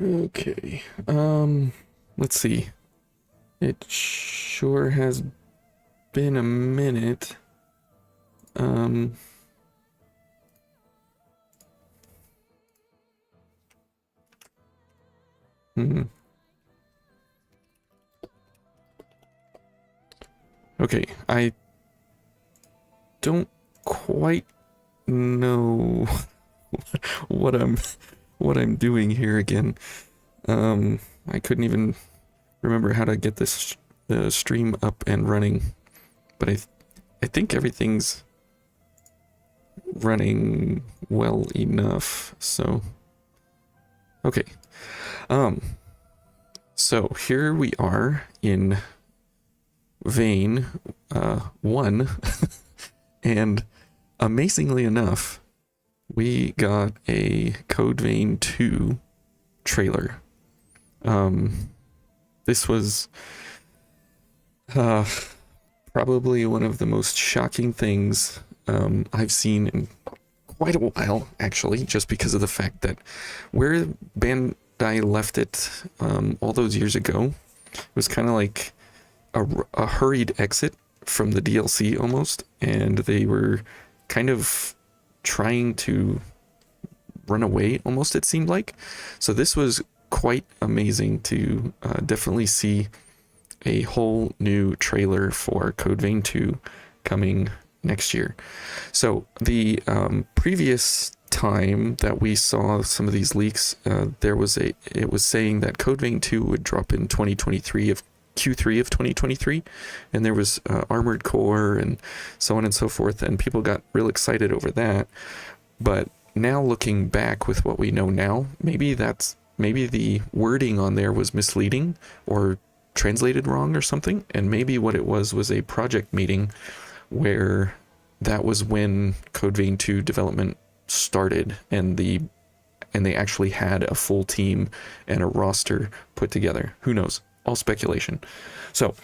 Okay. Let's see. It sure has been a minute. Um, hmm. Okay, I don't quite know what I'm doing here again. I couldn't even remember how to get this stream up and running, but I think everything's running well enough. So okay. Um so here we are in vein 1 and amazingly enough we got a Code Vein 2 trailer. This was probably one of the most shocking things I've seen in quite a while, actually, just because of the fact that where Bandai left it all those years ago was kind of like a hurried exit from the DLC almost, and they were kind of trying to run away almost, it seemed like. So this was quite amazing to definitely see a whole new trailer for Code Vein 2 coming next year. So the previous time that we saw some of these leaks, it was saying that Code Vein 2 would drop in 2023 of Q3 of 2023, and there was Armored Core and so on and so forth, and people got real excited over that. But now looking back with what we know now, maybe the wording on there was misleading or translated wrong or something, and maybe what it was a project meeting where that was when Code Vein 2 development started, and they actually had a full team and a roster put together. Who knows? All speculation. So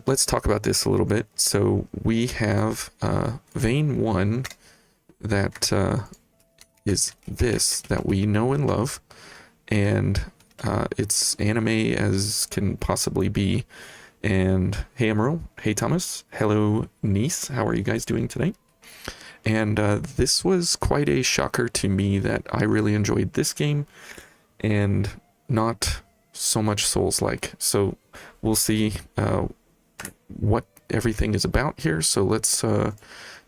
let's talk about this a little bit. So we have Vein 1 that is this that we know and love, and it's anime as can possibly be. And hey Emerald, hey Thomas, hello niece, how are you guys doing today? And this was quite a shocker to me that I really enjoyed this game and not so much Souls-like. So we'll see what everything is about here. So let's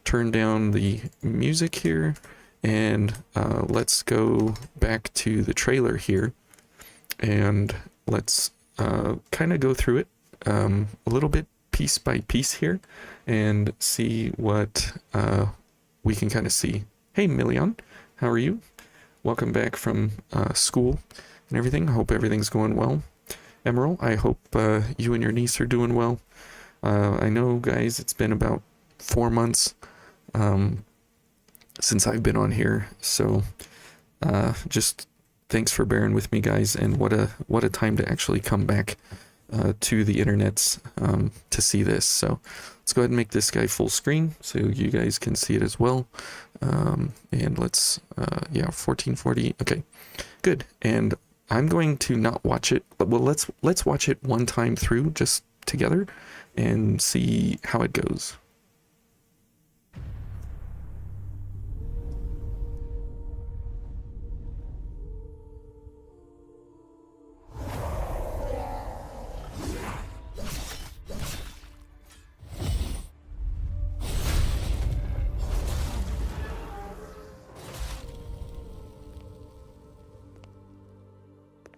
turn down the music here, and let's go back to the trailer here, and let's kind of go through it a little bit piece by piece here and see what we can kind of see. Hey Million, how are you? Welcome back from school and everything. Hope everything's going well. Emerald, I hope you and your niece are doing well. I know, guys, it's been about 4 months since I've been on here, so just thanks for bearing with me, guys, and what a time to actually come back to the internets to see this. So let's go ahead and make this guy full screen so you guys can see it as well. And let's 1440. Okay, good. And I'm going to not watch it, but well, let's watch it one time through just together and see how it goes.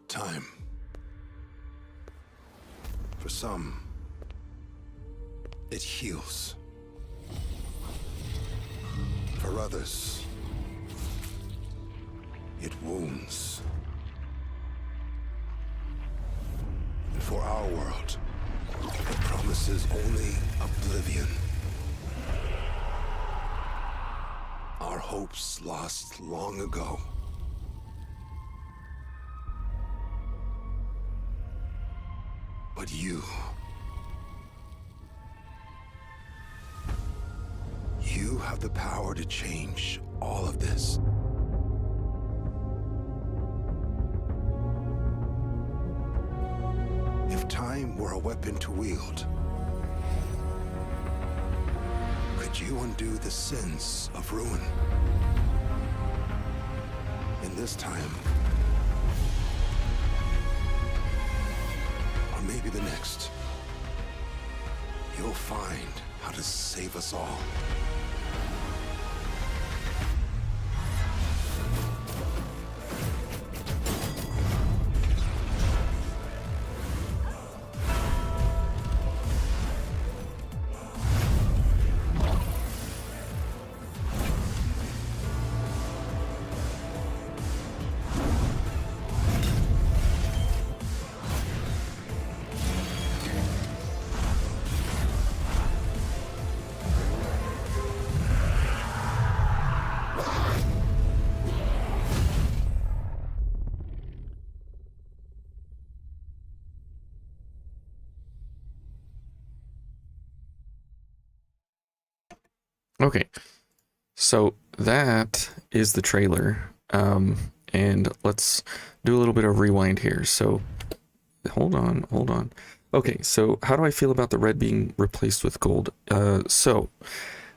Time. For some, it heals. For others, it wounds. And for our world, it promises only oblivion. Our hopes lost long ago. But you have the power to change all of this. were a weapon to wield, could you undo the sins of ruin? In this time, or maybe the next, you'll find how to save us all. Okay, so that is the trailer. And let's do a little bit of rewind here. So hold on. Okay, so how do I feel about the red being replaced with gold? So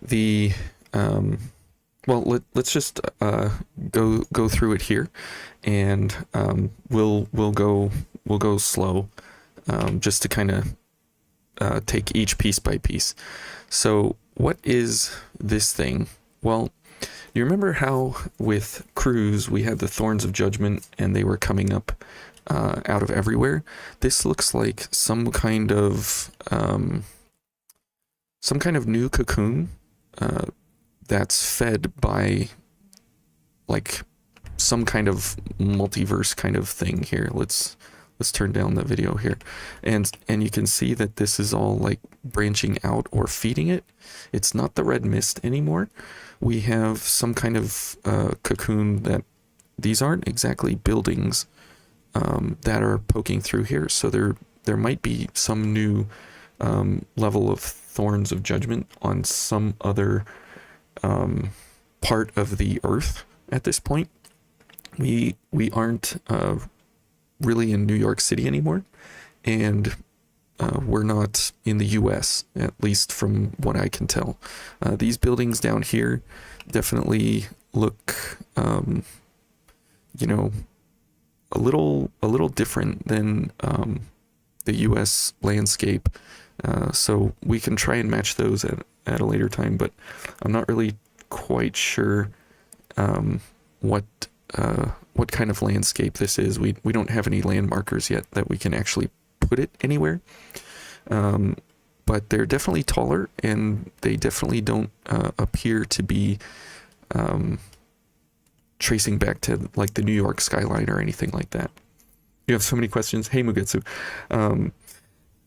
the let's just go through it here, and we'll go slow, just to kind of take each piece by piece. So what is this thing? Well, you remember how with Cruz we had the Thorns of Judgment and they were coming up out of everywhere? This looks like some kind of new cocoon that's fed by like some kind of multiverse kind of thing here. Let's turn down the video here, and you can see that this is all like branching out or feeding it. It's not the red mist anymore. We have some kind of cocoon that these aren't exactly buildings that are poking through here. So there might be some new level of Thorns of Judgment on some other part of the earth at this point. We aren't really in New York City anymore, and we're not in the US, at least from what I can tell. These buildings down here definitely look a little different than the US landscape, so we can try and match those at a later time, but I'm not really quite sure what kind of landscape this is. We don't have any land markers yet that we can actually put it anywhere, but they're definitely taller, and they definitely don't appear to be tracing back to like the New York skyline or anything like that. You have so many questions. Hey Mugetsu.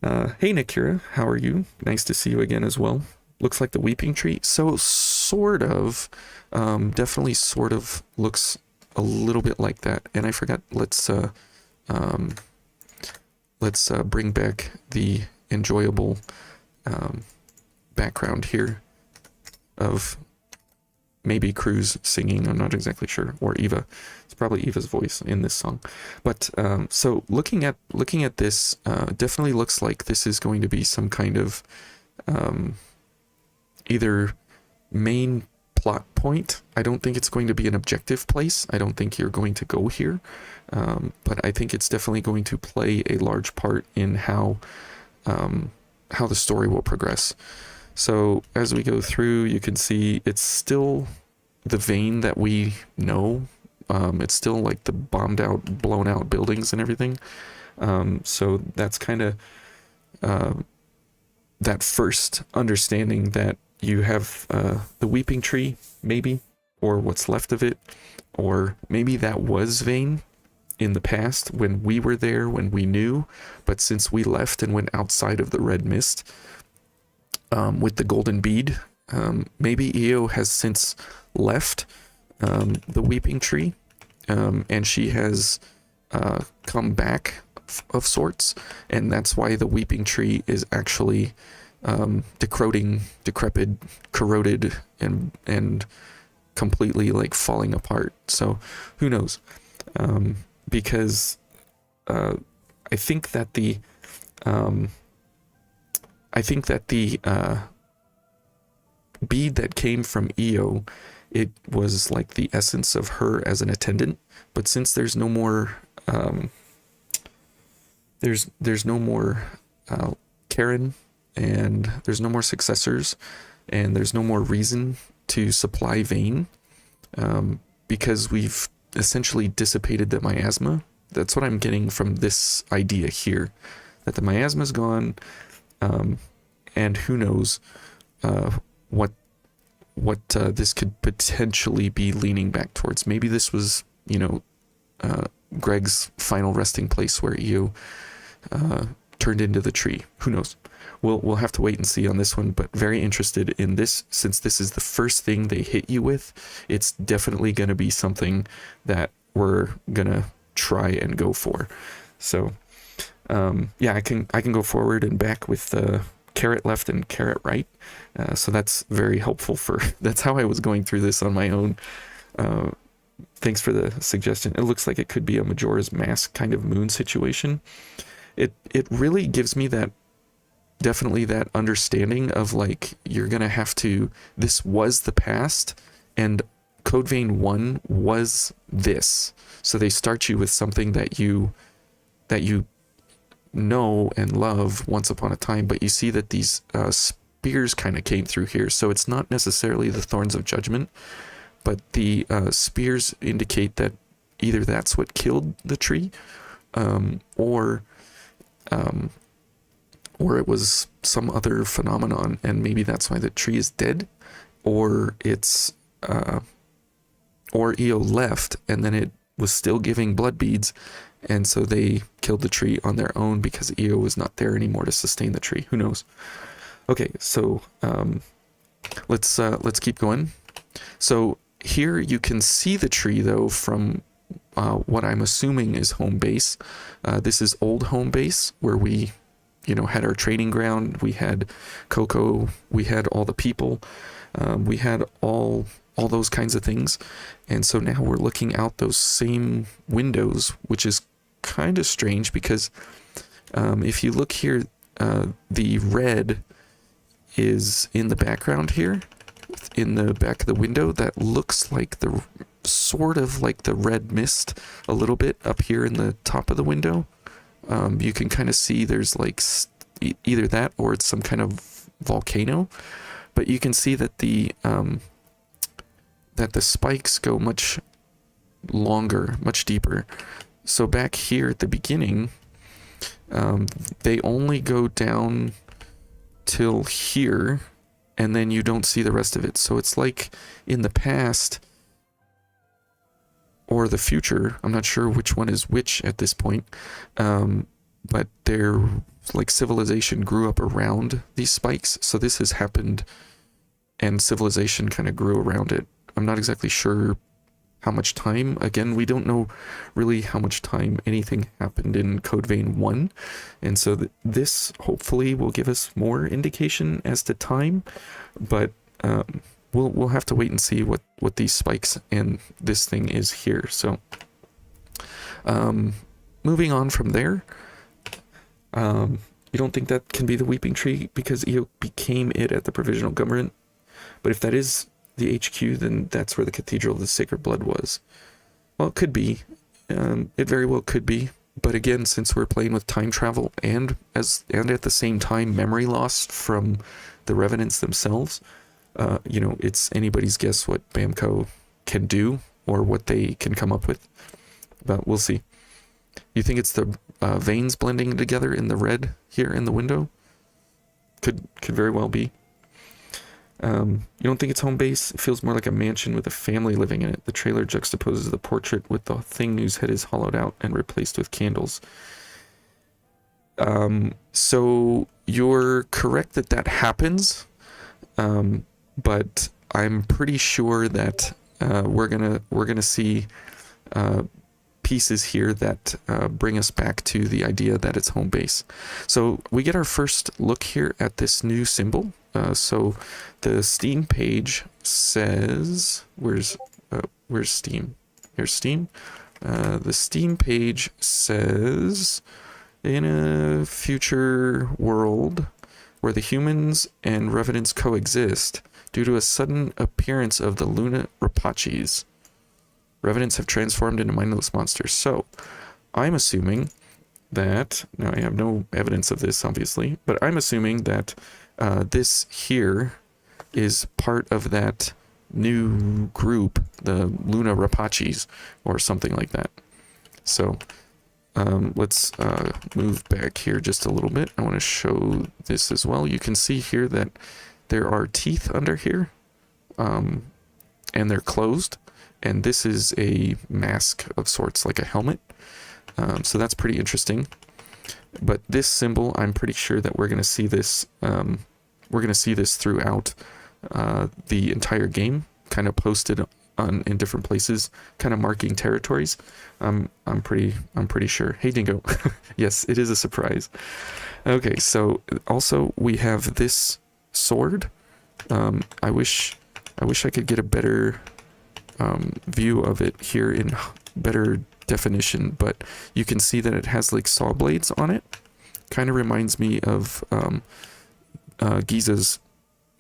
Hey Nakira, how are you? Nice to see you again as well. Looks like the Weeping Tree. So sort of, definitely sort of looks a little bit like that. And I forgot, let's bring back the enjoyable background here of maybe Cruz singing. I'm not exactly sure, or Eva. It's probably Eva's voice in this song. But so looking at this, definitely looks like this is going to be some kind of either main plot point. I don't think it's going to be an objective place. I don't think you're going to go here, but I think it's definitely going to play a large part in how the story will progress. So as we go through, you can see it's still the vein that we know. It's still like the bombed out, blown out buildings and everything. So that's kind of that first understanding that you have the Weeping Tree, maybe, or what's left of it, or maybe that was Vane in the past when we were there, when we knew, but since we left and went outside of the red mist with the golden bead, maybe Io has since left the Weeping Tree, and she has come back of sorts, and that's why the Weeping Tree is actually decrepit, corroded, and completely like falling apart. So who knows? Because I think that the I think that the bead that came from Io, it was like the essence of her as an attendant. But since there's no more, there's no more Karen, and there's no more successors, and there's no more reason to supply Vane, because we've essentially dissipated the miasma. That's what I'm getting from this idea here, that the miasma's gone, and who knows what this could potentially be leaning back towards. Maybe this was, Greg's final resting place where Io turned into the tree. Who knows? We'll have to wait and see on this one, but very interested in this, since this is the first thing they hit you with. It's definitely going to be something that we're gonna try and go for. So yeah, I can go forward and back with carrot left and carrot right. So that's very helpful that's how I was going through this on my own. Thanks for the suggestion. It looks like it could be a Majora's Mask kind of moon situation. It really gives me definitely that understanding of, like, you're gonna have to, this was the past, and Code Vein 1 was this. So they start you with something that you know and love once upon a time, but you see that these spears kind of came through here. So it's not necessarily the Thorns of Judgment, but the spears indicate that either that's what killed the tree, or it was some other phenomenon, and maybe that's why the tree is dead, or it's or Io left and then it was still giving blood beads, and so they killed the tree on their own because Io was not there anymore to sustain the tree. Who knows? Okay, so let's keep going. So here you can see the tree though from what I'm assuming is home base. This is old home base where we had our training ground. We had Coco, we had all the people, we had all those kinds of things. And so now we're looking out those same windows, which is kind of strange because if you look here, the red is in the background here, in the back of the window. That looks like the sort of like the red mist a little bit up here in the top of the window. You can kind of see there's like either that or it's some kind of volcano, but you can see that the spikes go much longer, much deeper. So back here at the beginning, they only go down till here, and then you don't see the rest of it. So it's like in the past or the future, I'm not sure which one is which at this point, but they're like civilization grew up around these spikes. So this has happened and civilization kind of grew around it. I'm not exactly sure how much time. Again, we don't know really how much time anything happened in Code Vein 1. And so this hopefully will give us more indication as to time, but we'll have to wait and see what these spikes and this thing is here. So moving on from there, you don't think that can be the Weeping Tree because Io became it at the Provisional Government? But if that is the HQ, then that's where the Cathedral of the Sacred Blood was. Well, it could be. It very well could be. But again, since we're playing with time travel and at the same time memory loss from the Revenants themselves, it's anybody's guess what Bamco can do or what they can come up with. But we'll see. You think it's the veins blending together in the red here in the window? Could very well be. You don't think it's home base? It feels more like a mansion with a family living in it. The trailer juxtaposes the portrait with the thing whose head is hollowed out and replaced with candles. So you're correct that happens, but I'm pretty sure that we're gonna see pieces here that bring us back to the idea that it's home base. So we get our first look here at this new symbol. So the Steam page says, where's Steam? Here's Steam. The Steam page says In a future world where the humans and revenants coexist, due to a sudden appearance of the Luna Rapachis, revenants have transformed into mindless monsters. So, I'm assuming that, now I have no evidence of this obviously, but I'm assuming that this here is part of that new group, the Luna Rapachis, or something like that. So let's move back here just a little bit. I want to show this as well. You can see here that there are teeth under here, and they're closed, and this is a mask of sorts, like a helmet. So that's pretty interesting. But this symbol, I'm pretty sure that we're going to see this. We're going to see this throughout the entire game, kind of posted in different places, kind of marking territories. I'm pretty sure. Hey, Dingo. Yes, it is a surprise. Okay, so also we have this sword. I wish I could get a better view of it here in better definition, but you can see that it has like saw blades on it. Kind of reminds me of Giza's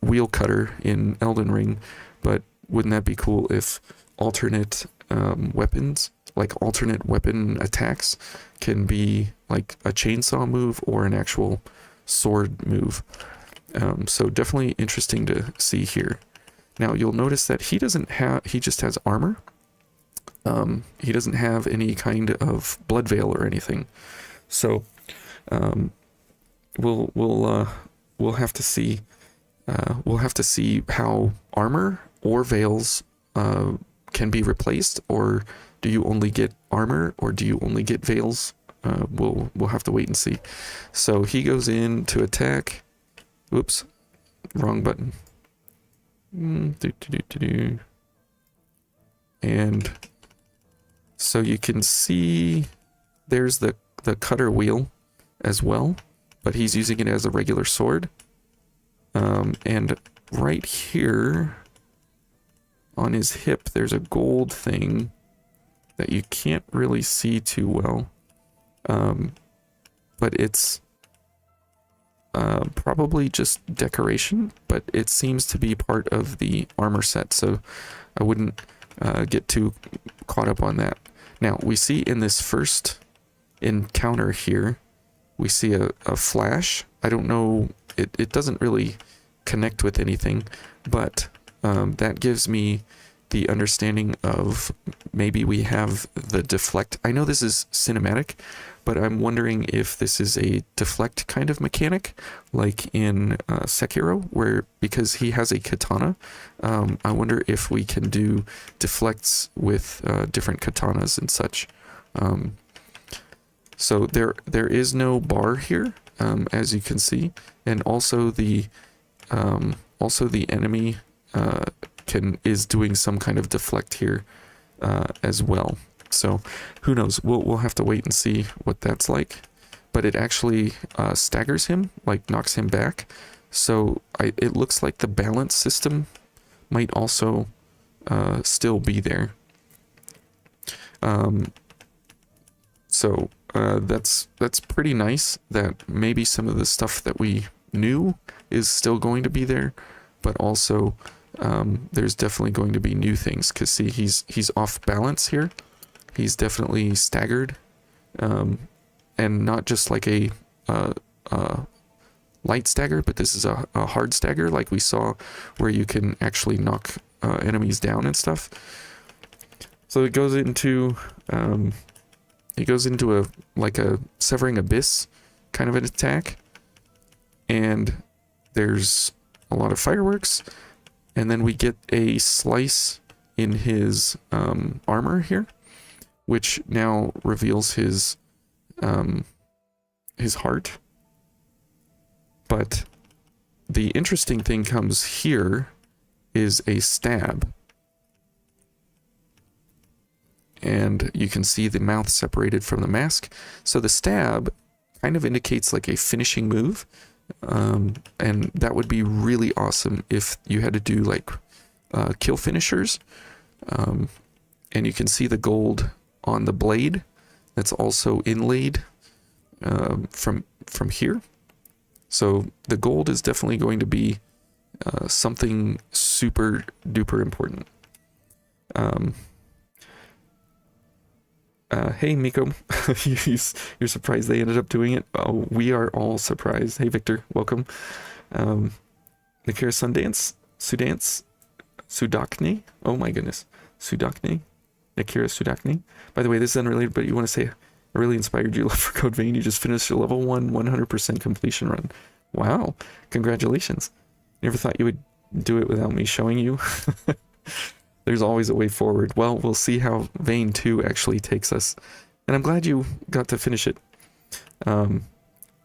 wheel cutter in Elden Ring, but wouldn't that be cool if alternate weapons, like alternate weapon attacks, can be like a chainsaw move or an actual sword move? So definitely interesting to see here. Now you'll notice that he just has armor. He doesn't have any kind of blood veil or anything. So we'll have to see. We'll have to see how armor or veils can be replaced, or do you only get armor, or do you only get veils? We'll have to wait and see. So he goes in to attack. Whoops, wrong button. And so you can see there's the cutter wheel as well, but he's using it as a regular sword. And right here on his hip, there's a gold thing that you can't really see too well. But it's probably just decoration, but it seems to be part of the armor set, so I wouldn't get too caught up on that. Now, we see in this first encounter here, we see a flash. I don't know, it doesn't really connect with anything, but that gives me the understanding of maybe we have the deflect. I know this is cinematic, but I'm wondering if this is a deflect kind of mechanic, like in Sekiro, where because he has a katana, I wonder if we can do deflects with different katanas and such. So there is no bar here, as you can see, and also the enemy is doing some kind of deflect here as well. So who knows? We'll have to wait and see what that's like. But it actually staggers him, like knocks him back. So it looks like the balance system might also still be there. So that's pretty nice that maybe some of the stuff that we knew is still going to be there, but also there's definitely going to be new things, because see, he's off balance here. He's definitely staggered, and not just like a light stagger, but this is a hard stagger, like we saw, where you can actually knock enemies down and stuff. So it goes into a severing abyss kind of an attack, and there's a lot of fireworks, and then we get a slice in his armor here, which now reveals his heart. But the interesting thing comes here is a stab. And you can see the mouth separated from the mask. So the stab kind of indicates like a finishing move. And that would be really awesome if you had to do like kill finishers. And you can see the gold on the blade that's also inlaid from here. So the gold is definitely going to be something super duper important. Hey Miko, you're surprised they ended up doing it? Oh, we are all surprised. Hey Victor, welcome. Nakira Sudakne? Oh my goodness. Sudakne? Nakira Sudakne? By the way, this is unrelated, but you want to say, I really inspired you love for Code Vein. You just finished your level 1 100% completion run. Wow. Congratulations. Never thought you would do it without me showing you. There's always a way forward. Well, we'll see how Vein 2 actually takes us. And I'm glad you got to finish it. You're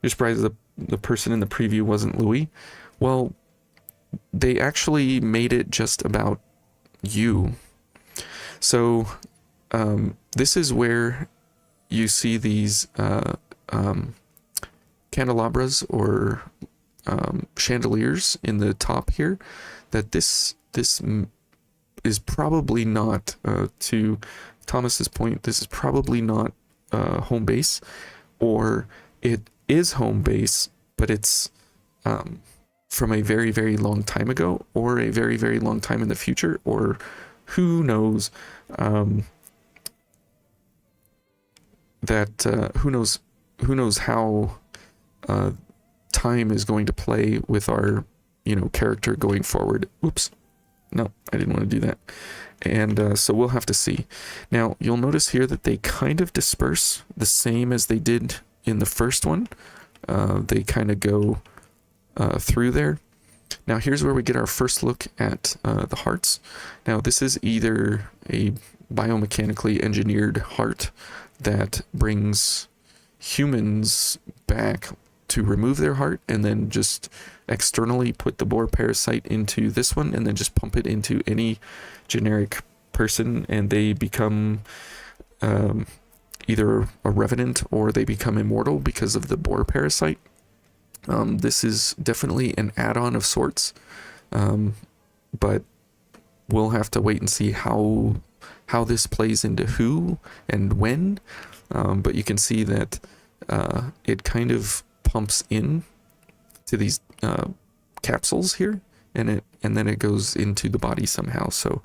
surprised the person in the preview wasn't Louis. Well, they actually made it just about you. So, this is where you see these candelabras or chandeliers in the top here. That this is probably not, to Thomas's point, this is probably not home base, or it is home base, but it's from a very, very long time ago, or a very, very long time in the future, or who knows, who knows how time is going to play with our, character going forward. Oops. No, I didn't want to do that. And so we'll have to see. Now, you'll notice here that they kind of disperse the same as they did in the first one. They kind of go through there. Now, here's where we get our first look at the hearts. Now, this is either a biomechanically engineered heart that brings humans back to remove their heart and then just externally put the boar parasite into this one and then just pump it into any generic person and they become either a revenant or they become immortal because of the boar parasite. This is definitely an add-on of sorts, but we'll have to wait and see how this plays into who and when. But you can see that it kind of pumps in to these capsules here, and then it goes into the body somehow. So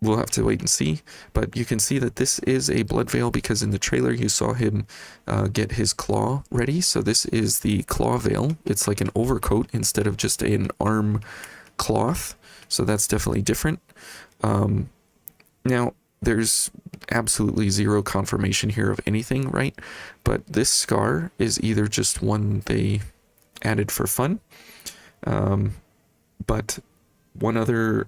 we'll have to wait and see. But you can see that this is a blood veil because in the trailer you saw him get his claw ready. So this is the claw veil. It's like an overcoat instead of just an arm cloth. So that's definitely different. Now, there's absolutely zero confirmation here of anything, right? But this scar is either just one they added for fun, but one other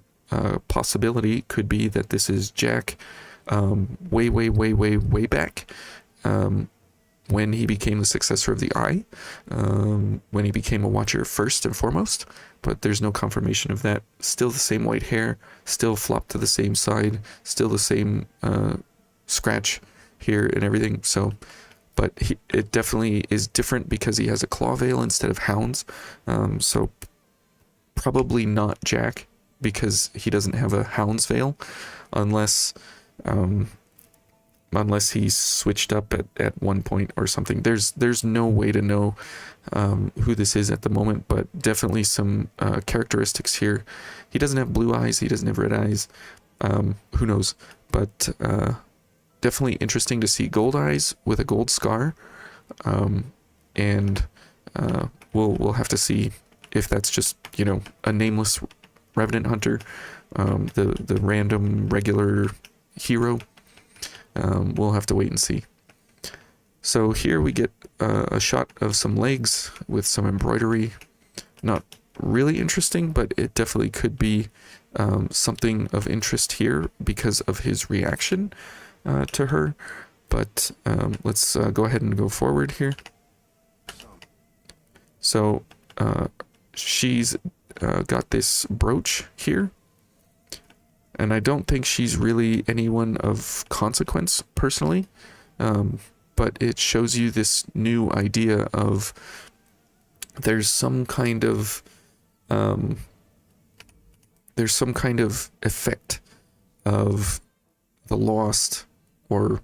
possibility could be that this is Jack way back, when he became the successor of the Eye, when he became a Watcher first and foremost, but there's no confirmation of that. Still the same white hair, still flopped to the same side, still the same scratch here and everything. So, but it definitely is different because he has a claw veil instead of hounds. So probably not Jack because he doesn't have a hound's veil, unless he switched up at one point or something. There's no way to know who this is at the moment, but definitely some characteristics here. He doesn't have blue eyes, he doesn't have red eyes, who knows, but definitely interesting to see gold eyes with a gold scar, and we'll have to see if that's just a nameless revenant hunter, the random regular hero. We'll have to wait and see. So here we get a shot of some legs with some embroidery. Not really interesting, but it definitely could be something of interest here because of his reaction to her. But let's go ahead and go forward here. So she's got this brooch here. And I don't think she's really anyone of consequence, personally. But it shows you this new idea of there's some kind of effect of the lost or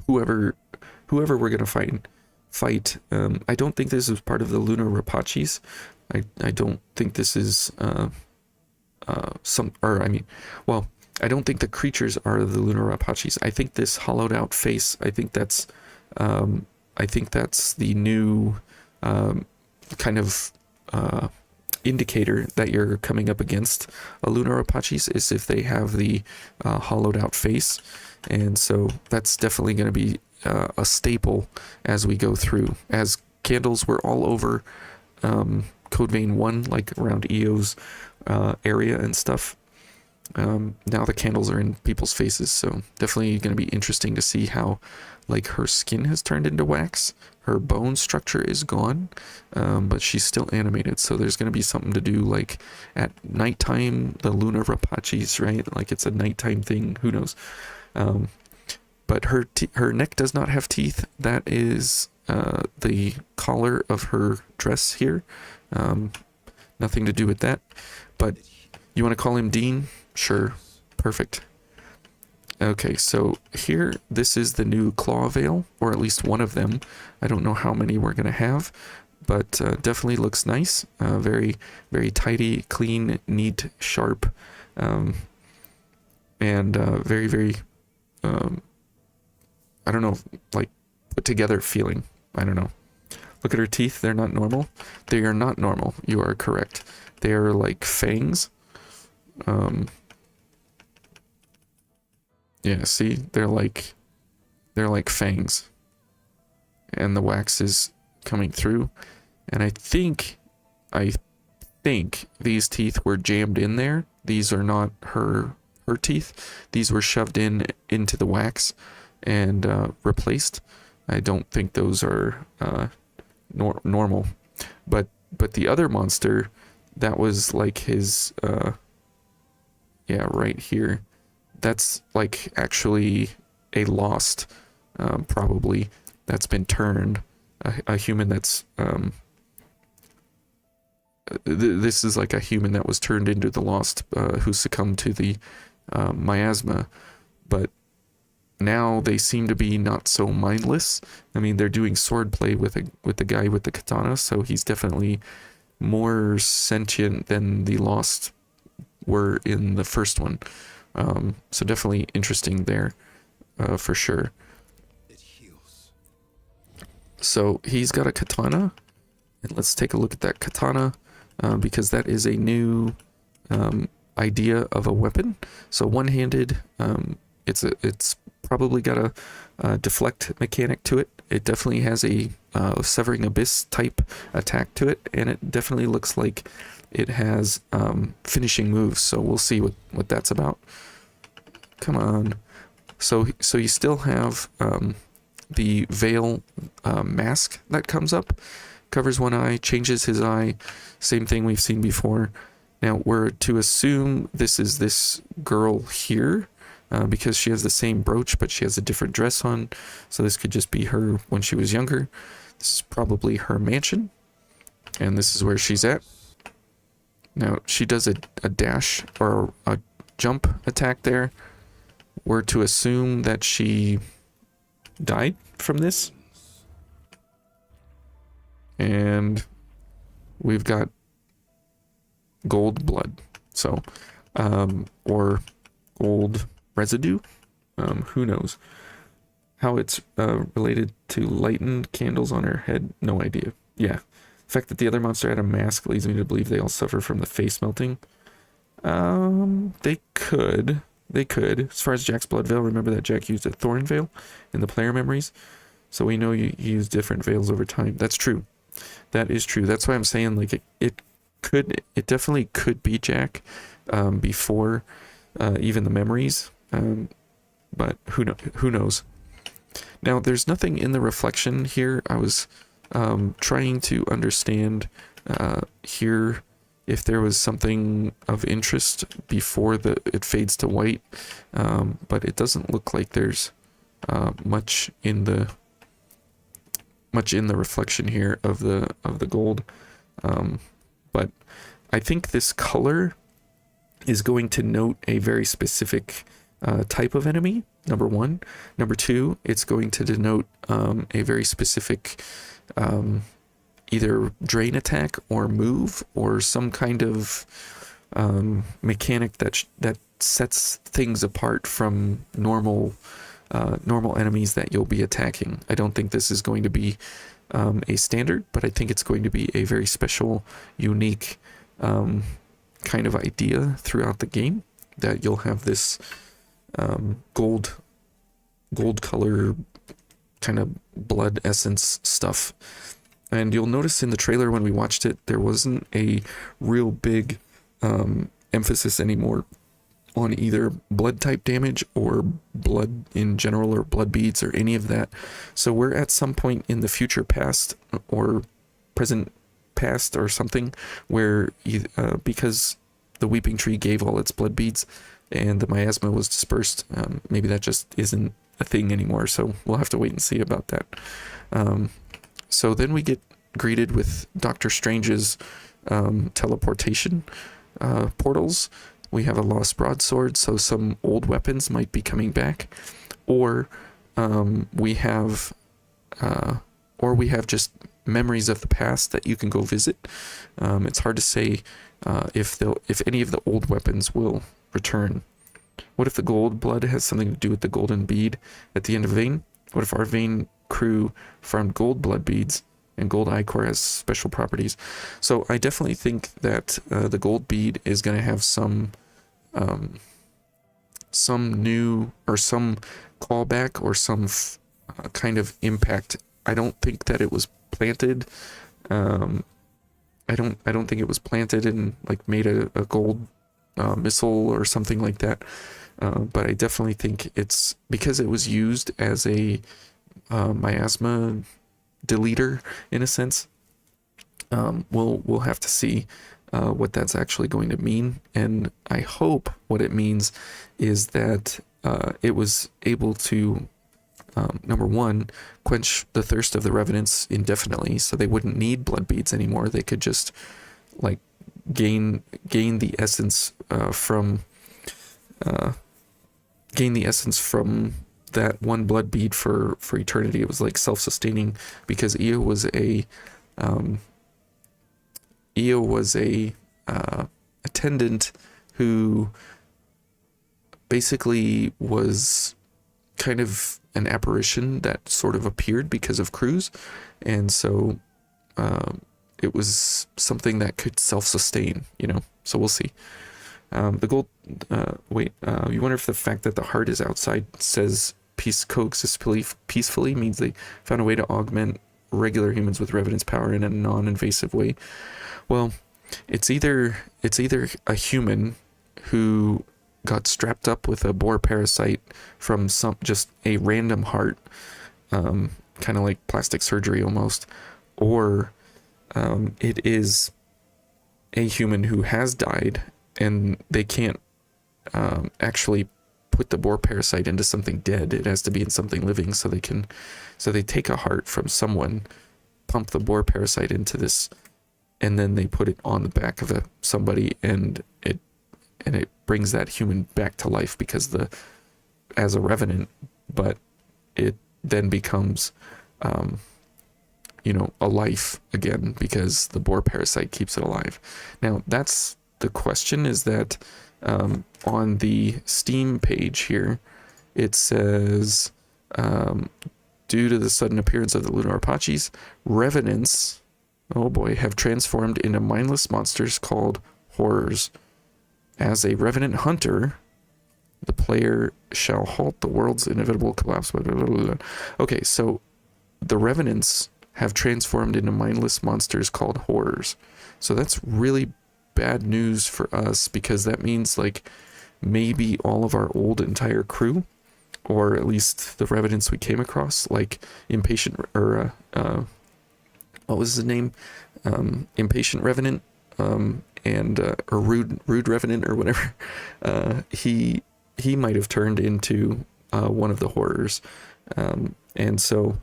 whoever whoever we're gonna fight. I don't think this is part of the Lunar Rapachis. I don't think this is I don't think the creatures are the Lunar Rapachis. I think this hollowed out face, I think that's the new kind of indicator that you're coming up against a Lunar Rapachis, is if they have the hollowed out face. And so that's definitely going to be a staple as we go through, as candles were all over Code Vein 1, like around EO's area and stuff. Now the candles are in people's faces, so definitely going to be interesting to see how, like, her skin has turned into wax, her bone structure is gone, but she's still animated. So there's going to be something to do, like at nighttime, the Lunar Rapachis, right? Like it's a nighttime thing. Who knows? But her neck does not have teeth. That is the collar of her dress here. Nothing to do with that. But you want to call him Dean? Sure. Perfect. Okay, so here, this is the new claw veil, or at least one of them. I don't know how many we're going to have, but definitely looks nice. Very, very tidy, clean, neat, sharp, and very, very, I don't know, like put together feeling. I don't know. Look at her teeth. They're not normal. They are not normal. You are correct. They are like fangs. Yeah, see, they're like fangs, and the wax is coming through, and I think these teeth were jammed in there. These are not her teeth. These were shoved into the wax and replaced. I don't think those are normal, but the other monster, that was like his yeah, right here. That's like actually a lost, probably, that's been turned, a human that's, this is like a human that was turned into the lost, who succumbed to the miasma, but now they seem to be not so mindless. I mean, they're doing swordplay with the guy with the katana, so he's definitely more sentient than the lost were in the first one. So definitely interesting there, for sure. It heals. So he's got a katana, and let's take a look at that katana, because that is a new idea of a weapon. So one-handed, it's probably got a deflect mechanic to it. It definitely has a severing abyss type attack to it, and it definitely looks like it has finishing moves. So we'll see what that's about. Come on. So you still have the veil mask that comes up, covers one eye, changes his eye. Same thing we've seen before. Now we're to assume this is this girl here, because she has the same brooch, but she has a different dress on. So this could just be her when she was younger. This is probably her mansion, and this is where she's at. Now she does a dash or a jump attack there. We're to assume that she died from this. And we've got gold blood. So, or gold residue. Who knows? How it's related to lightened candles on her head, no idea. Yeah. The fact that the other monster had a mask leads me to believe they all suffer from the face melting. They could. As far as Jack's blood veil, remember that Jack used a thorn veil in the player memories. So we know you use different veils over time. That's true. That is true. That's why I'm saying, like, it definitely could be Jack before even the memories. But who knows? Now, there's nothing in the reflection here. I was trying to understand here if there was something of interest before it fades to white, but it doesn't look like there's much in the reflection here of the gold. But I think this color is going to note a very specific type of enemy. number one. Number two, it's going to denote a very specific either drain attack or move or some kind of mechanic that sets things apart from normal enemies that you'll be attacking. I don't think this is going to be a standard, but I think it's going to be a very special, unique kind of idea throughout the game, that you'll have this gold color kind of blood essence stuff. And you'll notice in the trailer when we watched it, there wasn't a real big emphasis anymore on either blood type damage or blood in general or blood beads or any of that. So we're at some point in the future past or present past or something where because the weeping tree gave all its blood beads and the miasma was dispersed, maybe that just isn't a thing anymore. So we'll have to wait and see about that. So then we get greeted with Doctor Strange's teleportation portals. We have a lost broadsword, so some old weapons might be coming back, or we have just memories of the past that you can go visit. It's hard to say if any of the old weapons will return. What if the gold blood has something to do with the golden bead at the end of Vayne? What if our Vayne crew farmed gold blood beads and gold ichor has special properties? So I definitely think that the gold bead is going to have some new or some callback or some kind of impact. I don't think that it was planted. I don't think it was planted and like made a gold missile or something like that. But I definitely think it's because it was used as a miasma deleter in a sense. We'll have to see what that's actually going to mean, and I hope what it means is that it was able to number one, quench the thirst of the revenants indefinitely, so they wouldn't need blood beads anymore. They could just like gain the essence from that one blood bead for eternity. It was like self-sustaining because Io was a attendant who basically was kind of an apparition that sort of appeared because of Cruz, and so it was something that could self-sustain, so we'll see. The gold you wonder if the fact that the heart is outside says peace coexists peacefully means they found a way to augment regular humans with revenant's power in a non-invasive way. Well, it's either a human who got strapped up with a boar parasite from just a random heart, kind of like plastic surgery almost, or it is a human who has died and they can't actually put the boar parasite into something dead. It has to be in something living, so they take a heart from someone, pump the boar parasite into this, and then they put it on the back of somebody, and it brings that human back to life as a revenant, but it then becomes a life again because the boar parasite keeps it alive. Now that's the question, is that on the Steam page here it says due to the sudden appearance of the lunar Apaches, revenants, oh boy, have transformed into mindless monsters called horrors. As a revenant hunter, the player shall halt the world's inevitable collapse. Blah, blah, blah, blah. Okay, so the revenants have transformed into mindless monsters called horrors. So that's really bad news for us, because that means like maybe all of our old entire crew, or at least the revenants we came across, like Impatient, or what was his name? Impatient Revenant, and or rude Revenant or whatever. He might have turned into one of the horrors, and so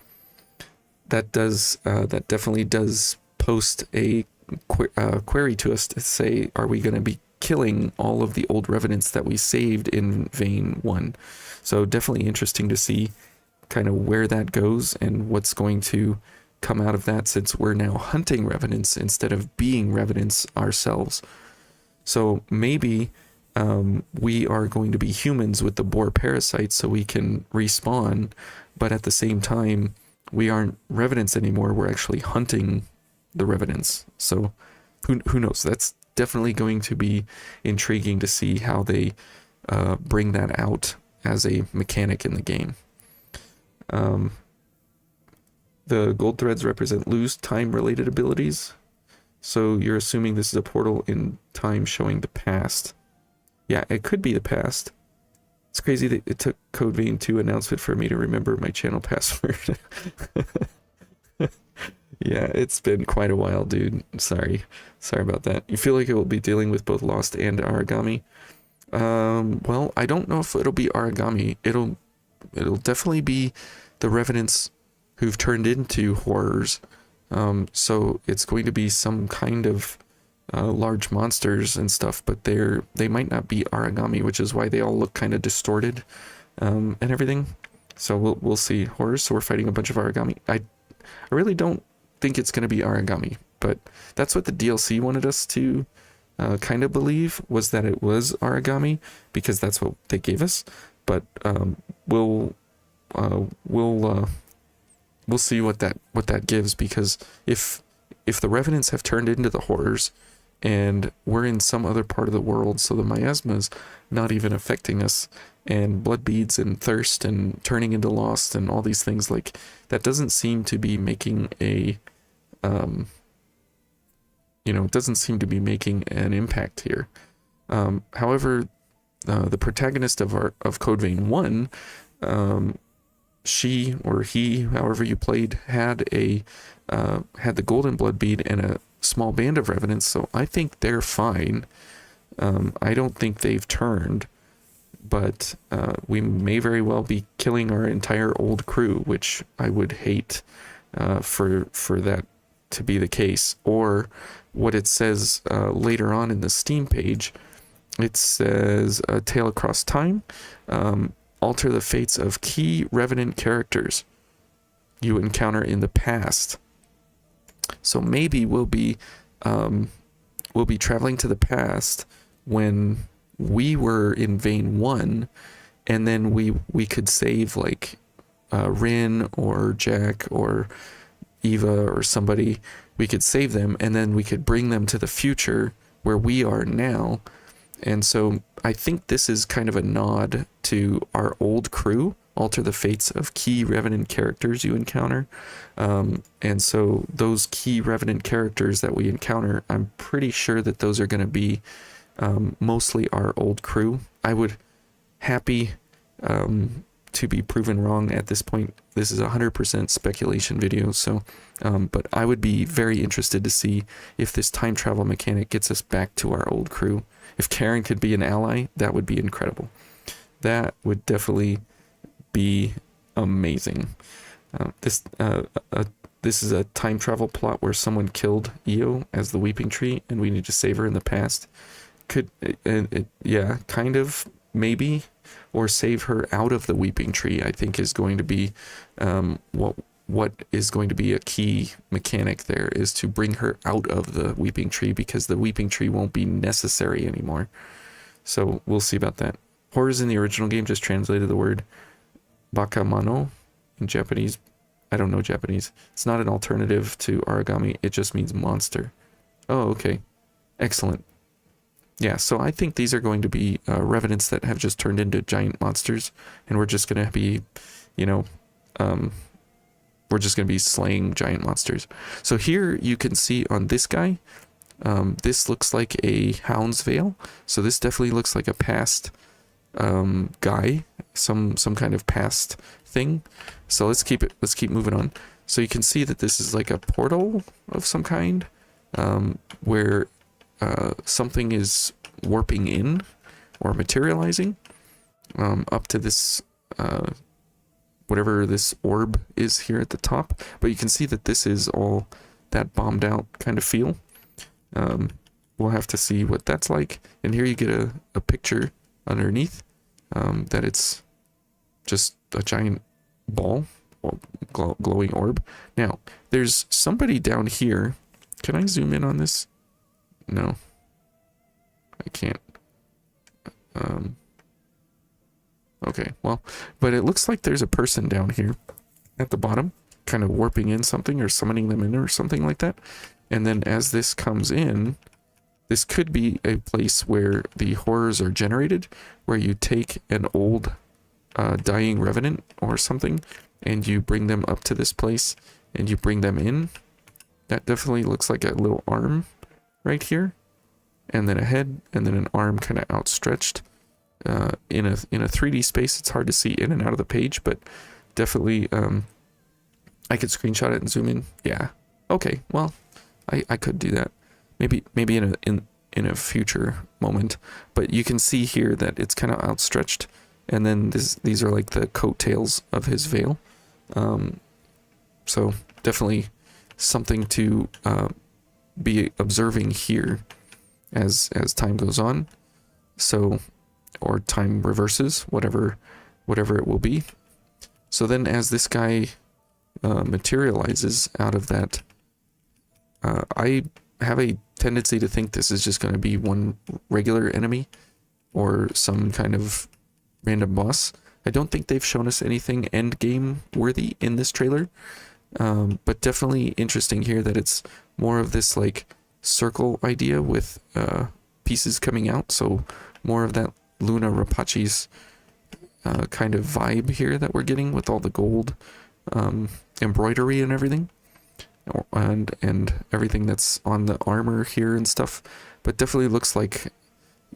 that definitely does post a query to us to say, are we going to be killing all of the old revenants that we saved in Vein 1. So definitely interesting to see kind of where that goes and what's going to come out of that, since we're now hunting revenants instead of being revenants ourselves. So maybe we are going to be humans with the boar parasites so we can respawn, but at the same time, we aren't revenants anymore. We're actually hunting the revenants. So who knows? That's definitely going to be intriguing to see how they bring that out as a mechanic in the game. The gold threads represent lose time related abilities. So you're assuming this is a portal in time showing the past. Yeah, it could be the past. It's crazy that it took Code Vein 2 announcement for me to remember my channel password. Yeah, it's been quite a while, dude. Sorry about that. You feel like it will be dealing with both Lost and Origami? Well, I don't know if it'll be Origami. It'll definitely be the revenants who've turned into horrors. So it's going to be some kind of large monsters and stuff, but they might not be Origami, which is why they all look kind of distorted and everything. So we'll see. Horrors. So we're fighting a bunch of Origami. I really don't think it's going to be Origami, but that's what the DLC wanted us to kind of believe, was that it was Origami, because that's what they gave us. But we'll see what that gives, because if the revenants have turned into the horrors and we're in some other part of the world, so the miasma's not even affecting us, and blood beads and thirst and turning into Lost and all these things, like, that doesn't seem to be making a it doesn't seem to be making an impact here. However, the protagonist of Code Vein 1, she or he, however you played, had the golden blood bead and a small band of revenants, so I think they're fine. I don't think they've turned, but we may very well be killing our entire old crew, which I would hate for that to be the case. Or what it says later on in the Steam page, it says A Tale Across Time, alter the fates of key revenant characters you encounter in the past. So maybe we'll be traveling to the past when we were in Vein 1, and then we could save like Rin or Jack or Eva or somebody. We could save them, and then we could bring them to the future where we are now. And so I think this is kind of a nod to our old crew, alter the fates of key revenant characters you encounter. And so those key revenant characters that we encounter, I'm pretty sure that those are going to be mostly our old crew. I would happy to be proven wrong at this point. This is a 100% speculation video, so but I would be very interested to see if this time travel mechanic gets us back to our old crew. If Karen could be an ally, that would be incredible. That would definitely be amazing. This is a time travel plot where someone killed Io as the Weeping Tree, and we need to save her in the past. Yeah, kind of, maybe, or save her out of the Weeping Tree, I think is going to be what is going to be a key mechanic there, is to bring her out of the Weeping Tree, because the Weeping Tree won't be necessary anymore. So we'll see about that. Horrors in the original game just translated the word bakamano in Japanese. I don't know Japanese. It's not an alternative to origami. It just means monster. Oh, okay. Excellent. Yeah, so I think these are going to be revenants that have just turned into giant monsters, and we're just going to be, we're just going to be slaying giant monsters. So here you can see on this guy, this looks like a Hound's Veil. So this definitely looks like a past guy, some kind of past thing. So let's keep moving on. So you can see that this is like a portal of some kind, where something is warping in or materializing up to this whatever this orb is here at the top. But you can see that this is all that bombed out kind of feel. we'll have to see what that's like. And here you get a picture underneath that it's just a giant ball or glowing orb. Now, there's somebody down here. Can I zoom in on this? No. I can't. Okay, well, but it looks like there's a person down here at the bottom, kind of warping in something or summoning them in or something like that. And then as this comes in, this could be a place where the horrors are generated, where you take an old dying revenant or something, and you bring them up to this place, and you bring them in. That definitely looks like a little arm right here, and then a head, and then an arm kind of outstretched. In a 3D space, it's hard to see in and out of the page, but definitely I could screenshot it and zoom in. Yeah. Okay. Well, I could do that. Maybe in a future moment. But you can see here that it's kind of outstretched, and then these are like the coattails of his veil. So definitely something to be observing here as time goes on. So, or time reverses, whatever it will be. So then as this guy materializes out of that, I have a tendency to think this is just going to be one regular enemy or some kind of random boss. I don't think they've shown us anything end game worthy in this trailer, but definitely interesting here that it's more of this like circle idea with pieces coming out, so more of that Luna Rapachi's kind of vibe here that we're getting with all the gold embroidery and everything, and everything that's on the armor here and stuff. But definitely looks like,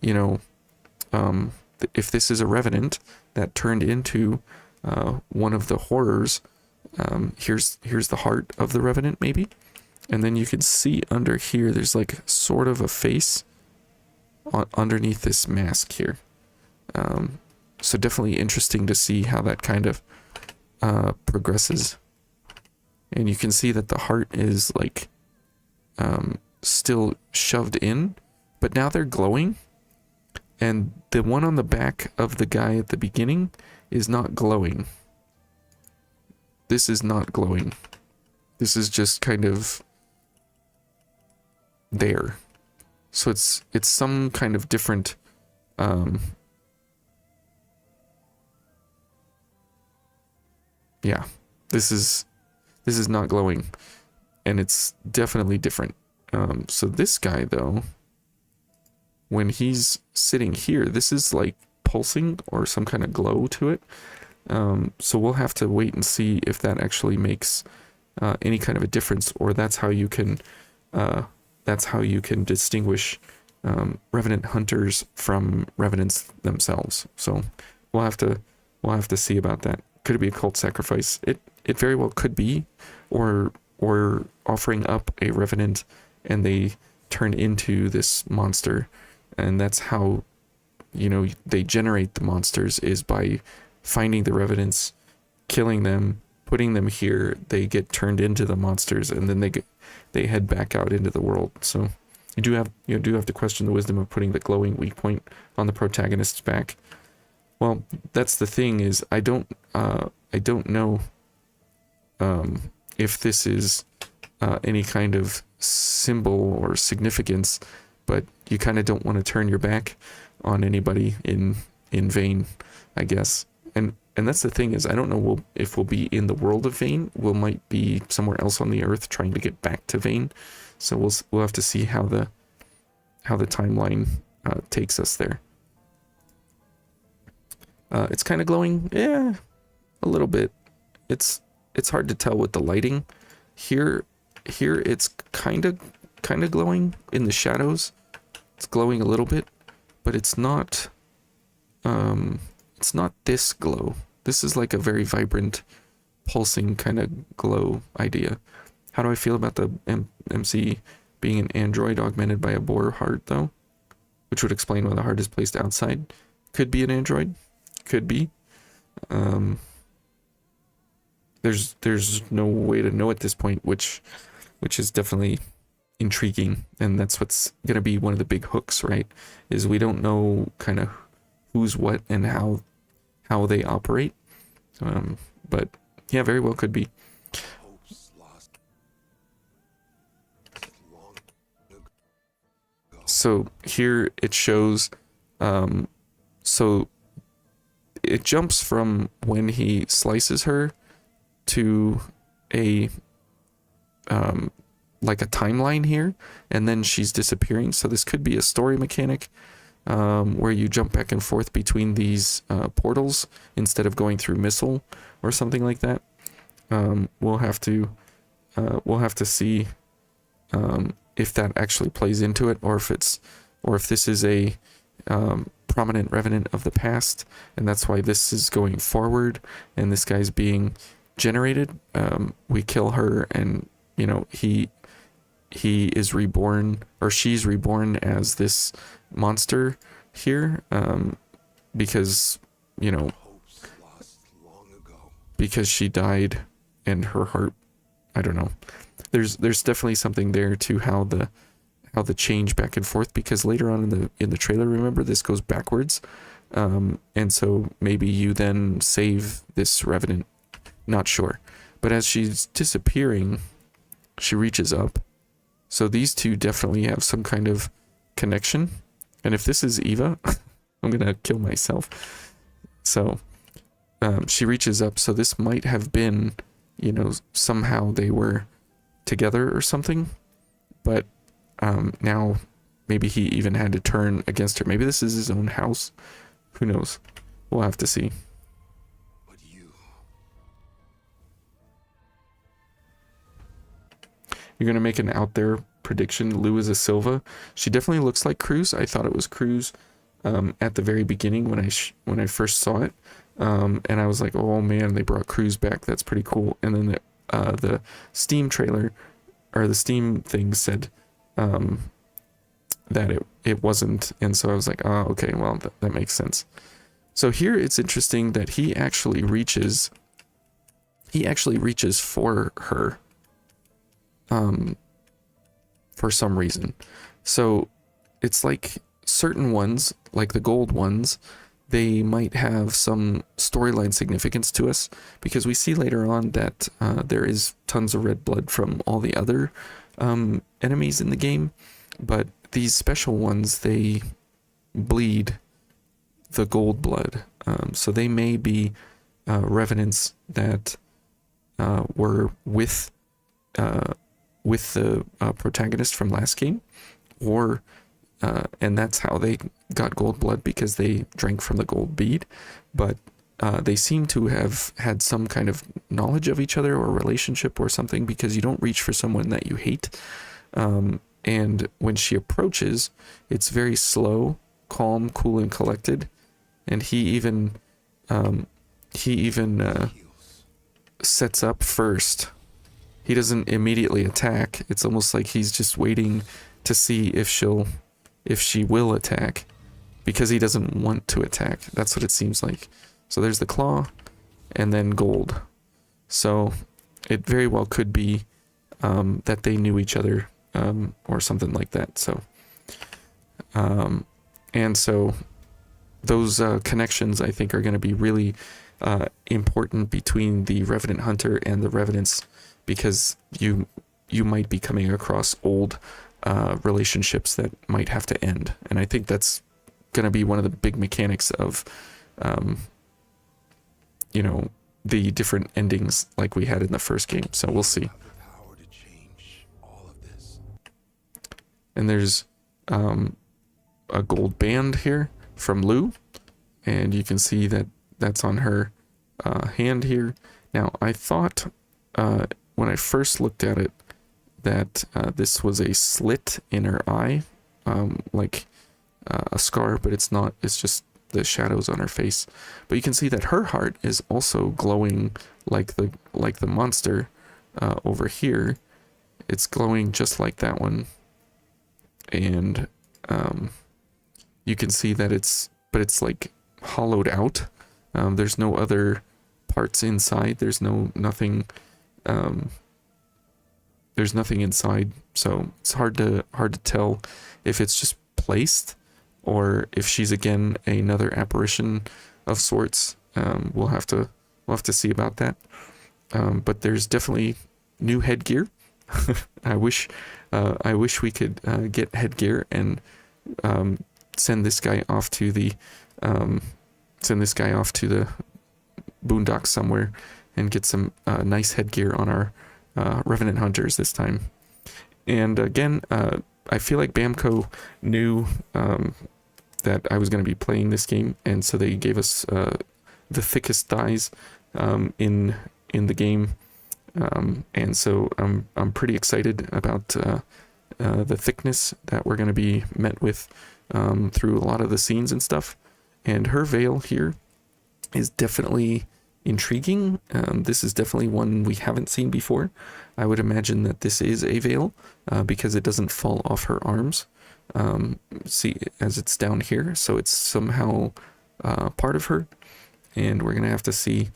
you know, if this is a revenant that turned into one of the horrors, here's the heart of the revenant maybe, and then you can see under here there's like sort of a face underneath this mask here. So definitely interesting to see how that kind of progresses. And you can see that the heart is like still shoved in, but now they're glowing. And the one on the back of the guy at the beginning is not glowing. This is not glowing. This is just kind of there. So it's some kind of different yeah, this is not glowing, and it's definitely different. So this guy though, when he's sitting here, this is like pulsing or some kind of glow to it. So we'll have to wait and see if that actually makes any kind of a difference, or that's how you can distinguish revenant hunters from revenants themselves. So we'll have to see about that. Could it be a cult sacrifice? It very well could be, or offering up a revenant and they turn into this monster, and that's how, you know, they generate the monsters, is by finding the revenants, killing them, putting them here. They get turned into the monsters, and then they head back out into the world. So you do have to question the wisdom of putting the glowing weak point on the protagonist's back. Well, that's the thing, is I don't know if this is any kind of symbol or significance, but you kind of don't want to turn your back on anybody in vain, I guess. And that's the thing, is I don't know if we'll be in the world of Vane. We might be somewhere else on the Earth trying to get back to Vane. So we'll have to see how the timeline takes us there. It's kind of glowing, yeah, a little bit. It's hard to tell with the lighting. Here it's kind of glowing in the shadows. It's glowing a little bit, but it's not this glow. This is like a very vibrant, pulsing kind of glow idea. How do I feel about the MC being an android augmented by a boar heart, though? Which would explain why the heart is placed outside. Could be an android. Could be. There's no way to know at this point, which is definitely intriguing, and that's what's going to be one of the big hooks, right? Is we don't know kind of who's what and how they operate. But yeah, very well could be. So here it shows, so it jumps from when he slices her to a like a timeline here, and then she's disappearing. So this could be a story mechanic where you jump back and forth between these portals instead of going through missile or something like that. We'll have to see if that actually plays into it, or if this is a prominent revenant of the past, and that's why this is going forward, and this guy's being generated. We kill her, and you know he is reborn, or she's reborn as this monster here, because you know because she died and her heart, I don't know. There's definitely something there to how the change back and forth, because later on in the trailer, remember, this goes backwards, and so maybe you then save this revenant, not sure. But as she's disappearing, she reaches up, so these two definitely have some kind of connection. And if this is Eva, I'm gonna kill myself. So she reaches up, so this might have been, you know, somehow they were together or something, but now maybe he even had to turn against her. Maybe this is his own house. Who knows? We'll have to see. But You're gonna make an out there prediction. Lou is a Silva. She definitely looks like Cruz. I thought it was Cruz at the very beginning when I first saw it, and I was like, oh man, they brought Cruz back. That's pretty cool. And then the Steam trailer, or the Steam thing, said that it wasn't, and so I was like, oh, okay, well, that makes sense. So here it's interesting that he actually reaches for her for some reason. So it's like certain ones, like the gold ones, they might have some storyline significance to us, because we see later on that there is tons of red blood from all the other enemies in the game, but these special ones, they bleed the gold blood, so they may be revenants that were with the protagonist from last game, or and that's how they got gold blood, because they drank from the gold bead. But they seem to have had some kind of knowledge of each other or relationship or something, because you don't reach for someone that you hate. And when she approaches, it's very slow, calm, cool, and collected. And he even sets up first. He doesn't immediately attack. It's almost like he's just waiting to see if she will attack, because he doesn't want to attack. That's what it seems like. So there's the claw, and then gold. So it very well could be that they knew each other, or something like that. So and so those connections, I think, are going to be really important between the Revenant Hunter and the Revenants, because you might be coming across old relationships that might have to end. And I think that's going to be one of the big mechanics of you know, the different endings like we had in the first game. So we'll see. And there's a gold band here from Lou, and you can see that that's on her hand here. Now, I thought when I first looked at it that this was a slit in her eye, like a scar, but it's not. It's just the shadows on her face. But you can see that her heart is also glowing like the monster over here. It's glowing just like that one, and you can see that it's like hollowed out. There's no other parts inside. There's nothing there's nothing inside, so it's hard to tell if it's just placed or if she's again another apparition of sorts. We'll have to see about that. But there's definitely new headgear. I wish we could get headgear and send this guy off to the boondocks somewhere and get some nice headgear on our Revenant Hunters this time. And again, I feel like Bamco knew that I was going to be playing this game, and so they gave us the thickest thighs in the game, and so I'm pretty excited about the thickness that we're going to be met with through a lot of the scenes and stuff. And her veil here is definitely intriguing. This is definitely one we haven't seen before. I would imagine that this is a veil because it doesn't fall off her arms. See, as it's down here, so it's somehow part of her, and we're gonna have to see,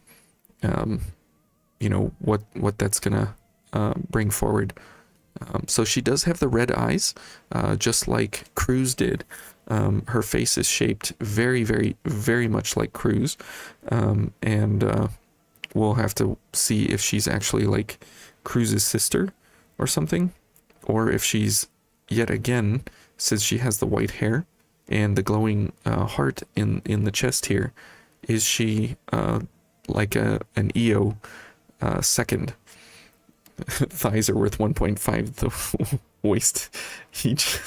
what that's gonna bring forward. So she does have the red eyes, just like Cruz did. Her face is shaped very, very, very much like Cruz, and we'll have to see if she's actually like Cruz's sister or something, or if she's yet again, since she has the white hair and the glowing heart in the chest here, is she like an EO second? Thighs are worth 1.5 the waist each.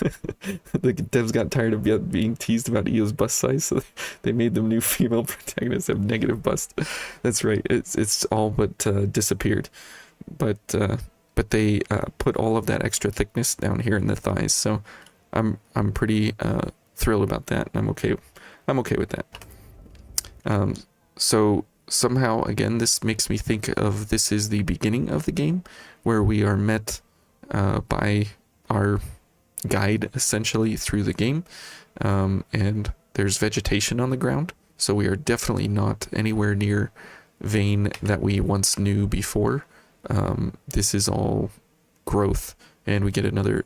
The devs got tired of being teased about EO's bust size, so they made them new female protagonists have negative bust. That's right. It's all but disappeared. But they put all of that extra thickness down here in the thighs. So I'm pretty thrilled about that. I'm okay with that. So somehow, again, this makes me think of this is the beginning of the game, where we are met by our guide essentially through the game, and there's vegetation on the ground, so we are definitely not anywhere near Vane that we once knew before. This is all growth, and we get another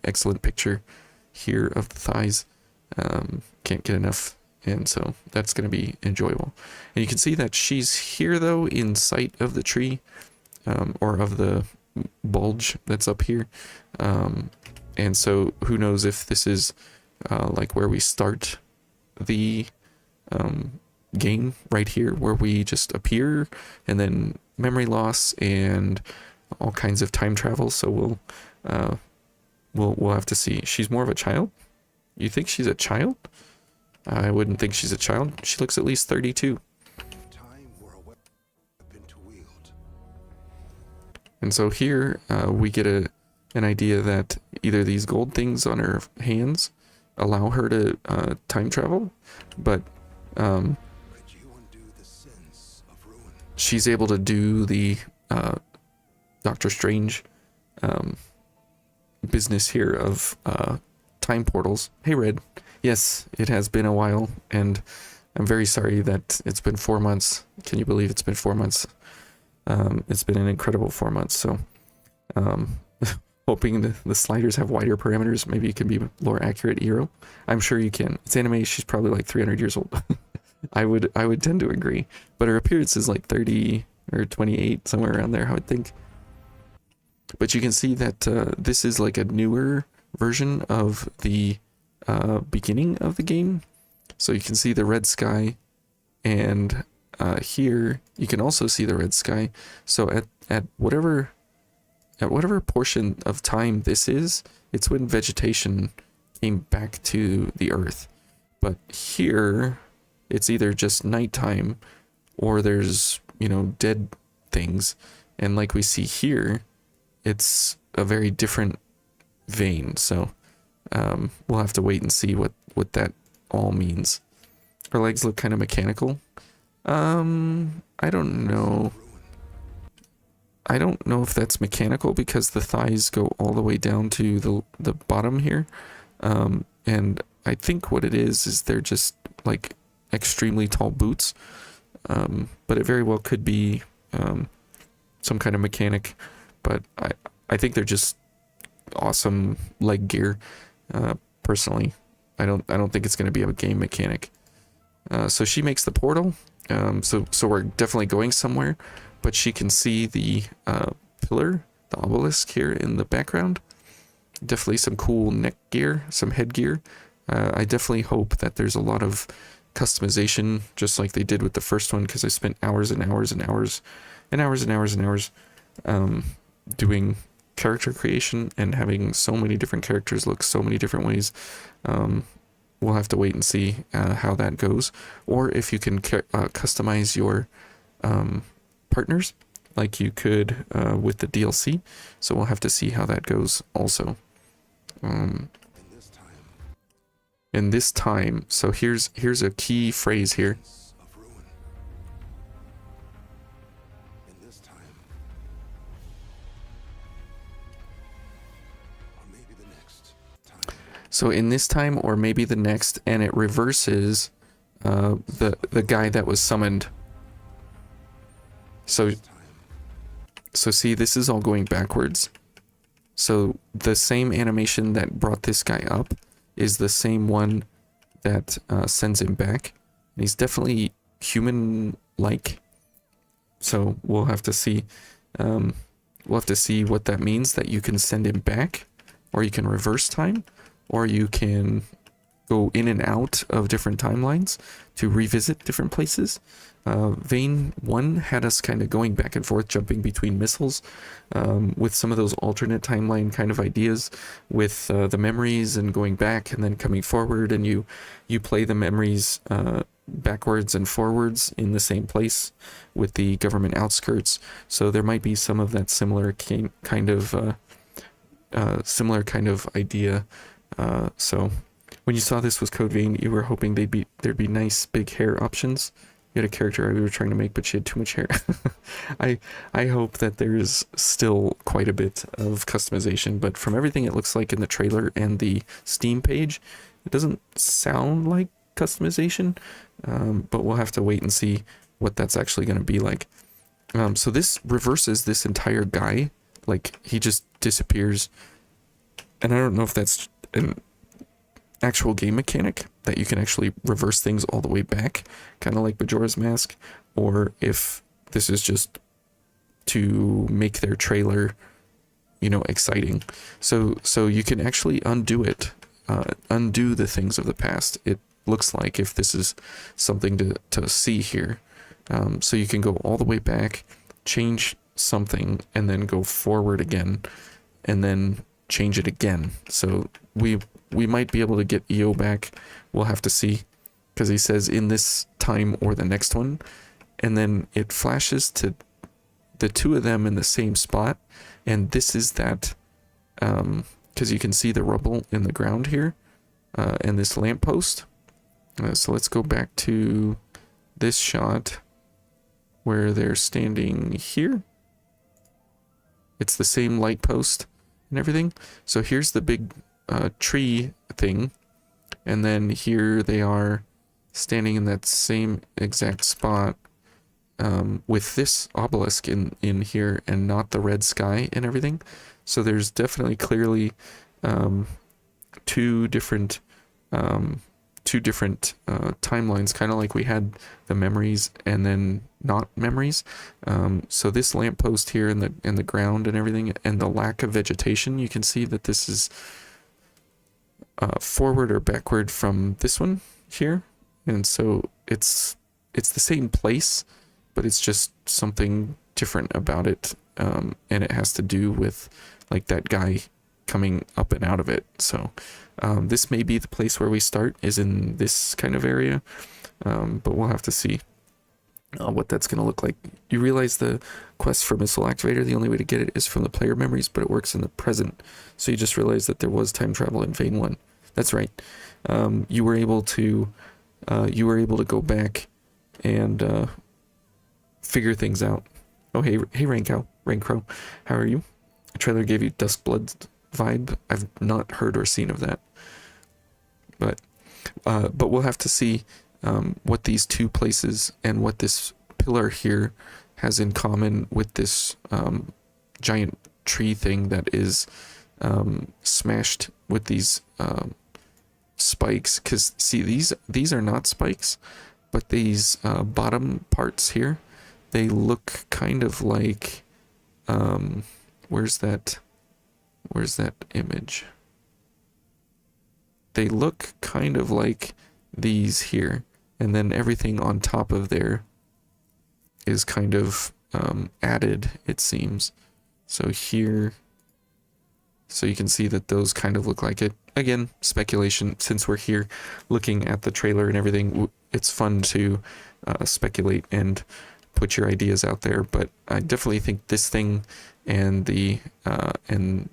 excellent picture here of the thighs. Can't get enough. And so that's going to be enjoyable. And you can see that she's here, though, in sight of the tree, or of the bulge that's up here. And so who knows if this is like where we start the game right here, where we just appear and then memory loss and all kinds of time travel. So we'll have to see. She's more of a child? You think she's a child? I wouldn't think she's a child. She looks at least 32. And so here we get an idea that either these gold things on her hands allow her to time travel, but she's able to do the Doctor Strange business here of time portals. Hey, Red. Yes, it has been a while, and I'm very sorry that it's been 4 months. Can you believe it's been 4 months? It's been an incredible 4 months, so hoping the sliders have wider parameters. Maybe you can be more accurate, Eero. I'm sure you can. It's anime. She's probably like 300 years old. I would tend to agree, but her appearance is like 30 or 28, somewhere around there, I would think. But you can see that this is like a newer version of the beginning of the game. So you can see the red sky, and here you can also see the red sky. So at whatever portion of time this is, it's when vegetation came back to the earth. But here it's either just nighttime or there's, dead things. And like we see here, it's a very different vein. So we'll have to wait and see what that all means. Her legs look kind of mechanical. I don't know. I don't know if that's mechanical because the thighs go all the way down to the bottom here. And I think what it is they're just like extremely tall boots. But it very well could be some kind of mechanic. But I think they're just awesome leg gear. Personally, I don't think it's going to be a game mechanic. So she makes the portal. So we're definitely going somewhere, but she can see the pillar, the obelisk here in the background. Definitely some cool neck gear, some headgear. I definitely hope that there's a lot of customization, just like they did with the first one, because I spent hours and hours and hours and hours and hours and hours doing character creation and having so many different characters look so many different ways. We'll have to wait and see how that goes, or if you can customize your partners like you could with the DLC. So we'll have to see how that goes also. In this time, so here's a key phrase here. Of ruin. In this time. Or maybe the next time. So in this time or maybe the next, and it reverses the guy that was summoned. So see, this is all going backwards. So the same animation that brought this guy up is the same one that sends him back. And he's definitely human-like. So we'll have to see. We'll have to see what that means, that you can send him back, or you can reverse time, or you can go in and out of different timelines to revisit different places. Vein 1 had us kind of going back and forth, jumping between missiles, with some of those alternate timeline kind of ideas with the memories and going back and then coming forward, and you play the memories backwards and forwards in the same place with the government outskirts. So there might be some of that similar kind of idea. So when you saw this was Code Vein, you were hoping there'd be nice big hair options. You had a character we were trying to make, but she had too much hair. I hope that there's still quite a bit of customization, but from everything it looks like in the trailer and the Steam page, it doesn't sound like customization, but we'll have to wait and see what that's actually going to be like. So this reverses this entire guy, like he just disappears, and I don't know if that's an actual game mechanic that you can actually reverse things all the way back, kind of like Bajora's Mask, or if this is just to make their trailer, exciting. So you can actually undo it, undo the things of the past. It looks like, if this is something to see here. So you can go all the way back, change something, and then go forward again, and then change it again. So we might be able to get EO back. We'll have to see, because he says in this time or the next one, and then it flashes to the two of them in the same spot, and this is that, because you can see the rubble in the ground here, and this lamppost. So let's go back to this shot where they're standing here. It's the same light post and everything. So here's the big tree thing, and then here they are standing in that same exact spot, with this obelisk in here and not the red sky and everything. So there's definitely clearly two different timelines, kind of like we had the memories and then not memories. So this lamppost here in the ground and everything, and the lack of vegetation, you can see that this is forward or backward from this one here, and so it's the same place, but it's just something different about it, and it has to do with like that guy coming up and out of it. So this may be the place where we start, is in this kind of area, but we'll have to see what that's going to look like. You realize the quest for missile activator, the only way to get it is from the player memories, but it works in the present. So you just realized that there was time travel in Vein 1. That's right. You were able to go back and figure things out. Oh, hey Raincrow, how are you? The trailer gave you Duskblood vibe. I've not heard or seen of that, but we'll have to see what these two places and what this pillar here has in common with this giant tree thing that is smashed with these spikes. Because see, these are not spikes, but these bottom parts here, they look kind of like where's that image? They look kind of like these here, and then everything on top of there is kind of added, it seems. So here, so you can see that those kind of look like it. Again, speculation. Since we're here looking at the trailer and everything, it's fun to speculate and put your ideas out there. But I definitely think this thing and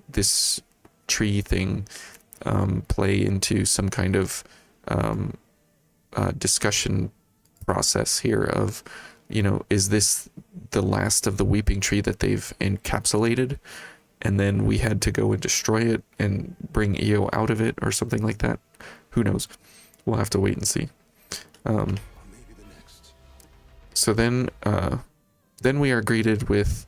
this tree thing play into some kind of discussion process here of, you know, is this the last of the weeping tree that they've encapsulated, and then we had to go and destroy it and bring Io out of it or something like that? Who knows? We'll have to wait and see. So then we are greeted with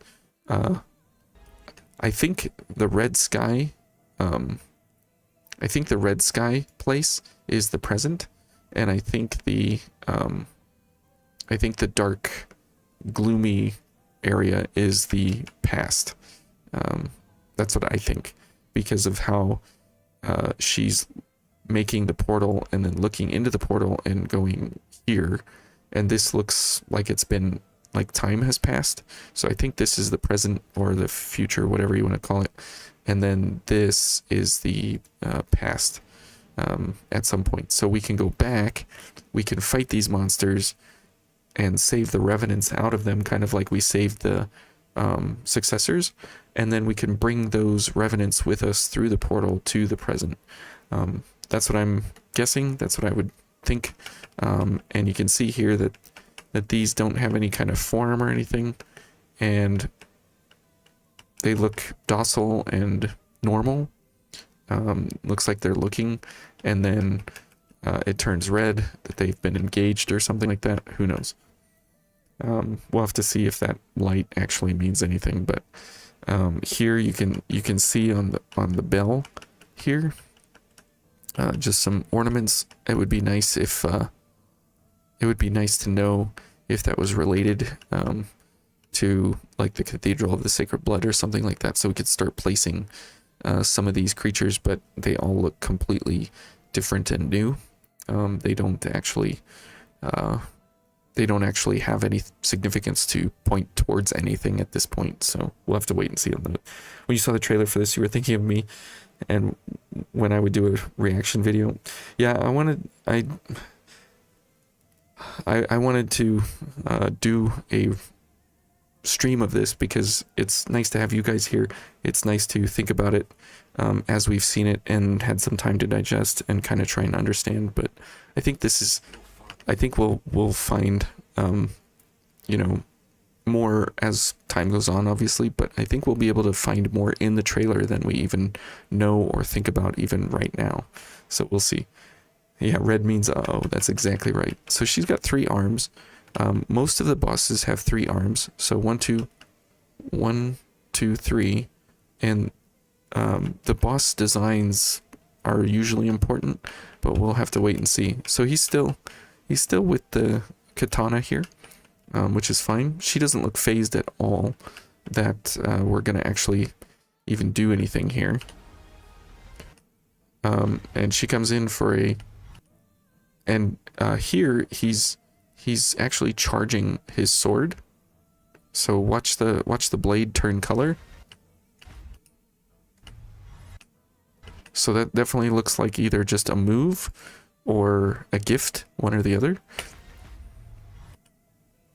I think the red sky. I think the red sky place is the present, and I think the dark, gloomy area is the past. That's what I think, because of how she's making the portal and then looking into the portal and going here, and this looks like it's been, like, time has passed. So I think this is the present or the future, whatever you want to call it, and then this is the past at some point. So we can go back, we can fight these monsters and save the revenants out of them, kind of like we saved the successors, and then we can bring those revenants with us through the portal to the present. That's what I'm guessing. That's what I would think. And you can see here that these don't have any kind of form or anything, and they look docile and normal. Looks like they're looking, and then it turns red, that they've been engaged or something like that. Who knows? We'll have to see if that light actually means anything. But here you can see on the bell here just some ornaments. It would be nice if to know if that was related to, like, the Cathedral of the Sacred Blood or something like that, so we could start placing some of these creatures. But they all look completely different and new. They don't actually have any significance to point towards anything at this point, so we'll have to wait and see on that. When you saw the trailer for this, you were thinking of me, and when I would do a reaction video. Yeah, I wanted to do a stream of this because it's nice to have you guys here. It's nice to think about it as we've seen it and had some time to digest and kind of try and understand. But I think we'll find you know, more as time goes on, obviously, but I think we'll be able to find more in the trailer than we even know or think about even right now. So we'll see. Yeah, red means uh-oh. That's exactly right. So she's got 3 arms. Most of the bosses have 3 arms. So 1, 2, 3, and the boss designs are usually important, but we'll have to wait and see. So he's still with the katana here, which is fine. She doesn't look phased at all that we're gonna actually even do anything here. And she comes in for here he's actually charging his sword. So watch the blade turn color. So that definitely looks like either just a move or a gift, one or the other.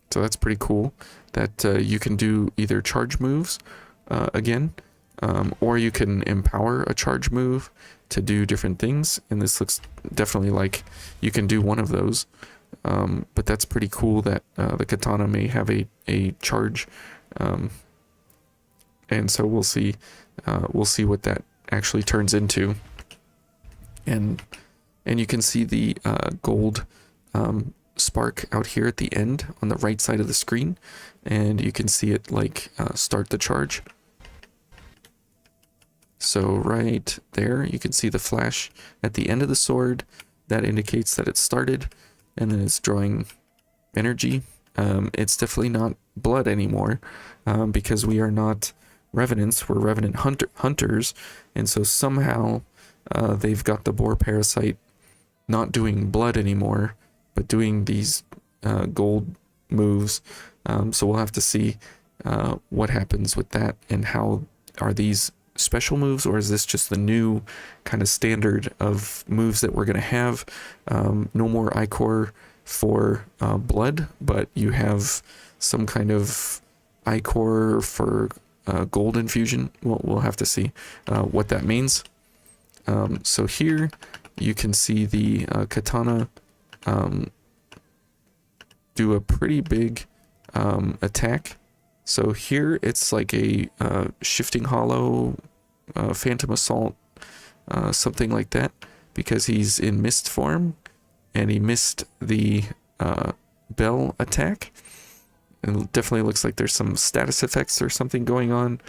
So that's pretty cool that you can do either charge moves again, or you can empower a charge move to do different things. And this looks definitely like you can do one of those. But that's pretty cool that the katana may have a charge. And so we'll see what that actually turns into. And you can see the gold spark out here at the end on the right side of the screen, and you can see it like start the charge. So right there, you can see the flash at the end of the sword. That indicates that it started, and then it's drawing energy. It's definitely not blood anymore, because we are not revenants, we're revenant hunters, and so somehow they've got the boar parasite not doing blood anymore, but doing these gold moves. So we'll have to see what happens with that, and how are these special moves, or is this just the new kind of standard of moves that we're going to have? No more ichor for blood, but you have some kind of ichor for gold infusion. We'll have to see what that means. So here you can see the katana do a pretty big attack. So here it's like a shifting hollow, phantom assault, something like that, because he's in mist form, and he missed the bell attack. It definitely looks like there's some status effects or something going on.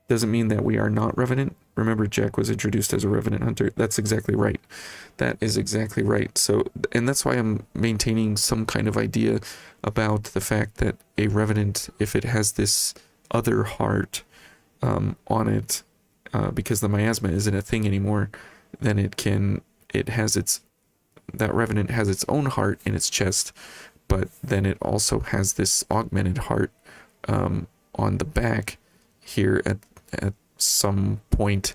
Doesn't mean that we are not revenant. Remember, Jack was introduced as a revenant hunter. That's exactly right. That is exactly right. So, and that's why I'm maintaining some kind of idea about the fact that a revenant, if it has this other heart on it, because the miasma isn't a thing anymore, then that revenant has its own heart in its chest, but then it also has this augmented heart on the back here at some point,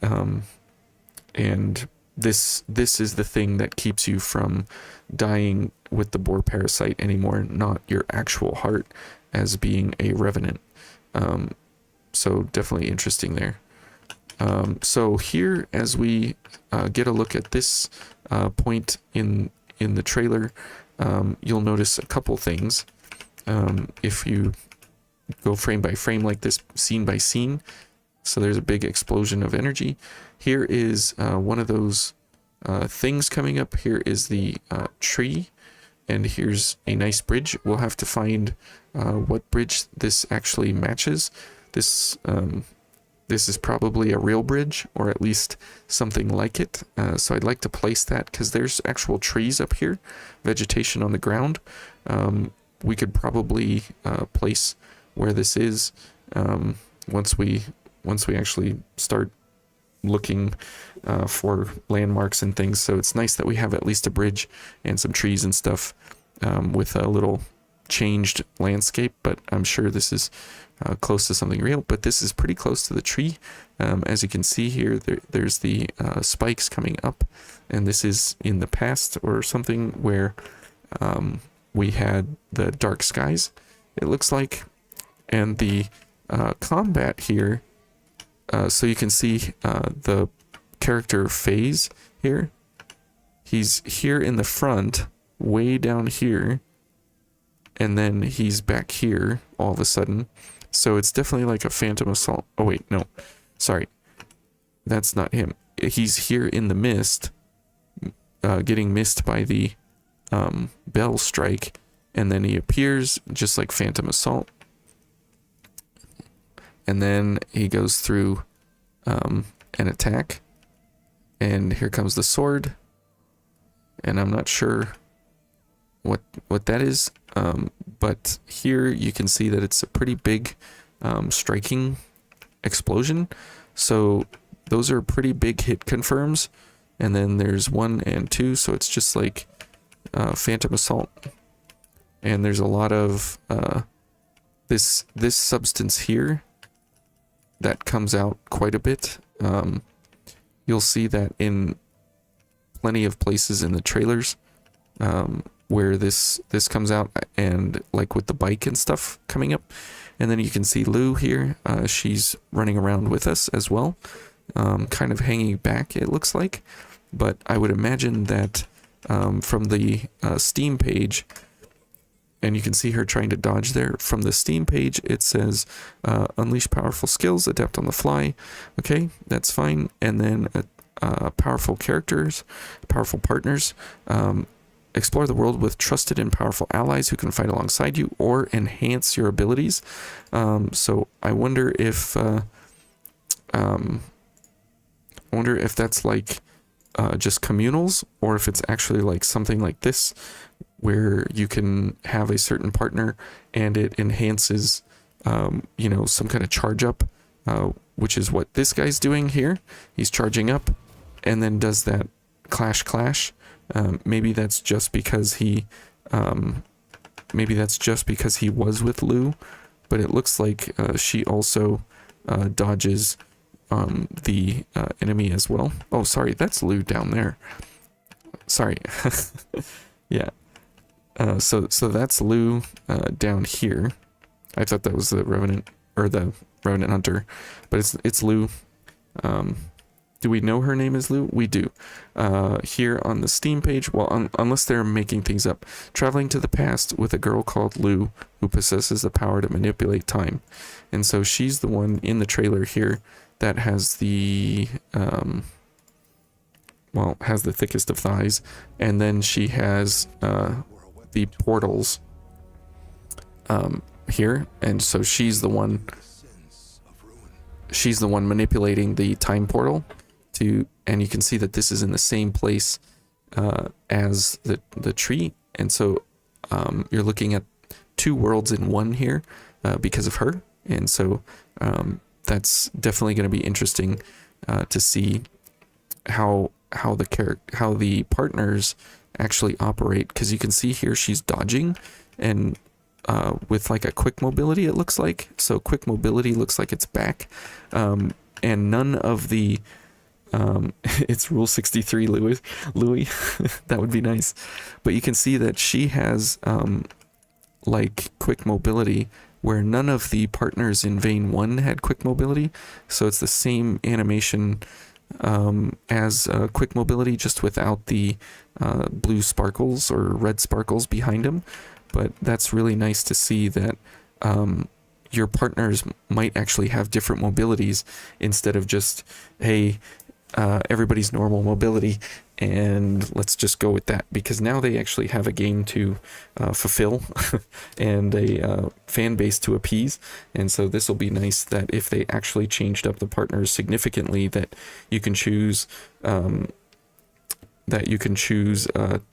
and this is the thing that keeps you from dying with the boar parasite anymore, not your actual heart as being a revenant. So definitely interesting there. So here, as we get a look at this point in the trailer, you'll notice a couple things. If you go frame by frame like this, scene by scene, so there's a big explosion of energy. Here is one of those things coming up. Here is the tree, and here's a nice bridge. We'll have to find what bridge this actually matches. This is probably a real bridge, or at least something like it. So I'd like to place that, because there's actual trees up here, vegetation on the ground. We could probably place where this is once we actually start looking for landmarks and things. So it's nice that we have at least a bridge and some trees and stuff with a little changed landscape, but I'm sure this is close to something real. But this is pretty close to the tree. As you can see here, there's the spikes coming up, and this is in the past or something where we had the dark skies, it looks like. And the combat here, so you can see the character phase here. He's here in the front, way down here, and then he's back here all of a sudden. So it's definitely like a phantom assault. Oh wait, no, sorry, that's not him. He's here in the mist, getting missed by the bell strike, and then he appears just like phantom assault, and then he goes through an attack, and here comes the sword, and I'm not sure what that is, but here you can see that it's a pretty big striking explosion. So those are pretty big hit confirms, and then there's 1 and 2, so it's just like phantom assault. And there's a lot of this substance here that comes out quite a bit. You'll see that in plenty of places in the trailers where this comes out, and like with the bike and stuff coming up. And then you can see Lou here. She's running around with us as well, kind of hanging back, it looks like. But I would imagine that from the Steam page, and you can see her trying to dodge there. From the Steam page, it says, unleash powerful skills, adapt on the fly. Okay, that's fine. And then powerful characters, powerful partners. Explore the world with trusted and powerful allies who can fight alongside you or enhance your abilities. So I wonder if I wonder if that's like just communals, or if it's actually like something like this, where you can have a certain partner and it enhances, you know, some kind of charge up, which is what this guy's doing here. He's charging up and then does that clash. Maybe that's just because he, was with Lou, but it looks like she also dodges the enemy as well. Oh, sorry, that's Lou down there. Sorry. Yeah. So that's Lou down here. I thought that was the Revenant, or the Revenant Hunter, but it's Lou. Do we know her name is Lou? We do. Here on the Steam page, well, unless they're making things up. Traveling to the past with a girl called Lou, who possesses the power to manipulate time. And so she's the one in the trailer here that has the, has the thickest of thighs. And then she has the portals here. And so she's the one manipulating the time portal. And you can see that this is in the same place as the tree, and so you're looking at two worlds in one here because of her, and so that's definitely going to be interesting to see how the partners actually operate, because you can see here she's dodging and with like a quick mobility, it looks like. So quick mobility looks like it's back, and none of the it's Rule 63, Louis. That would be nice. But you can see that she has like quick mobility, where none of the partners in Vein 1 had quick mobility. So it's the same animation as quick mobility, just without the blue sparkles or red sparkles behind them. But that's really nice to see that your partners might actually have different mobilities, instead of just, hey, everybody's normal mobility and let's just go with that, because now they actually have a game to fulfill and a fan base to appease. And so this will be nice, that if they actually changed up the partners significantly, that you can choose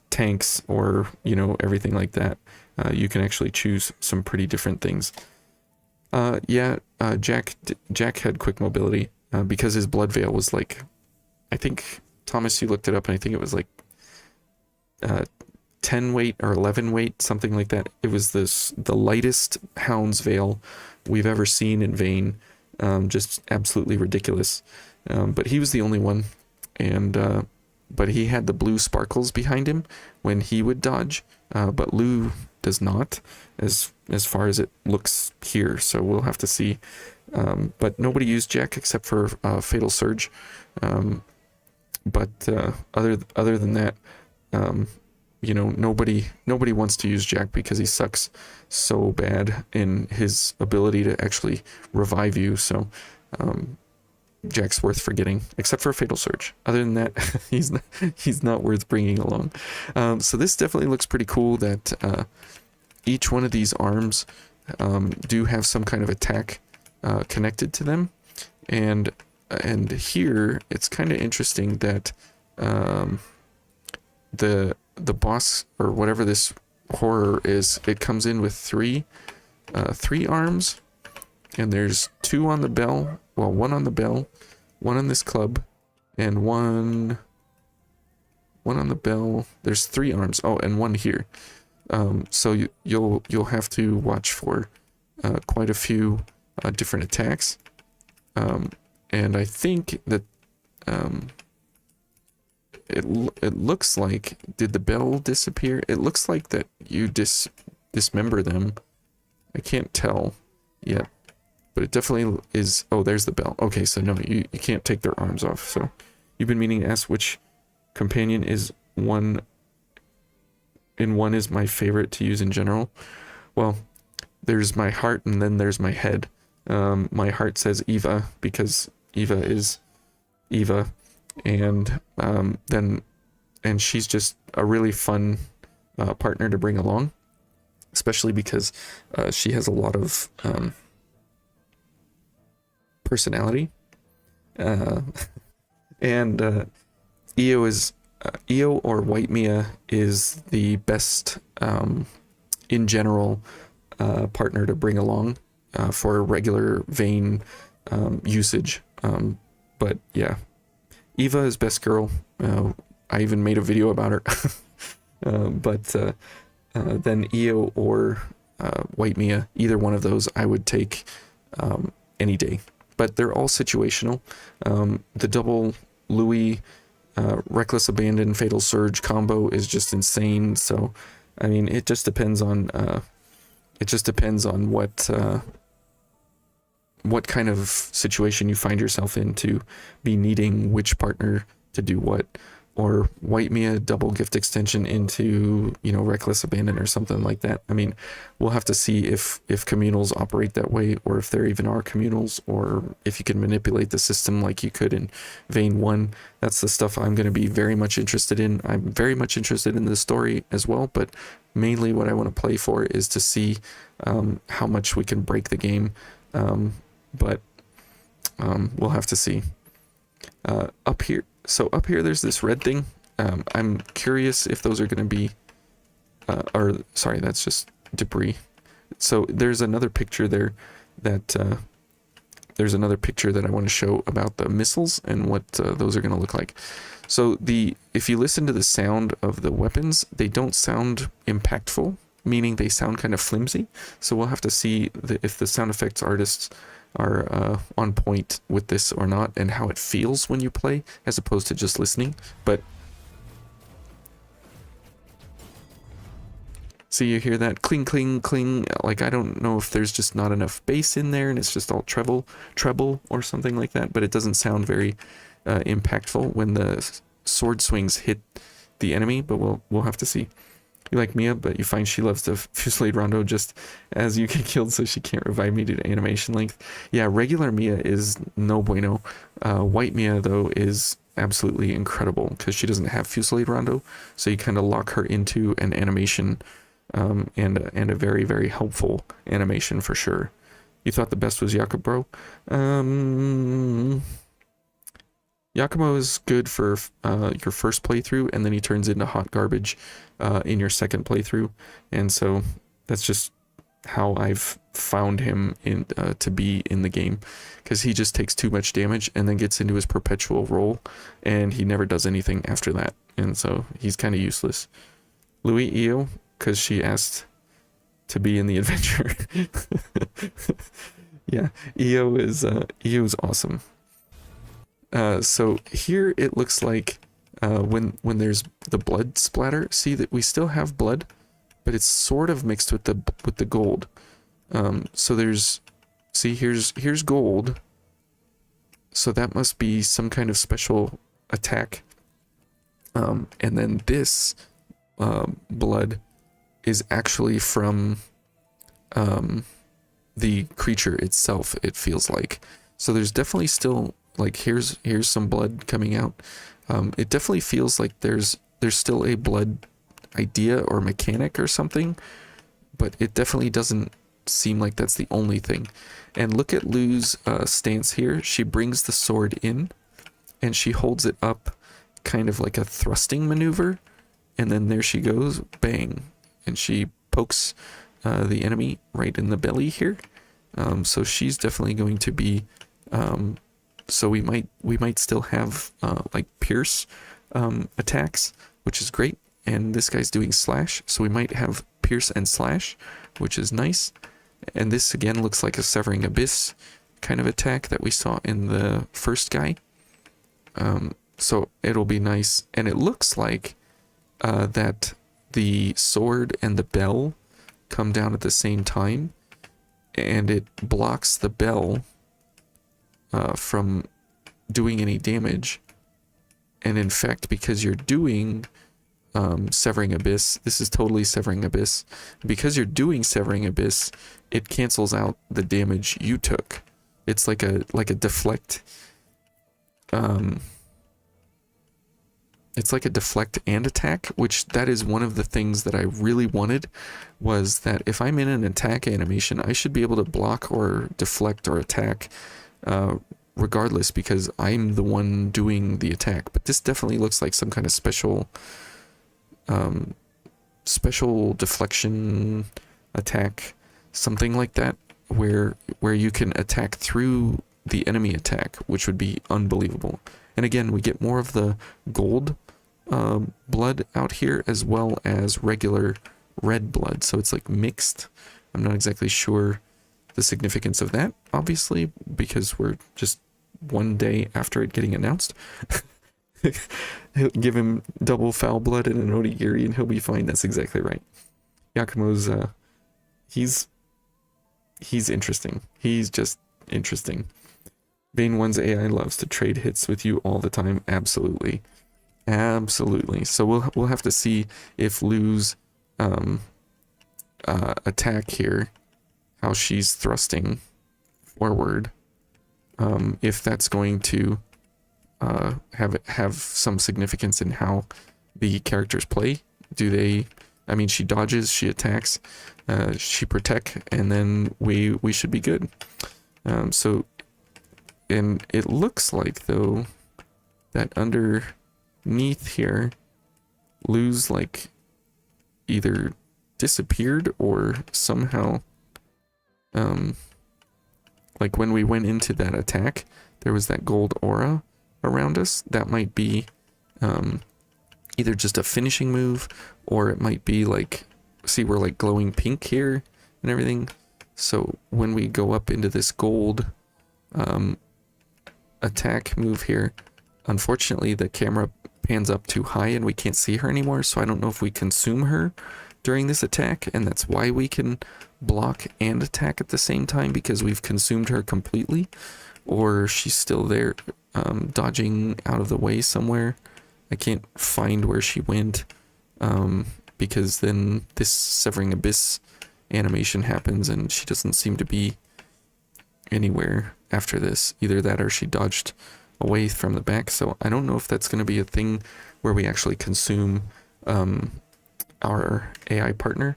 tanks, or, you know, everything like that. You can actually choose some pretty different things. Jack had quick mobility because his blood veil was like, I think, Thomas, you looked it up, and I think it was like 10 weight or 11 weight, something like that. It was the lightest Hound's Veil we've ever seen in Vayne. Just absolutely ridiculous. But he was the only one, and but he had the blue sparkles behind him when he would dodge, but Lou does not, as far as it looks here. So we'll have to see. But nobody used Jack except for Fatal Surge. But other than that, you know, nobody wants to use Jack, because he sucks so bad in his ability to actually revive you. So Jack's worth forgetting, except for Fatal Surge. Other than that, he's not worth bringing along. So this definitely looks pretty cool, that each one of these arms do have some kind of attack connected to them, and here it's kind of interesting that the boss, or whatever this horror is, it comes in with three arms, and there's two on the bell, well, one on the bell, one on this club, and one on the bell. There's three arms. Oh, and one here. So you'll have to watch for quite a few different attacks. And I think that it looks like, did the bell disappear? It looks like that you dismember them. I can't tell yet, but it definitely is. Oh, there's the bell. Okay, so no, you can't take their arms off. So you've been meaning to ask which companion is one is my favorite to use in general. Well, there's my heart, and then there's my head. My heart says Eva, because Eva is Eva, and she's just a really fun partner to bring along, especially because she has a lot of personality. Uh, and EO or White Mia is the best in general partner to bring along for regular Vayne usage. But yeah, Eva is best girl. I even made a video about her. But then EO or White Mia, either one of those I would take any day. But they're all situational. The double Louis Reckless Abandon Fatal Surge combo is just insane. So I mean, it just depends on what kind of situation you find yourself in to be needing which partner to do what. Or White Mia double gift extension into, you know, Reckless Abandon or something like that. I mean, we'll have to see if communals operate that way, or if there even are communals, or if you can manipulate the system like you could in Vayne 1. That's the stuff I'm going to be very much interested in. I'm very much interested in the story as well, but mainly what I want to play for is to see how much we can break the game. But we'll have to see. Up here, there's this red thing. I'm curious if those are going to be, or sorry, that's just debris. So there's another picture there that I want to show about the missiles and what those are going to look like. So if you listen to the sound of the weapons, they don't sound impactful, meaning they sound kind of flimsy. So we'll have to see if the sound effects artists are on point with this or not, and how it feels when you play as opposed to just listening. But see, you hear that cling cling cling, like I don't know if there's just not enough bass in there and it's just all treble or something like that, but it doesn't sound very impactful when the sword swings hit the enemy. But we'll have to see. You like Mia, but you find she loves the Fusillade Rondo just as you get killed, so she can't revive me due to animation length. Yeah, regular Mia is no bueno. White Mia, though, is absolutely incredible because she doesn't have Fusillade Rondo, so you kind of lock her into an animation and a very, very helpful animation for sure. You thought the best was Yakumo? Yakumo is good for your first playthrough, and then he turns into hot garbage in your second playthrough, and so that's just how I've found him to be in the game, because he just takes too much damage and then gets into his perpetual role, and he never does anything after that, and so he's kind of useless. Louis Io, because she asked to be in the adventure. Yeah, Io is awesome. So here it looks like when there's the blood splatter, see that we still have blood, but it's sort of mixed with the gold. So here's gold. So that must be some kind of special attack. And then this blood is actually from the creature itself, it feels like. So there's definitely still, like, here's some blood coming out. It definitely feels like there's still a blood idea or mechanic or something, but it definitely doesn't seem like that's the only thing. And look at Lou's stance here. She brings the sword in and she holds it up kind of like a thrusting maneuver, and then there she goes, bang, and she pokes the enemy right in the belly here. So she's definitely going to be so we might still have like pierce attacks, which is great, and this guy's doing slash, so we might have pierce and slash, which is nice. And this again looks like a severing abyss kind of attack that we saw in the first guy, so it'll be nice. And it looks like that the sword and the bell come down at the same time, and it blocks the bell from doing any damage. And in fact, because you're doing Severing Abyss, this is totally Severing Abyss, because you're doing Severing Abyss, it cancels out the damage you took. It's like a deflect. It's like a deflect and attack, which that is one of the things that I really wanted, was that if I'm in an attack animation, I should be able to block or deflect or attack regardless because I'm the one doing the attack. But this definitely looks like some kind of special deflection attack, something like that, where you can attack through the enemy attack, which would be unbelievable. And again, we get more of the gold blood out here as well as regular red blood, so it's like mixed. I'm not exactly sure the significance of that, obviously, because we're just one day after it getting announced. Give him double foul blood and an onigiri and he'll be fine. That's exactly right. Yakumo's he's interesting. He's just interesting. Bane 1's AI loves to trade hits with you all the time. Absolutely. Absolutely. So we'll have to see if Lu's attack here, how she's thrusting forward, if that's going to have some significance in how the characters play. Do they, I mean, she dodges, she attacks, she protect, and then we should be good. So, and it looks like though that underneath here, Lu's like either disappeared or somehow, like when we went into that attack, there was that gold aura around us. That might be either just a finishing move, or it might be like, see, we're like glowing pink here and everything. So when we go up into this gold attack move here, unfortunately the camera pans up too high and we can't see her anymore, so I don't know if we consume her during this attack, and that's why we can block and attack at the same time, because we've consumed her completely, or she's still there dodging out of the way somewhere. I can't find where she went, because then this Severing Abyss animation happens and she doesn't seem to be anywhere after this. Either that or she dodged away from the back, so I don't know if that's going to be a thing where we actually consume our AI partner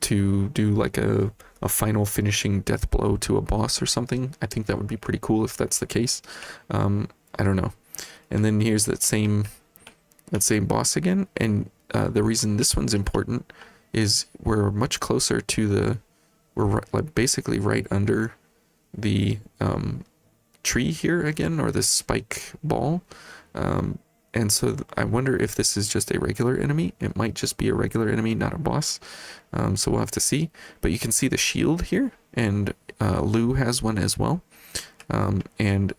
to do like a final finishing death blow to a boss or something. I think that would be pretty cool if that's the case. I don't know. And then here's that same boss again, and the reason this one's important is we're much closer to we're like basically right under the tree here again, or this spike ball. And so I wonder if this is just a regular enemy. It might just be a regular enemy, not a boss. So we'll have to see. But you can see the shield here, and Lu has one as well. And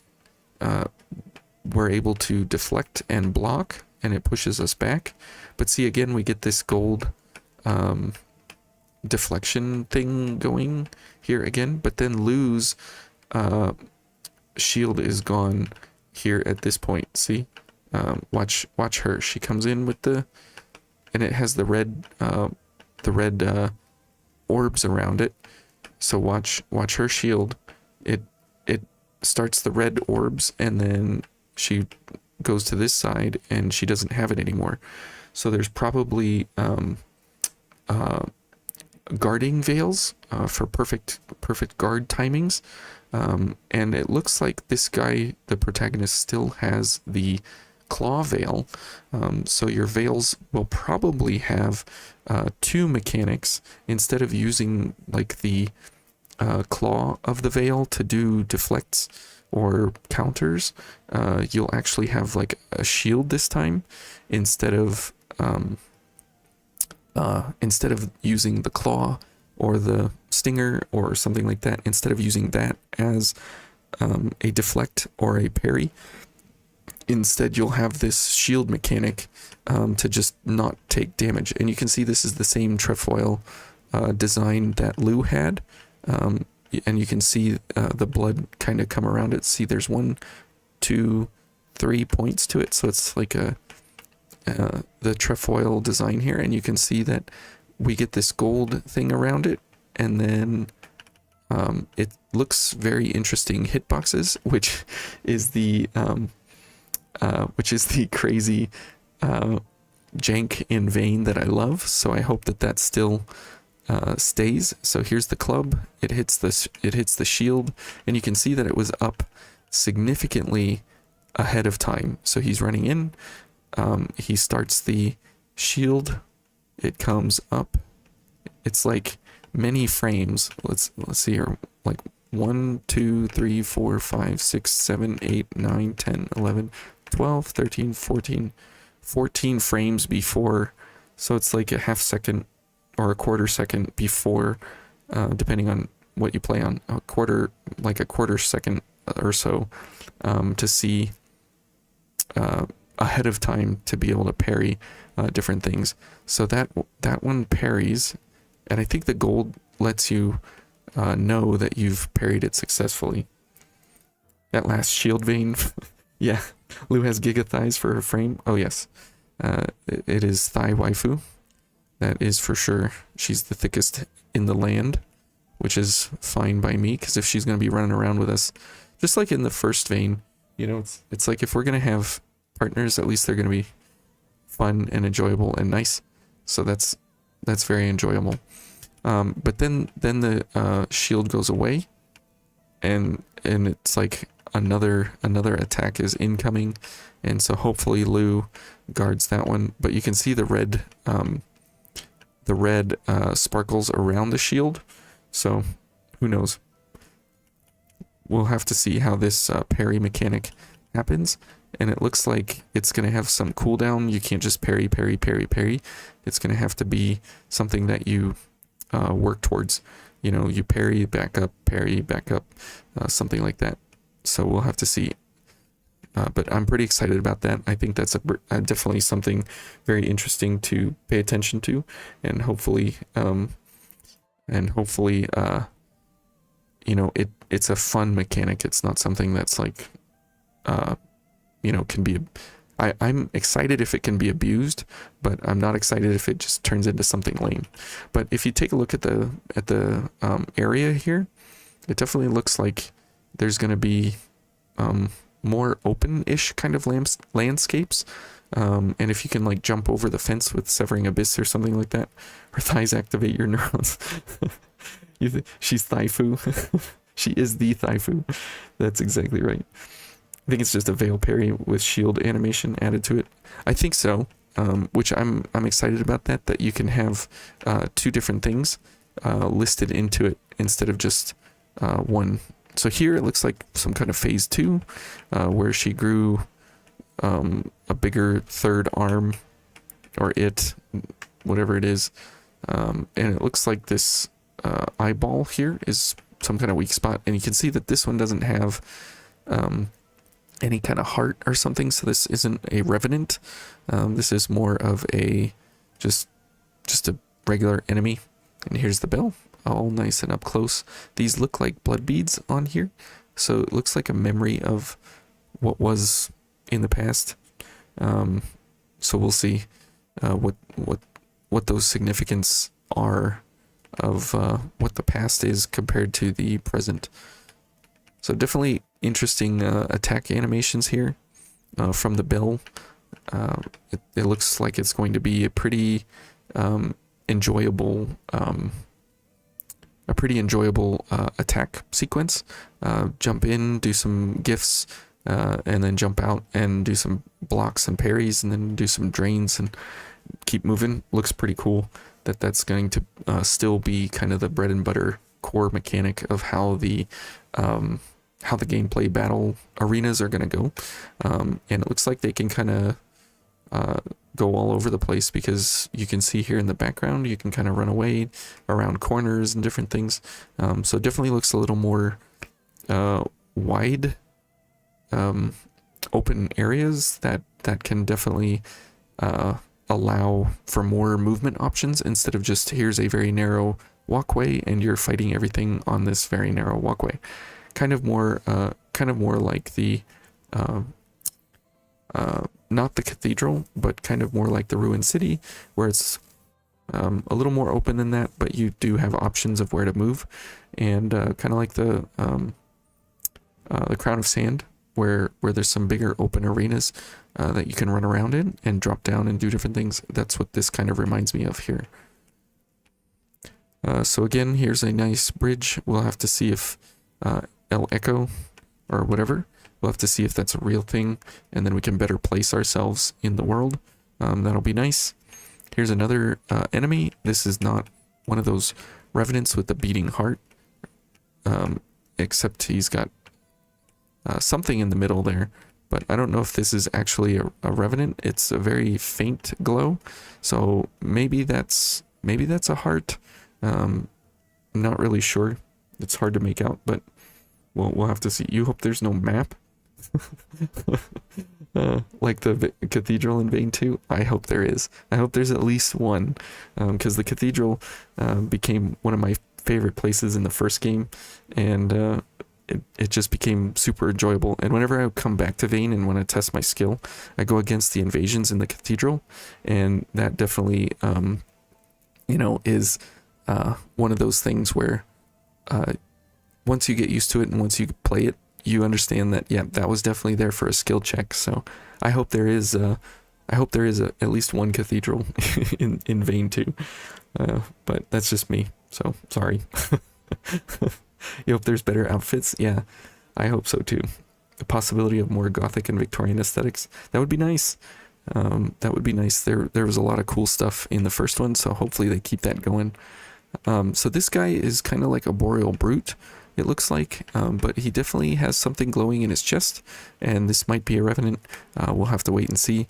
we're able to deflect and block, and it pushes us back. But see, again, we get this gold deflection thing going here again. But then Lu's shield is gone here at this point. See? Watch her. She comes in with and it has the red orbs around it. So watch her shield. It starts the red orbs, and then she goes to this side and she doesn't have it anymore. So there's probably guarding veils for perfect guard timings. And it looks like this guy, the protagonist, still has the claw veil. So your veils will probably have two mechanics. Instead of using like the claw of the veil to do deflects or counters, you'll actually have like a shield this time, instead of using the claw or the stinger or something like that. Instead of using that as a deflect or a parry, instead you'll have this shield mechanic to just not take damage. And you can see this is the same trefoil design that Lu had, and you can see the blood kind of come around it. See, there's 1, 2, 3 points to it, so it's like the trefoil design here, and you can see that we get this gold thing around it, and then it looks very interesting hitboxes, which is the crazy jank in vein that I love. So I hope that still stays. So here's the club. It hits the shield, and you can see that it was up significantly ahead of time. So he's running in, he starts the shield, it comes up, it's like many frames. Let's see here, like 1 2 3 4 5 6 7 8 9 10 11 12 13 14 frames before. So it's like a half second or a quarter second before, depending on what you play on, a quarter second or so, to see ahead of time to be able to parry different things. So that one parries, and I think the gold lets you know that you've parried it successfully. That last shield vein, yeah, Lou has giga thighs for her frame. Oh yes, it is thigh waifu. That is for sure. She's the thickest in the land, which is fine by me, because if she's going to be running around with us, just like in the first vein, you know, it's like if we're going to have partners, at least they're going to be fun and enjoyable and nice. So that's very enjoyable. But then the shield goes away, and it's like another attack is incoming, and so hopefully Lou guards that one. But you can see the red sparkles around the shield, so who knows? We'll have to see how this parry mechanic happens, and it looks like it's going to have some cooldown. You can't just parry. It's going to have to be something that you work towards. You know, you parry, back up, something like that. So we'll have to see. But I'm pretty excited about that. I think that's definitely something very interesting to pay attention to, and hopefully, you know, it's a fun mechanic. It's not something that's like, you know, can be. I'm excited if it can be abused, but I'm not excited if it just turns into something lame. But if you take a look at the area here, it definitely looks like there's going to be more open-ish kind of landscapes. And if you can like jump over the fence with Severing Abyss or something like that, her thighs activate your neurons. She's Thaifu. She is the Thaifu. That's exactly right. I think it's just a veil parry with shield animation added to it. I think so, which I'm excited about that you can have two different things listed into it instead of just one. So here it looks like some kind of phase 2, where she grew a bigger third arm, or whatever it is, and it looks like this eyeball here is some kind of weak spot, and you can see that this one doesn't have any kind of heart or something, so this isn't a revenant. This is more of a just a regular enemy. And here's the bell, all nice and up close. These look like blood beads on here, so it looks like a memory of what was in the past. So we'll see what those significance are of what the past is compared to the present. So definitely interesting attack animations here from the bell. It looks like it's going to be a pretty enjoyable attack sequence. Jump in, do some gifts, and then jump out and do some blocks and parries, and then do some drains and keep moving. Looks pretty cool. That's going to still be kind of the bread and butter core mechanic of how the gameplay battle arenas are going to go. And it looks like they can kind of go all over the place, because you can see here in the background, you can kind of run away around corners and different things. So it definitely looks a little more wide, open areas that can definitely allow for more movement options, instead of just here's a very narrow walkway and you're fighting everything on this very narrow walkway. Kind of more like the not the cathedral, but kind of more like the ruined city, where it's a little more open than that, but you do have options of where to move, and kind of like the Crown of Sand, where there's some bigger open arenas that you can run around in and drop down and do different things. That's what this kind of reminds me of here. So again, here's a nice bridge. We'll have to see if El Echo or whatever We'll have to see if that's a real thing, and then we can better place ourselves in the world. That'll be nice. Here's another enemy. This is not one of those revenants with the beating heart, except he's got something in the middle there. But I don't know if this is actually a revenant. It's a very faint glow, so maybe that's a heart. I'm not really sure. It's hard to make out, but we'll have to see. You hope there's no map. Like the cathedral in Vein 2. I hope there is. I hope there's at least one, because the cathedral became one of my favorite places in the first game, and it just became super enjoyable. And whenever I come back to Vein and want to test my skill, I go against the invasions in the cathedral, and that definitely is one of those things where once you get used to it and once you play it, you understand that, yeah, that was definitely there for a skill check. So I hope there is at least one cathedral in Vein 2. But that's just me, so sorry. You hope there's better outfits? Yeah, I hope so too. The possibility of more Gothic and Victorian aesthetics, that would be nice. That would be nice. There was a lot of cool stuff in the first one, so hopefully they keep that going. So this guy is kind of like a boreal brute, it looks like, but he definitely has something glowing in his chest, and this might be a revenant. We'll have to wait and see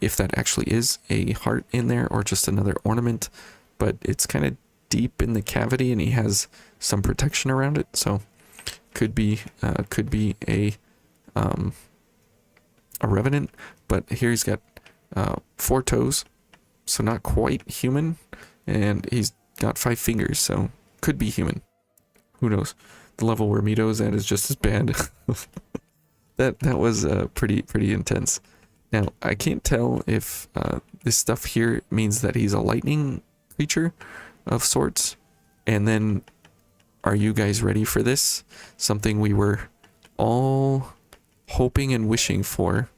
if that actually is a heart in there or just another ornament, but it's kind of deep in the cavity and he has some protection around it, so could be a revenant. But here he's got 4 toes, so not quite human, and he's got 5 fingers, so could be human. Who knows? The level where Mito is at is just as bad. that was pretty intense. Now I can't tell if this stuff here means that he's a lightning creature of sorts. And then, are you guys ready for this? Something we were all hoping and wishing for.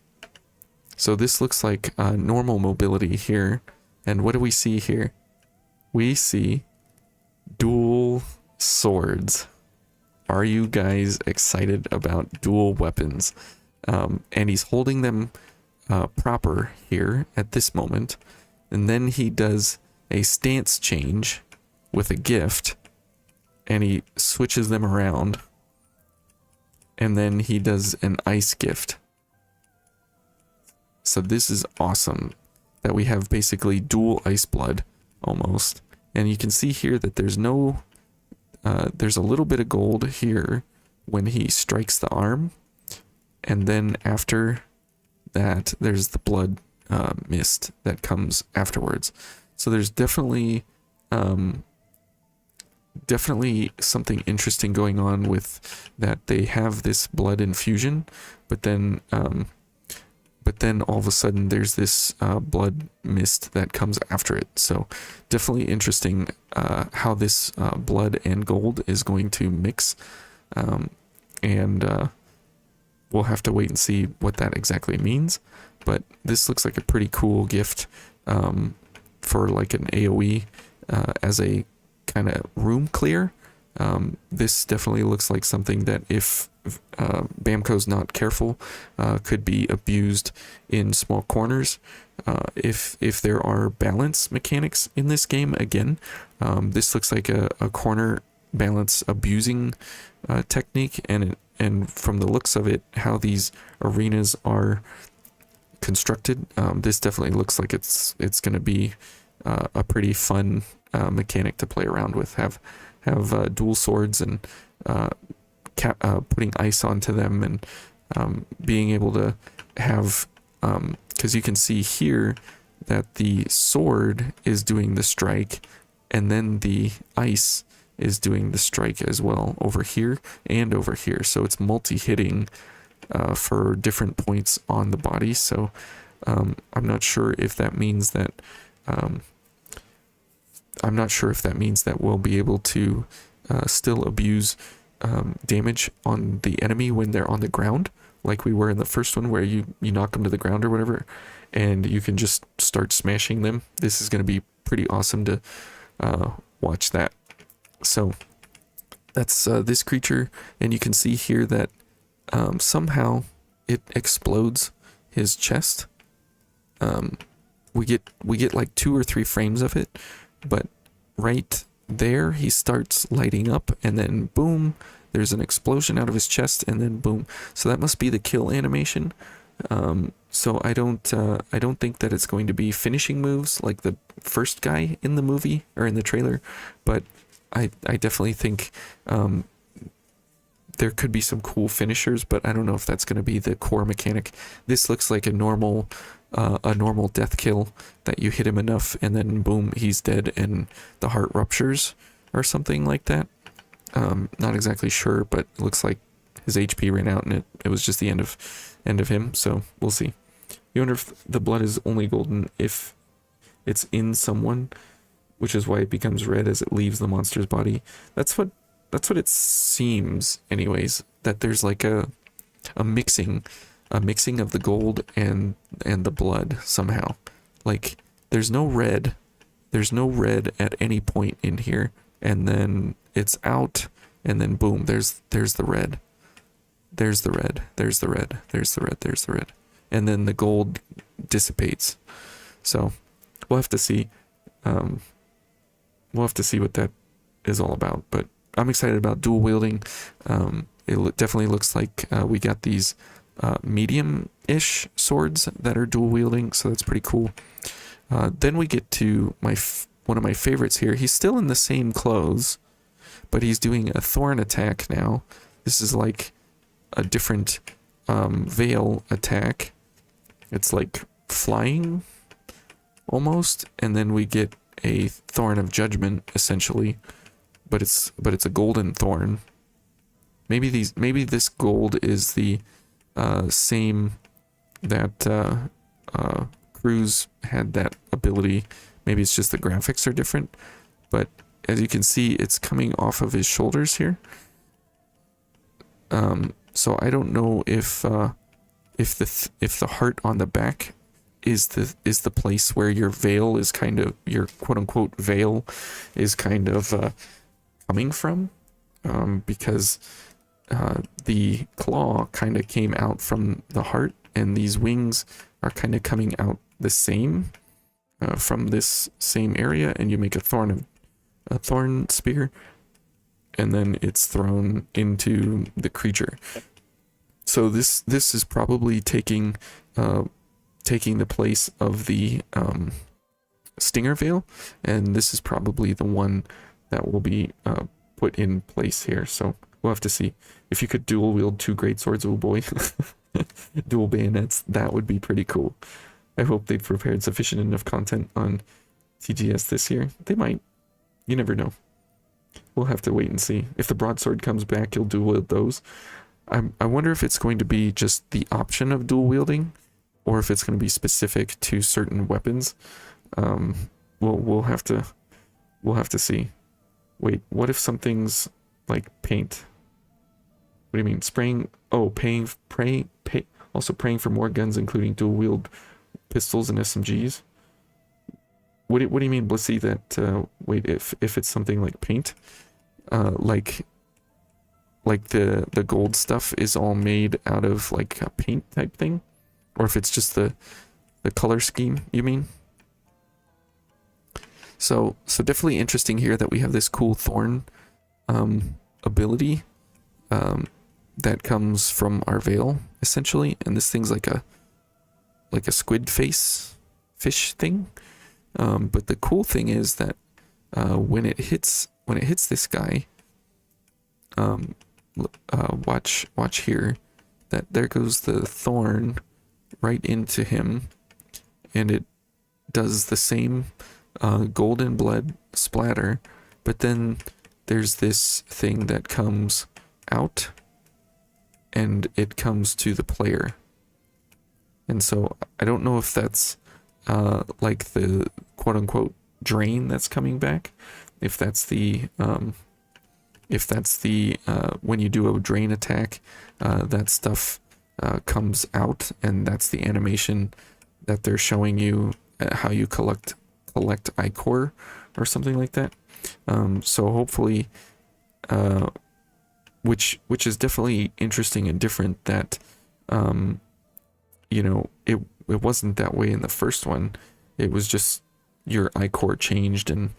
So this looks like normal mobility here. And what do we see here? We see dual swords. Are you guys excited about dual weapons? And he's holding them proper here at this moment. And then he does a stance change with a gift, and he switches them around, and then he does an ice gift. So this is awesome that we have basically dual ice blood almost. And you can see here that there's no there's a little bit of gold here when he strikes the arm, and then after that there's the blood mist that comes afterwards. So there's definitely something interesting going on with that. They have this blood infusion, but then all of a sudden there's this blood mist that comes after it. So definitely interesting how this blood and gold is going to mix, and we'll have to wait and see what that exactly means. But this looks like a pretty cool gift for like an AoE as a kind of room clear. This definitely looks like something that if Bamco's not careful, could be abused in small corners. If there are balance mechanics in this game, again, this looks like a corner balance abusing technique, and from the looks of it, how these arenas are constructed, this definitely looks like it's going to be a pretty fun mechanic to play around with. Have dual swords and putting ice onto them, and being able to have, because you can see here that the sword is doing the strike, and then the ice is doing the strike as well over here and over here. So it's multi-hitting for different points on the body. So I'm not sure if that means that we'll be able to still abuse damage on the enemy when they're on the ground, like we were in the first one, where you knock them to the ground or whatever, and you can just start smashing them. This is going to be pretty awesome to watch that. So that's this creature, and you can see here that somehow it explodes his chest. We get like 2 or 3 frames of it, but right there he starts lighting up, and then boom, there's an explosion out of his chest, and then boom. So that must be the kill animation. So I don't think that it's going to be finishing moves like the first guy in the movie or in the trailer, but I definitely think there could be some cool finishers, but I don't know if that's going to be the core mechanic. This looks like a normal death kill that you hit him enough and then boom, he's dead and the heart ruptures or something like that. Not exactly sure, but it looks like his HP ran out and it was just the end of him, so we'll see. You wonder if the blood is only golden if it's in someone, which is why it becomes red as it leaves the monster's body. That's what it seems anyways, that there's like a mixing of the gold and the blood somehow. Like there's no red at any point in here, and then it's out, and then boom, there's the red. There's the red, there's the red, there's the red, there's the red. And then the gold dissipates. So we'll have to see. We'll have to see what that is all about. But I'm excited about dual wielding. It definitely looks like we got these medium-ish swords that are dual wielding, so that's pretty cool. Then we get to one of my favorites here. He's still in the same clothes, but he's doing a thorn attack now. This is like a different veil attack. It's like flying almost, and then we get a thorn of judgment essentially, but it's a golden thorn. Maybe this gold is the same that Cruz had that ability. Maybe it's just the graphics are different, but as you can see, it's coming off of his shoulders here. So I don't know if the heart on the back is the place where your veil is kind of, your quote unquote veil is kind of coming from, because the claw kind of came out from the heart, and these wings are kind of coming out the same from this same area, and you make a thorn spear, and then it's thrown into the creature. So this is probably taking the place of the stinger veil, and this is probably the one that will be put in place here. So we'll have to see. If you could dual wield 2 great swords, oh boy, dual bayonets, that would be pretty cool. I hope they've prepared sufficient enough content on TGS this year. They might. You never know. We'll have to wait and see. If the broadsword comes back, you'll dual wield those. I wonder if it's going to be just the option of dual wielding, or if it's going to be specific to certain weapons. We'll have to see. Wait, what if something's like paint? What do you mean? Spraying? Oh, also praying for more guns, including dual wield pistols and SMGs. What do you mean, Blissey? That wait, if it's something like paint, like the gold stuff is all made out of like a paint type thing, or if it's just the color scheme, you mean? So definitely interesting here that we have this cool thorn ability that comes from our veil essentially, and this thing's like a squid face fish thing. But the cool thing is that when it hits this guy, watch here, that there goes the thorn right into him, and it does the same golden blood splatter, but then there's this thing that comes out, and it comes to the player. And so I don't know if that's like the quote unquote drain that's coming back, if that's the when you do a drain attack, that stuff comes out, and that's the animation that they're showing you, how you collect ichor or something like that. So hopefully which is definitely interesting and different. That you know, it wasn't that way in the first one. It was just your iCore changed, and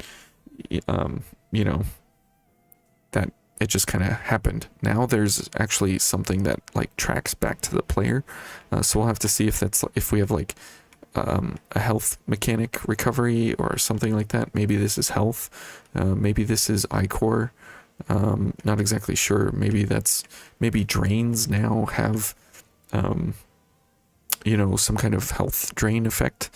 you know, that it just kind of happened. Now there's actually something that like tracks back to the player, so we'll have to see if we have like a health mechanic recovery or something like that. Maybe this is health, maybe this is iCore. Not exactly sure. Maybe drains now have you know, some kind of health drain effect,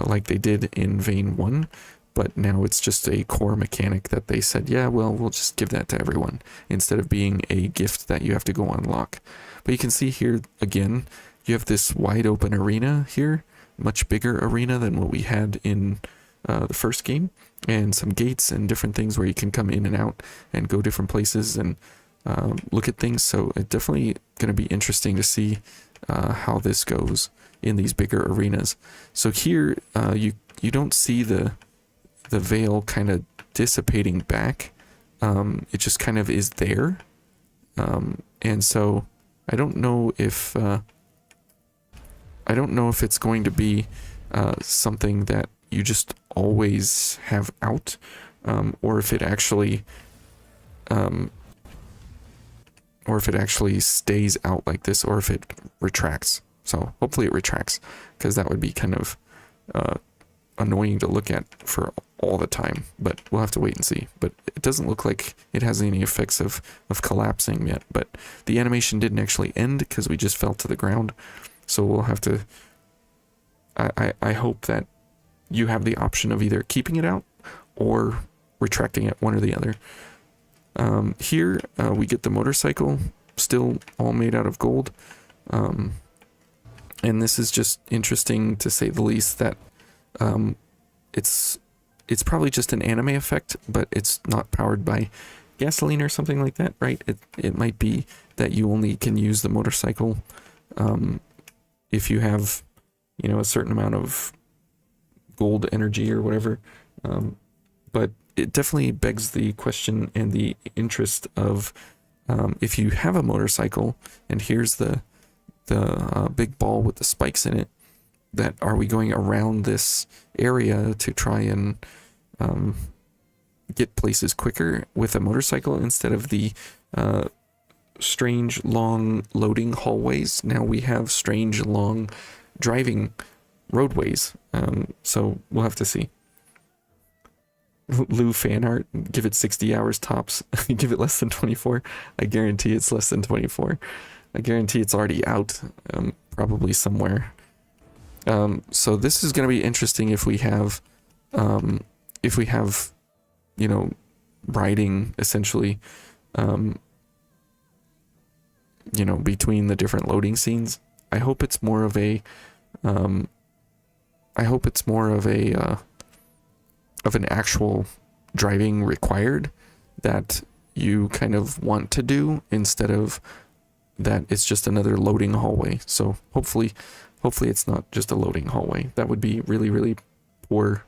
like they did in Vein 1, but now it's just a core mechanic that they said, yeah, well, we'll just give that to everyone instead of being a gift that you have to go unlock. But you can see here again, you have this wide open arena here, much bigger arena than what we had in the first game, and some gates and different things where you can come in and out and go different places and look at things. So it's definitely going to be interesting to see how this goes in these bigger arenas. So here you don't see the veil kind of dissipating back. It just kind of is there, and so I don't know if it's going to be something that you just always have out, or if it actually stays out like this, or if it retracts. So hopefully it retracts, because that would be kind of annoying to look at for all the time, but we'll have to wait and see. But it doesn't look like it has any effects of collapsing yet, but the animation didn't actually end because we just fell to the ground. So we'll have to, I hope that you have the option of either keeping it out or retracting it, one or the other. Here we get the motorcycle, still all made out of gold. And this is just interesting to say the least, that it's probably just an anime effect, but it's not powered by gasoline or something like that, right? It might be that you only can use the motorcycle if you have, you know, a certain amount of gold energy or whatever. But it definitely begs the question and the interest of, if you have a motorcycle and here's the big ball with the spikes in it, that are we going around this area to try and get places quicker with a motorcycle instead of the strange long loading hallways? Now we have strange long driving roadways, so we'll have to see. Lou fan art, give it 60 hours tops. Give it less than 24. I guarantee it's less than 24. I guarantee it's already out, probably somewhere. So this is going to be interesting if we have, you know, riding essentially, you know, between the different loading scenes. I hope it's more of a, of an actual driving required that you kind of want to do, instead of that it's just another loading hallway. So hopefully it's not just a loading hallway. That would be really, really poor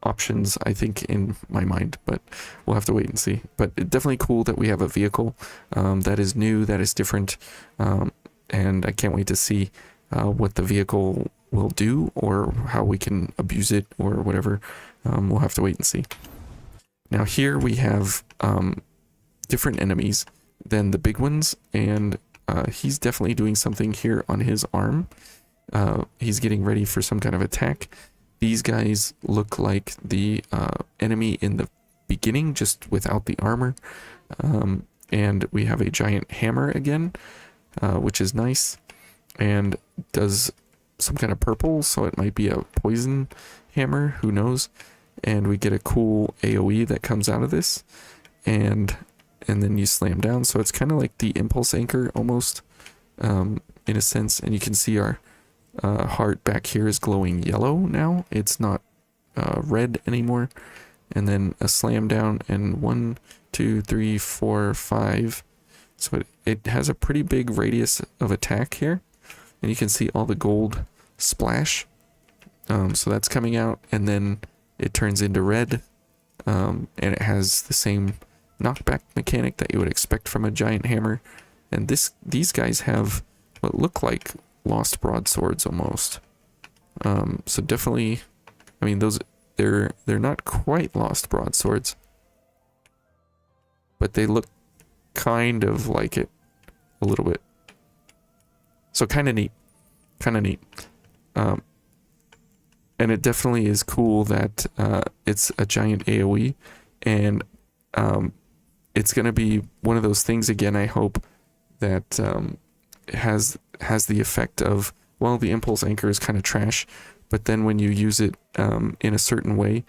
options, I think, in my mind, but we'll have to wait and see. But it's definitely cool that we have a vehicle that is new, that is different, and I can't wait to see what the vehicle will do, or how we can abuse it, or whatever. We'll have to wait and see. Now here we have different enemies than the big ones, and he's definitely doing something here on his arm. He's getting ready for some kind of attack. These guys look like the enemy in the beginning, just without the armor. And we have a giant hammer again, which is nice, and does some kind of purple, so it might be a poison hammer, who knows. And we get a cool AoE that comes out of this, and then you slam down. So it's kind of like the impulse anchor almost, in a sense. And you can see our heart back here is glowing yellow now. It's not red anymore. And then a slam down, and 1, 2, 3, 4, 5. So it has a pretty big radius of attack here. And you can see all the gold splash. So that's coming out, and then it turns into red. And it has the same knockback mechanic that you would expect from a giant hammer. And these guys have what look like lost broadswords almost. So definitely, I mean, they're not quite lost broadswords, but they look kind of like it a little bit. So kind of neat, and it definitely is cool that it's a giant AoE, and it's gonna be one of those things again. I hope that has the effect of, well, the impulse anchor is kind of trash, but then when you use it in a certain way,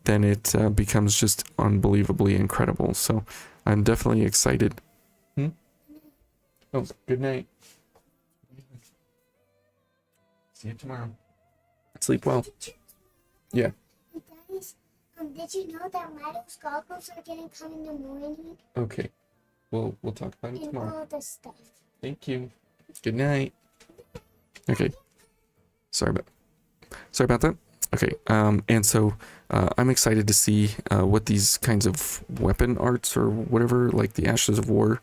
then it becomes just unbelievably incredible. So I'm definitely excited. Oh, good night. See you tomorrow. Sleep well. Yeah. Guys, did you know that Milo's goggles are gonna come in the morning? Okay. We'll talk about it And tomorrow. all the stuff. Thank you. Good night. Okay. Sorry about that. Okay. And so I'm excited to see what these kinds of weapon arts or whatever, like the Ashes of War,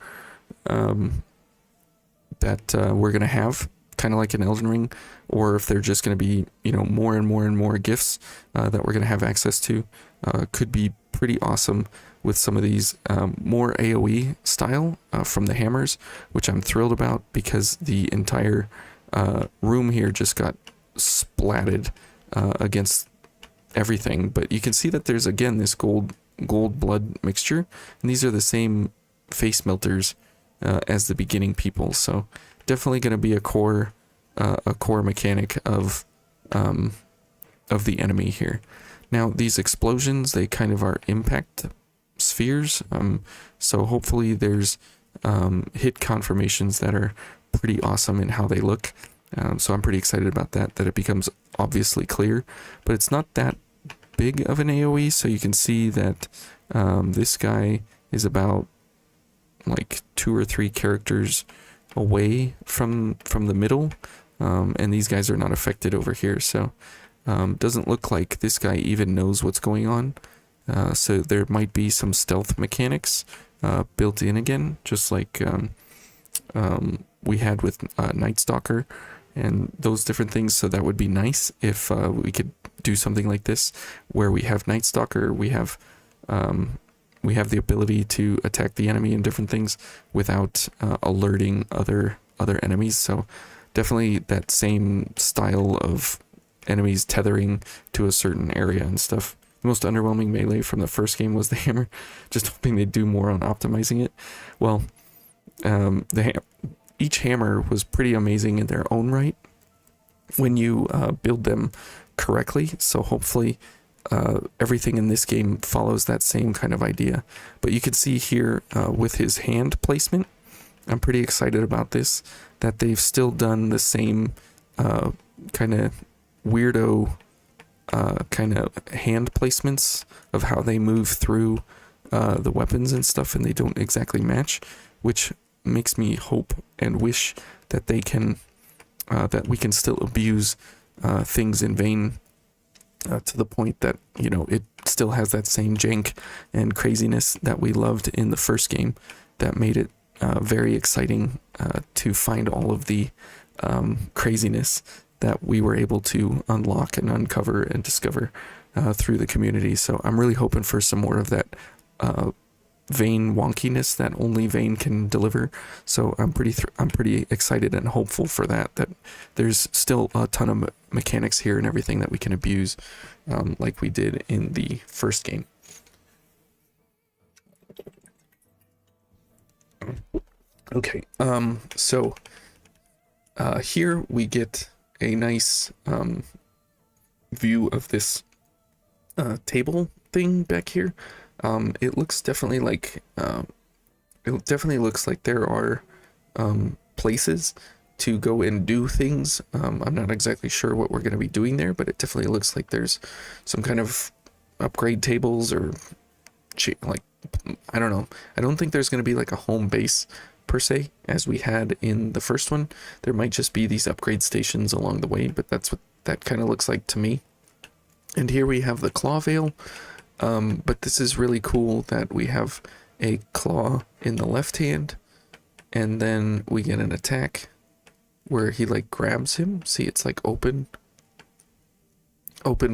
that we're gonna have, kind of like an Elden Ring, or if they're just gonna be, more and more and more gifts that we're gonna have access to. Could be pretty awesome with some of these more AoE style from the hammers, which I'm thrilled about because the entire room here just got splatted against everything. But you can see that there's again this gold blood mixture, and these are the same face melters as the beginning people. So definitely going to be a core mechanic of the enemy here. Now these explosions, they kind of are impact spheres, so hopefully there's hit confirmations that are pretty awesome in how they look. So I'm pretty excited about that it becomes obviously clear, but it's not that big of an AoE. So you can see that this guy is about like 2 or 3 characters away from the middle, and these guys are not affected over here. So doesn't look like this guy even knows what's going on. So there might be some stealth mechanics built in again, just like we had with Night Stalker and those different things. So that would be nice if we could do something like this, where we have Night Stalker, we have the ability to attack the enemy and different things without alerting other enemies. So definitely that same style of enemies tethering to a certain area and stuff. The most underwhelming melee from the first game was the hammer. Just hoping they'd do more on optimizing it. Well, each hammer was pretty amazing in their own right when you build them correctly. So hopefully everything in this game follows that same kind of idea. But you can see here with his hand placement, I'm pretty excited about this, that they've still done the same kind of weirdo kind of hand placements of how they move through the weapons and stuff, and they don't exactly match, which makes me hope and wish that they can that we can still abuse things in vain to the point that it still has that same jank and craziness that we loved in the first game, that made it very exciting to find all of the craziness that we were able to unlock and uncover and discover through the community. So I'm really hoping for some more of that Vayne wonkiness that only Vayne can deliver. So I'm pretty excited and hopeful for that there's still a ton of mechanics here and everything that we can abuse, like we did in the first game. Okay, so here we get a nice view of this table thing back here. It looks definitely like it definitely looks like there are places to go and do things. I'm not exactly sure what we're going to be doing there, but it definitely looks like there's some kind of upgrade tables or like, I don't know. I don't think there's going to be like a home base per se as we had in the first one. There might just be these upgrade stations along the way, but that's what that kind of looks like to me. And here we have the claw veil. But this is really cool that we have a claw in the left hand, and then we get an attack where he like grabs him. See, it's like open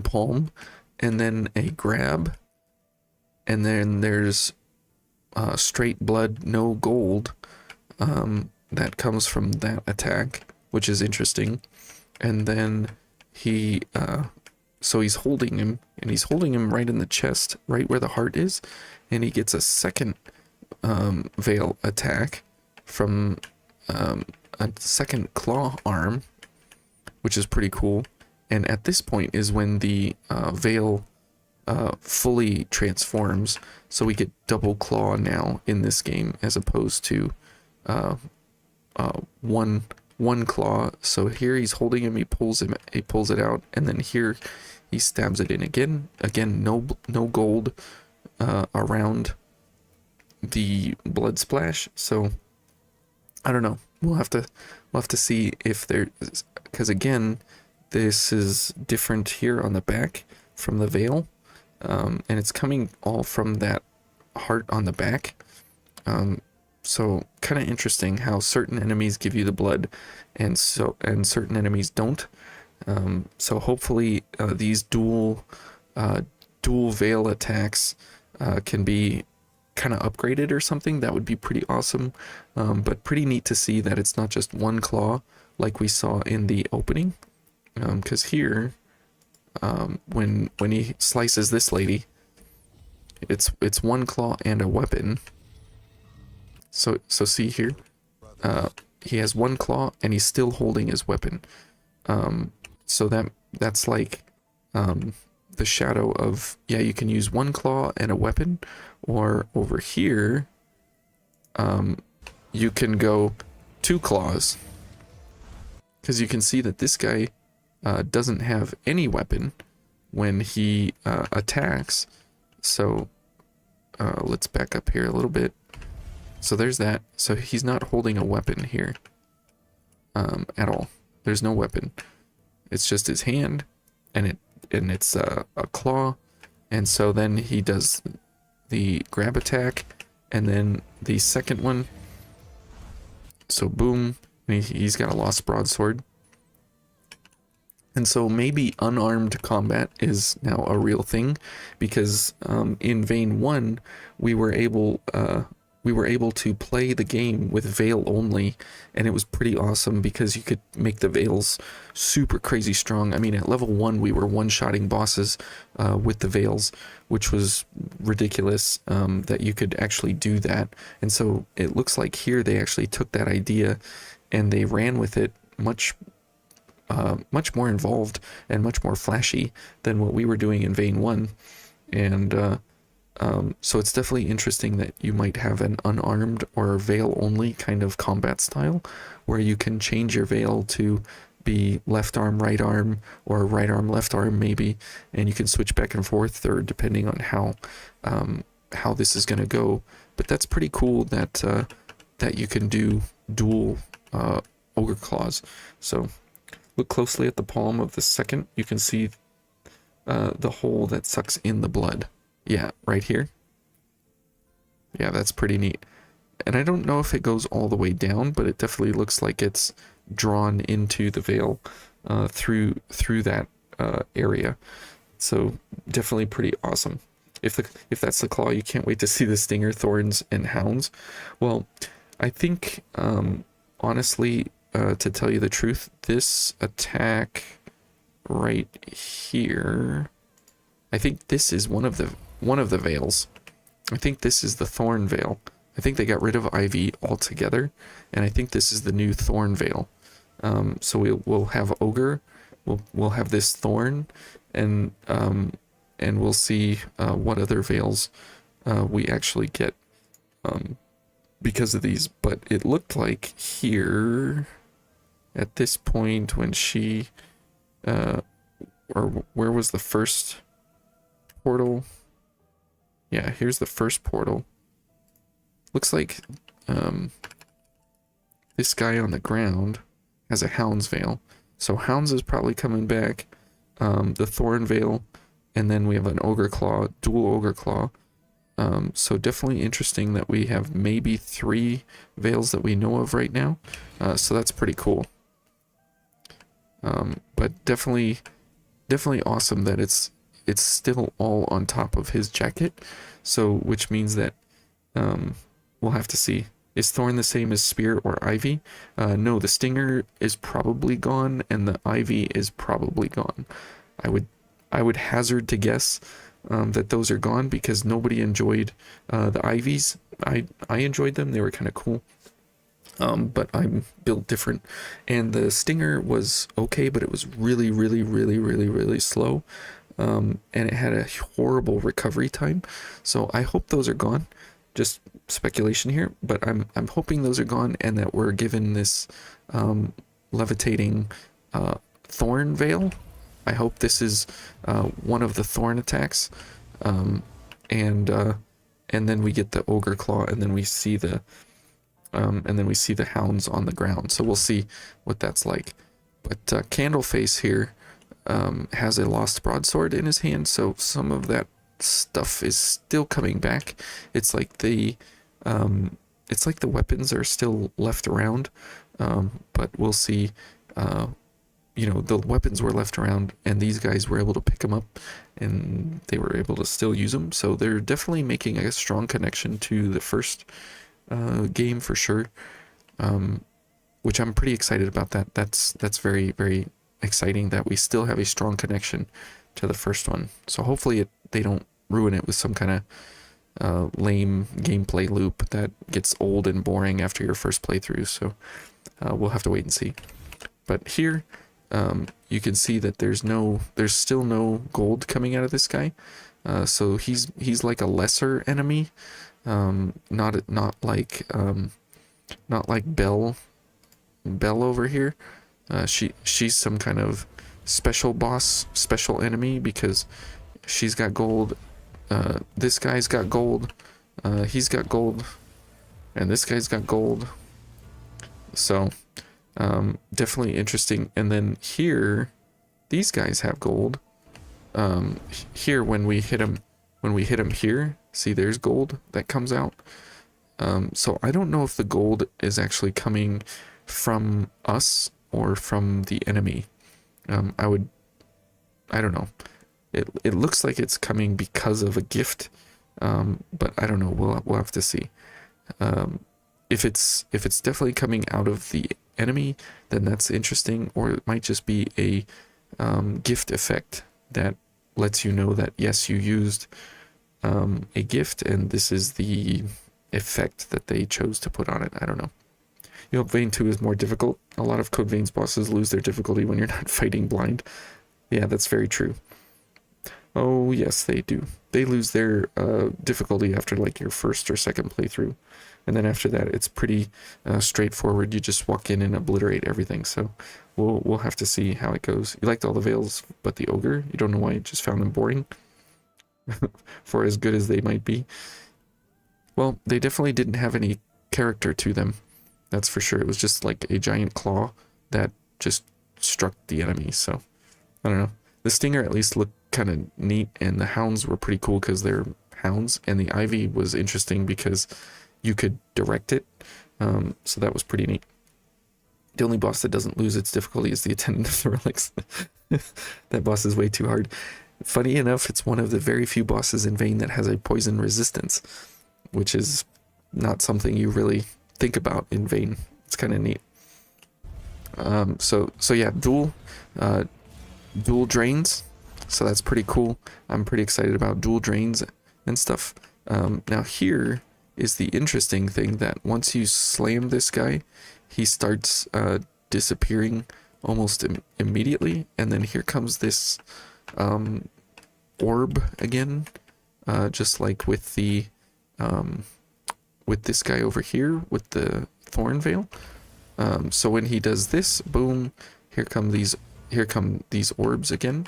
palm, and then a grab, and then there's straight blood, no gold, that comes from that attack, which is interesting. And then he so he's holding him, and he's holding him right in the chest, right where the heart is, and he gets a second veil attack from a second claw arm, which is pretty cool. And at this point is when the veil fully transforms, so we get double claw now in this game as opposed to one claw. So here he's holding him, he pulls it out, and then here he stabs it in again. No gold around the blood splash. So I don't know. We'll have to see if there, because again, this is different here on the back from the veil, and it's coming all from that heart on the back. So kind of interesting how certain enemies give you the blood, and certain enemies don't. So hopefully these dual veil attacks can be kind of upgraded or something. That would be pretty awesome. But pretty neat to see that it's not just one claw like we saw in the opening. Because here, when he slices this lady, it's one claw and a weapon. So see here, he has one claw and he's still holding his weapon. So that's like the shadow of, yeah, you can use one claw and a weapon, or over here, you can go two claws, because you can see that this guy doesn't have any weapon when he attacks. So let's back up here a little bit. So there's that. So he's not holding a weapon here at all. There's no weapon. It's just his hand, and it's a claw. And so then he does the grab attack, and then the second one. So boom, and he's got a lost broadsword. And so maybe unarmed combat is now a real thing, because in Vein 1 we were able to play the game with veil only, and it was pretty awesome because you could make the veils super crazy strong. I mean, at level 1 we were one-shotting bosses with the veils, which was ridiculous that you could actually do that. And so it looks like here they actually took that idea and they ran with it much more involved and much more flashy than what we were doing in Vein 1. And so it's definitely interesting that you might have an unarmed or veil only kind of combat style, where you can change your veil to be left arm, right arm, or right arm, left arm maybe, and you can switch back and forth, or depending on how this is going to go. But that's pretty cool that that you can do dual ogre claws. So look closely at the palm of the second. You can see the hole that sucks in the blood. Yeah, right here. Yeah, that's pretty neat. And I don't know if it goes all the way down, but it definitely looks like it's drawn into the veil through that area. So definitely pretty awesome. If that's the claw, you can't wait to see the stinger, thorns, and hounds. Well, I think honestly, to tell you the truth, this attack right here, I think this is one of the veils. I think this is the thorn veil. I think they got rid of Ivy altogether, and I think this is the new thorn veil. So we'll have ogre, we'll have this thorn, and we'll see what other veils we actually get because of these. But it looked like here at this point when she or where was the first portal? Yeah, here's the first portal. Looks like this guy on the ground has a Hound's Veil. So Hounds is probably coming back. The Thorn Veil, and then we have an Ogre Claw, dual Ogre Claw. So definitely interesting that we have maybe 3 veils that we know of right now. So that's pretty cool. But definitely awesome that it's still all on top of his jacket. So which means that we'll have to see. Is Thorn the same as Spear or Ivy? No, the Stinger is probably gone, and the Ivy is probably gone. I would hazard to guess that those are gone because nobody enjoyed the Ivies. I enjoyed them; they were kind of cool. But I'm built different, and the Stinger was okay, but it was really, really, really, really, really slow, and it had a horrible recovery time. So I hope those are gone. Just speculation here, but I'm hoping those are gone and that we're given this levitating thorn veil. I hope this is one of the thorn attacks, and then we get the ogre claw, and then we see the hounds on the ground. So we'll see what that's like. But Candleface here has a lost broadsword in his hand, so some of that stuff is still coming back. It's like the weapons are still left around, but we'll see. The weapons were left around, and these guys were able to pick them up, and they were able to still use them. So they're definitely making a strong connection to the first game for sure, which I'm pretty excited about. That's very, very exciting that we still have a strong connection to the first one. So hopefully they don't ruin it with some kind of lame gameplay loop that gets old and boring after your first playthrough. So we'll have to wait and see. But here you can see that there's still no gold coming out of this guy. So he's like a lesser enemy, not like Belle over here. She's some kind of special boss, special enemy, because she's got gold. This guy's got gold. He's got gold, and this guy's got gold. So definitely interesting. And then here, these guys have gold. Here when we hit him here, see there's gold that comes out. So I don't know if the gold is actually coming from us or from the enemy. I don't know. It looks like it's coming because of a gift, but I don't know. We'll have to see. If it's definitely coming out of the enemy, then that's interesting. Or it might just be a gift effect that lets you know that yes, you used a gift, and this is the effect that they chose to put on it. I don't know. Vein 2 is more difficult. A lot of Code Vein's bosses lose their difficulty when you're not fighting blind. Yeah, that's very true. Oh, yes, they do. They lose their difficulty after like your first or second playthrough. And then after that, it's pretty straightforward. You just walk in and obliterate everything. So we'll have to see how it goes. You liked all the veils, but the ogre, you don't know why you just found them boring? For as good as they might be. Well, they definitely didn't have any character to them. That's for sure. It was just like a giant claw that just struck the enemy. So, I don't know. The Stinger at least looked kind of neat, and the hounds were pretty cool because they're hounds, and the Ivy was interesting because you could direct it. So that was pretty neat. The only boss that doesn't lose its difficulty is the Attendant of the Relics. That boss is way too hard. Funny enough, it's one of the very few bosses in Vein that has a poison resistance, which is not something you really think about in Vein. It's kind of neat. So yeah, dual drains. So that's pretty cool. I'm pretty excited about dual drains and stuff. Now here is the interesting thing, that once you slam this guy, he starts disappearing almost immediately. And then here comes this orb again, just like with the with this guy over here with the thorn veil. So when he does this, boom, here come these orbs again.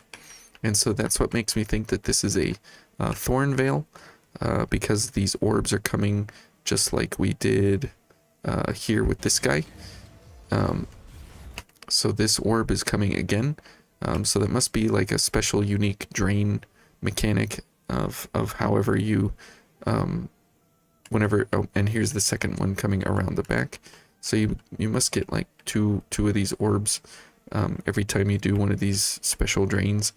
And so that's what makes me think that this is a thorn veil, because these orbs are coming just like we did here with this guy. So this orb is coming again. So that must be like a special unique drain mechanic of however you whenever, oh, and here's the second one coming around the back. So you must get like two of these orbs every time you do one of these special drains.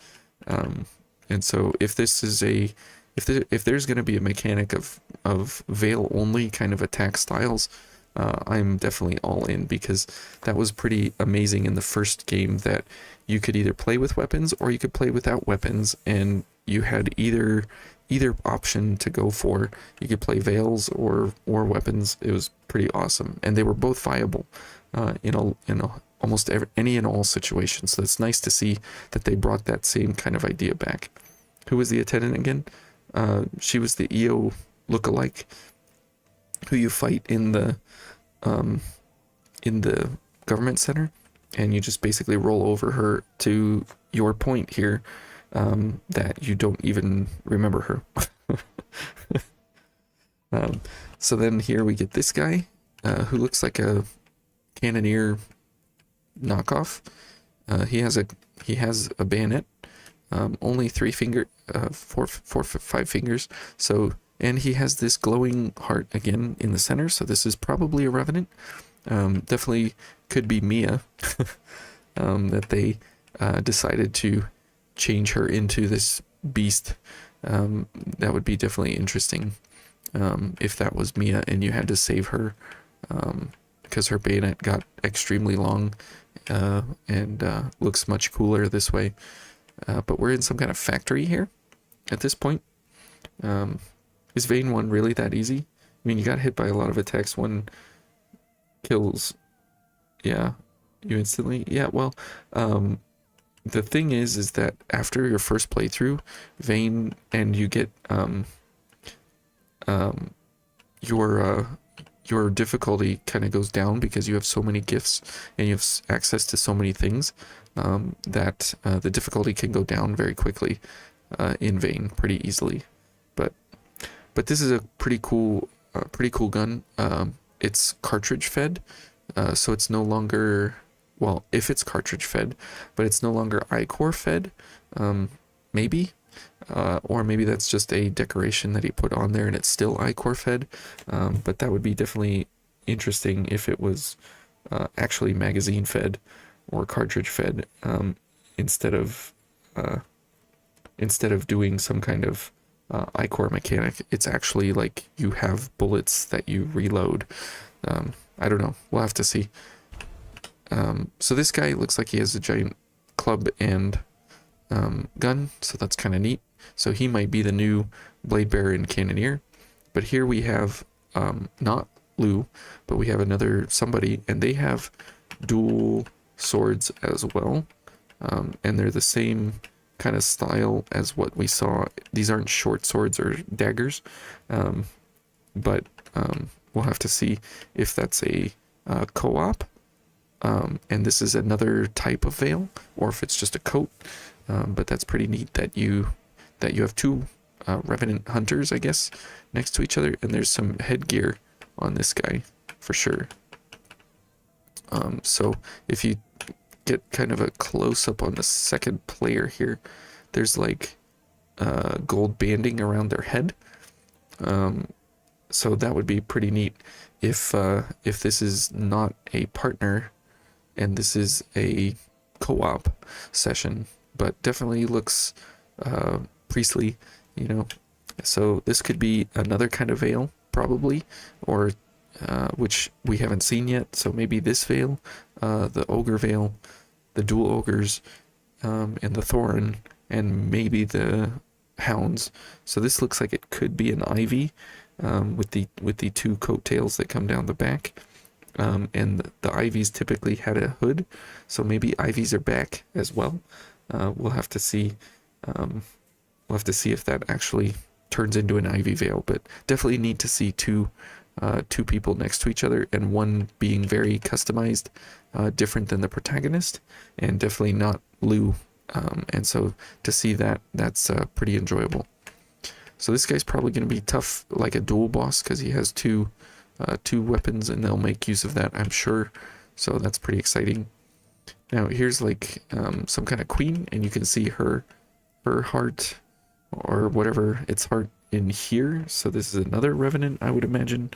And so if this is if there's going to be a mechanic of veil only kind of attack styles, I'm definitely all in, because that was pretty amazing in the first game, that you could either play with weapons or you could play without weapons, and you had either option to go for. You could play veils or weapons. It was pretty awesome, and they were both viable in almost any and all situations. So it's nice to see that they brought that same kind of idea back. Who was the attendant again? She was the EO lookalike who you fight in the government center, and you just basically roll over her to your point here, that you don't even remember her. So then here we get this guy, who looks like a cannoneer knockoff. He has a bayonet, only 3 finger, 5 fingers. So, and he has this glowing heart again in the center. So this is probably a revenant. Definitely could be Mia, that they decided to change her into this beast. That would be definitely interesting, if that was Mia and you had to save her, because her bayonet got extremely long, and looks much cooler this way. But we're in some kind of factory here at this point. Is Vein 1 really that easy? I mean, you got hit by a lot of attacks. 1 kills, yeah, you instantly. Yeah, well, the thing is that after your first playthrough, Vein, and you get your difficulty kind of goes down, because you have so many gifts and you have access to so many things, that the difficulty can go down very quickly in Vein pretty easily. But this is a pretty cool gun. It's cartridge fed, so it's no longer, well, if it's cartridge fed, but it's no longer iCore fed, maybe, or maybe that's just a decoration that he put on there and it's still iCore fed. But that would be definitely interesting if it was actually magazine fed or cartridge fed, instead of doing some kind of iCore mechanic. It's actually like you have bullets that you reload. I don't know, we'll have to see. So this guy looks like he has a giant club and gun, so that's kind of neat. So he might be the new blade bearer and cannoneer. But here we have not Lou, but we have another somebody, and they have dual swords as well, and they're the same kind of style as what we saw. These aren't short swords or daggers, but we'll have to see if that's a co-op, and this is another type of veil, or if it's just a coat. But that's pretty neat that you have 2 revenant hunters, I guess, next to each other, and there's some headgear on this guy for sure. So if you get kind of a close-up on the second player here, there's like gold banding around their head. So that would be pretty neat if this is not a partner and this is a co-op session, but definitely looks priestly, you know. So this could be another kind of veil, probably, or which we haven't seen yet. So maybe this veil, the ogre veil, the dual ogres, and the Thorin, and maybe the hounds. So this looks like it could be an ivy, with the 2 coattails that come down the back, and the ivies typically had a hood, so maybe ivies are back as well. We'll have to see. We'll have to see if that actually turns into an ivy veil, but definitely need to see two people next to each other, and one being very customized, different than the protagonist, and definitely not Lou. And so to see that's pretty enjoyable. So this guy's probably going to be tough, like a dual boss, because he has two weapons, and they'll make use of that, I'm sure. So that's pretty exciting. Now here's like some kind of queen, and you can see her heart, or whatever its heart in here. So this is another Revenant, I would imagine.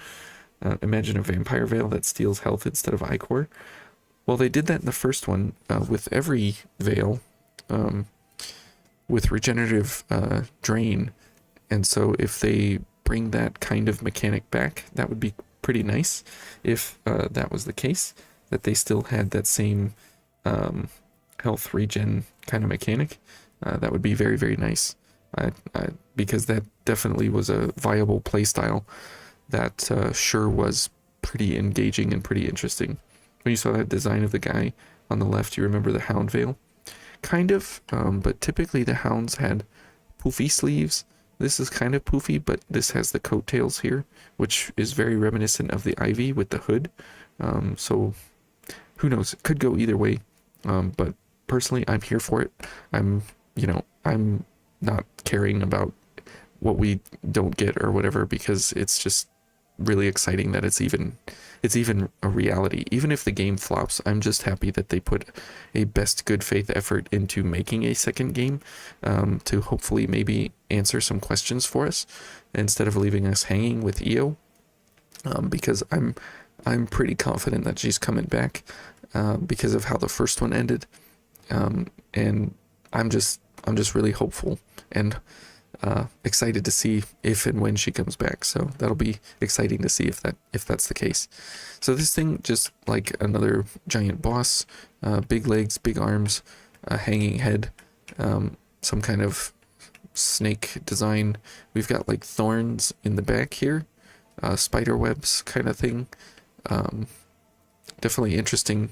Imagine a Vampire Veil that steals health instead of Ichor. Well, they did that in the first one with every Veil with regenerative drain. And so if they bring that kind of mechanic back, that would be pretty nice if that was the case, that they still had that same health regen kind of mechanic. That would be very, very nice. Because that definitely was a viable playstyle that sure was pretty engaging and pretty interesting. When you saw that design of the guy on the left, you remember the Hound Veil? Kind of, but typically the Hounds had poofy sleeves. This is kind of poofy, but this has the coattails here, which is very reminiscent of the Ivy with the hood. So who knows? It could go either way. But personally, I'm here for it. I'm not caring about what we don't get or whatever, because it's just really exciting that it's even a reality. Even if the game flops, I'm just happy that they put a best good faith effort into making a second game to hopefully maybe answer some questions for us instead of leaving us hanging with EO, because I'm pretty confident that she's coming back because of how the first one ended, and I'm just really hopeful and excited to see if and when she comes back. So that'll be exciting to see if that's the case. So this thing, just like another giant boss, big legs, big arms, hanging head, some kind of snake design. We've got like thorns in the back here, spider webs kind of thing. Definitely interesting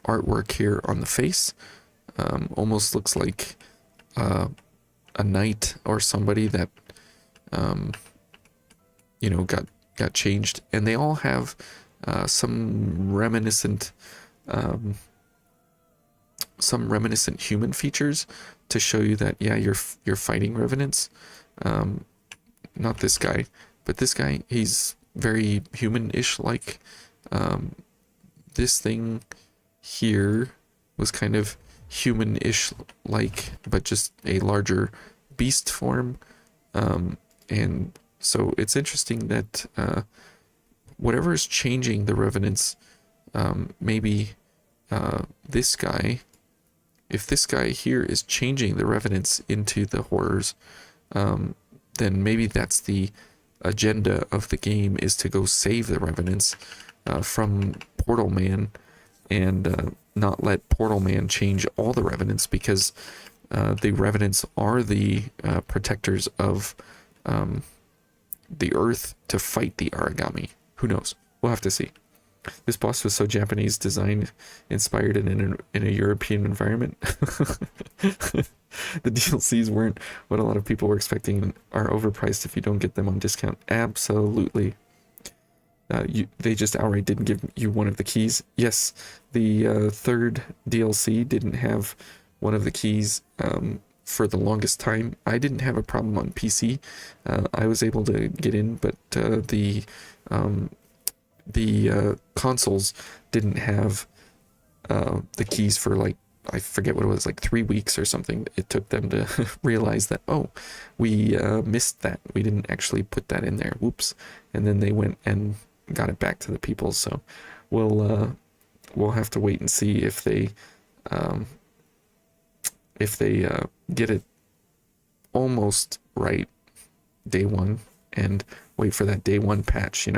artwork here on the face. Almost looks like a knight or somebody that got changed, and they all have some reminiscent human features to show you that you're fighting revenants. Not this guy, but this guy, he's very human-ish like. This thing here was kind of human-ish like, but just a larger beast form, and so it's interesting that whatever is changing the revenants, maybe this guy, if this guy here is changing the revenants into the horrors, then maybe that's the agenda of the game, is to go save the revenants from Portal Man, and not let Portal Man change all the revenants, because the revenants are the protectors of the earth to fight the Origami. Who knows? We'll have to see. This boss was so Japanese design inspired in a European environment. The DLCs weren't what a lot of people were expecting and are overpriced if you don't get them on discount. Absolutely. They just outright didn't give you one of the keys. Yes, the third DLC didn't have one of the keys for the longest time. I didn't have a problem on PC. I was able to get in, but the consoles didn't have the keys for, like, I forget what it was, like 3 weeks or something. It took them to realize that, oh, we missed that. We didn't actually put that in there. Whoops. And then they went and got it back to the people. So we'll have to wait and see if they get it almost right day one, and wait for that day one patch,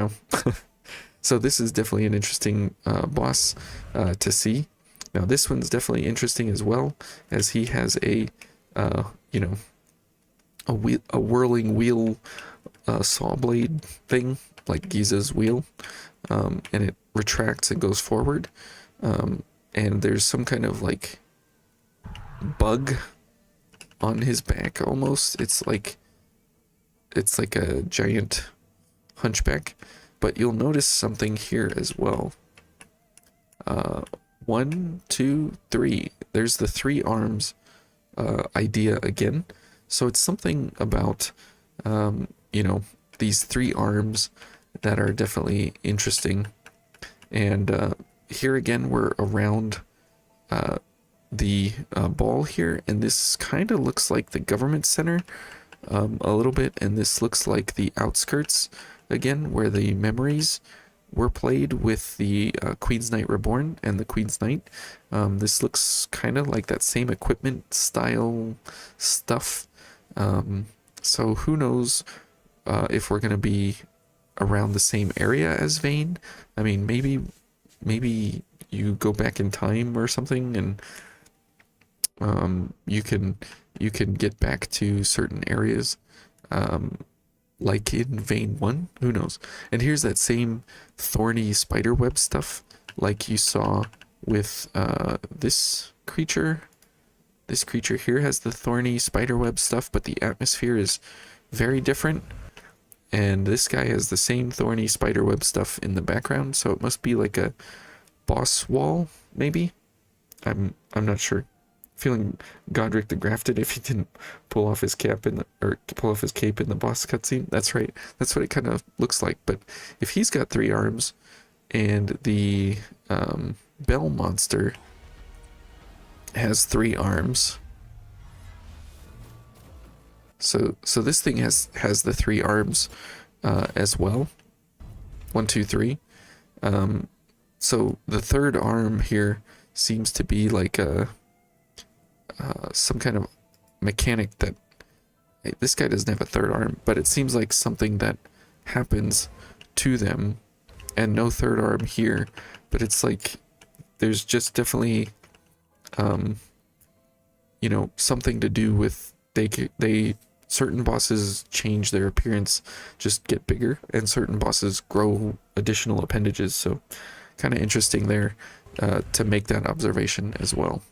So this is definitely an interesting boss to see. Now this one's definitely interesting as well, as he has a whirling wheel saw blade thing, like Giza's wheel, and it retracts and goes forward, and there's some kind of like bug on his back almost. It's like a giant hunchback. But you'll notice something here as well. 1, 2, 3. There's the 3 arms idea again. So it's something about, these 3 arms that are definitely interesting. And here again, we're around the ball here. And this kind of looks like the government center. a little bit, and this looks like the outskirts again, where the memories were played with the Queen's Knight Reborn and the Queen's Knight. This looks kind of like that same equipment style stuff. So who knows if we're gonna be around the same area as Vane. I mean, maybe you go back in time or something, and you can get back to certain areas, like in Vane 1. Who knows? And here's that same thorny spiderweb stuff, like you saw with this creature. This creature here has the thorny spiderweb stuff, but the atmosphere is very different. And this guy has the same thorny spiderweb stuff in the background, so it must be like a boss wall, maybe? I'm not sure. Feeling Godric the Grafted if he didn't pull off his cap or pull off his cape in the boss cutscene. That's right. That's what it kind of looks like. But if he's got 3 arms and the bell monster has 3 arms, so this thing has the 3 arms as well. 1, 2, 3. So the 3rd arm here seems to be like a some kind of mechanic that this guy doesn't have a 3rd arm, but it seems like something that happens to them, and no 3rd arm here. But it's like there's just definitely you know, something to do with they certain bosses change their appearance, just get bigger, and certain bosses grow additional appendages. So kind of interesting there to make that observation as well.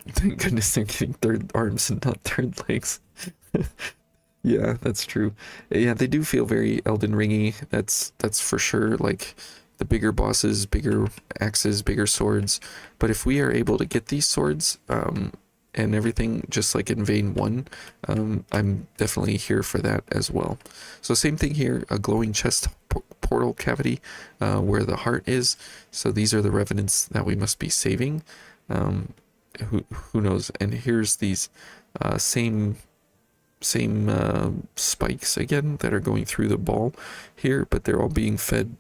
Thank goodness they're getting 3rd arms and not 3rd legs. Yeah, that's true. Yeah, they do feel very Elden Ringy. That's for sure. Like the bigger bosses, bigger axes, bigger swords. But if we are able to get these swords and everything just like in Vane 1, I'm definitely here for that as well. So same thing here, a glowing chest portal cavity where the heart is. So these are the revenants that we must be saving. Who knows? And here's these same spikes again that are going through the ball here, but they're all being fed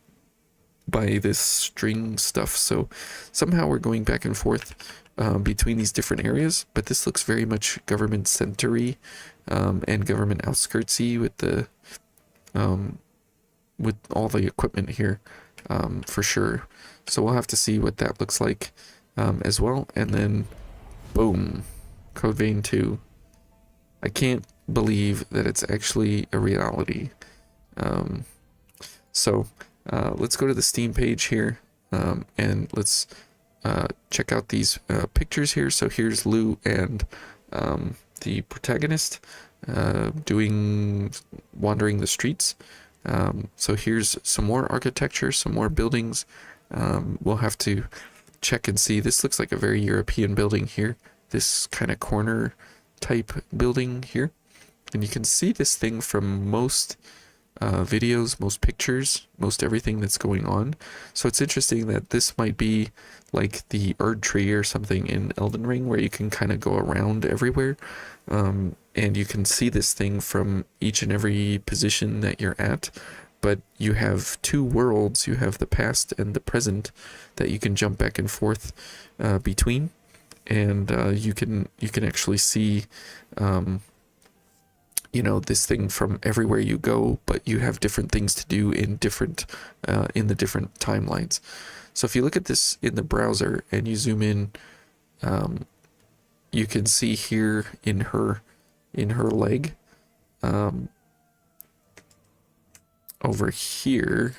by this string stuff. So somehow we're going back and forth between these different areas, but this looks very much government centery and government outskirtsy with the with all the equipment here for sure. So we'll have to see what that looks like as well. And then boom, Code Vein 2. I can't believe that it's actually a reality. So let's go to the Steam page here and let's check out these pictures here. So here's Lou and the protagonist wandering the streets. So here's some more architecture, some more buildings. We'll have to check and see. This looks like a very European building here. This kind of corner type building here. And you can see this thing from most videos, most pictures, most everything that's going on. So it's interesting that this might be like the Erd Tree or something in Elden Ring, where you can kind of go around everywhere. And you can see this thing from each and every position that you're at. But you have 2 worlds. You have the past and the present that you can jump back and forth between, and you can actually see you know, this thing from everywhere you go, but you have different things to do in different in the different timelines. So if you look at this in the browser and you zoom in, you can see here in her leg. Over here,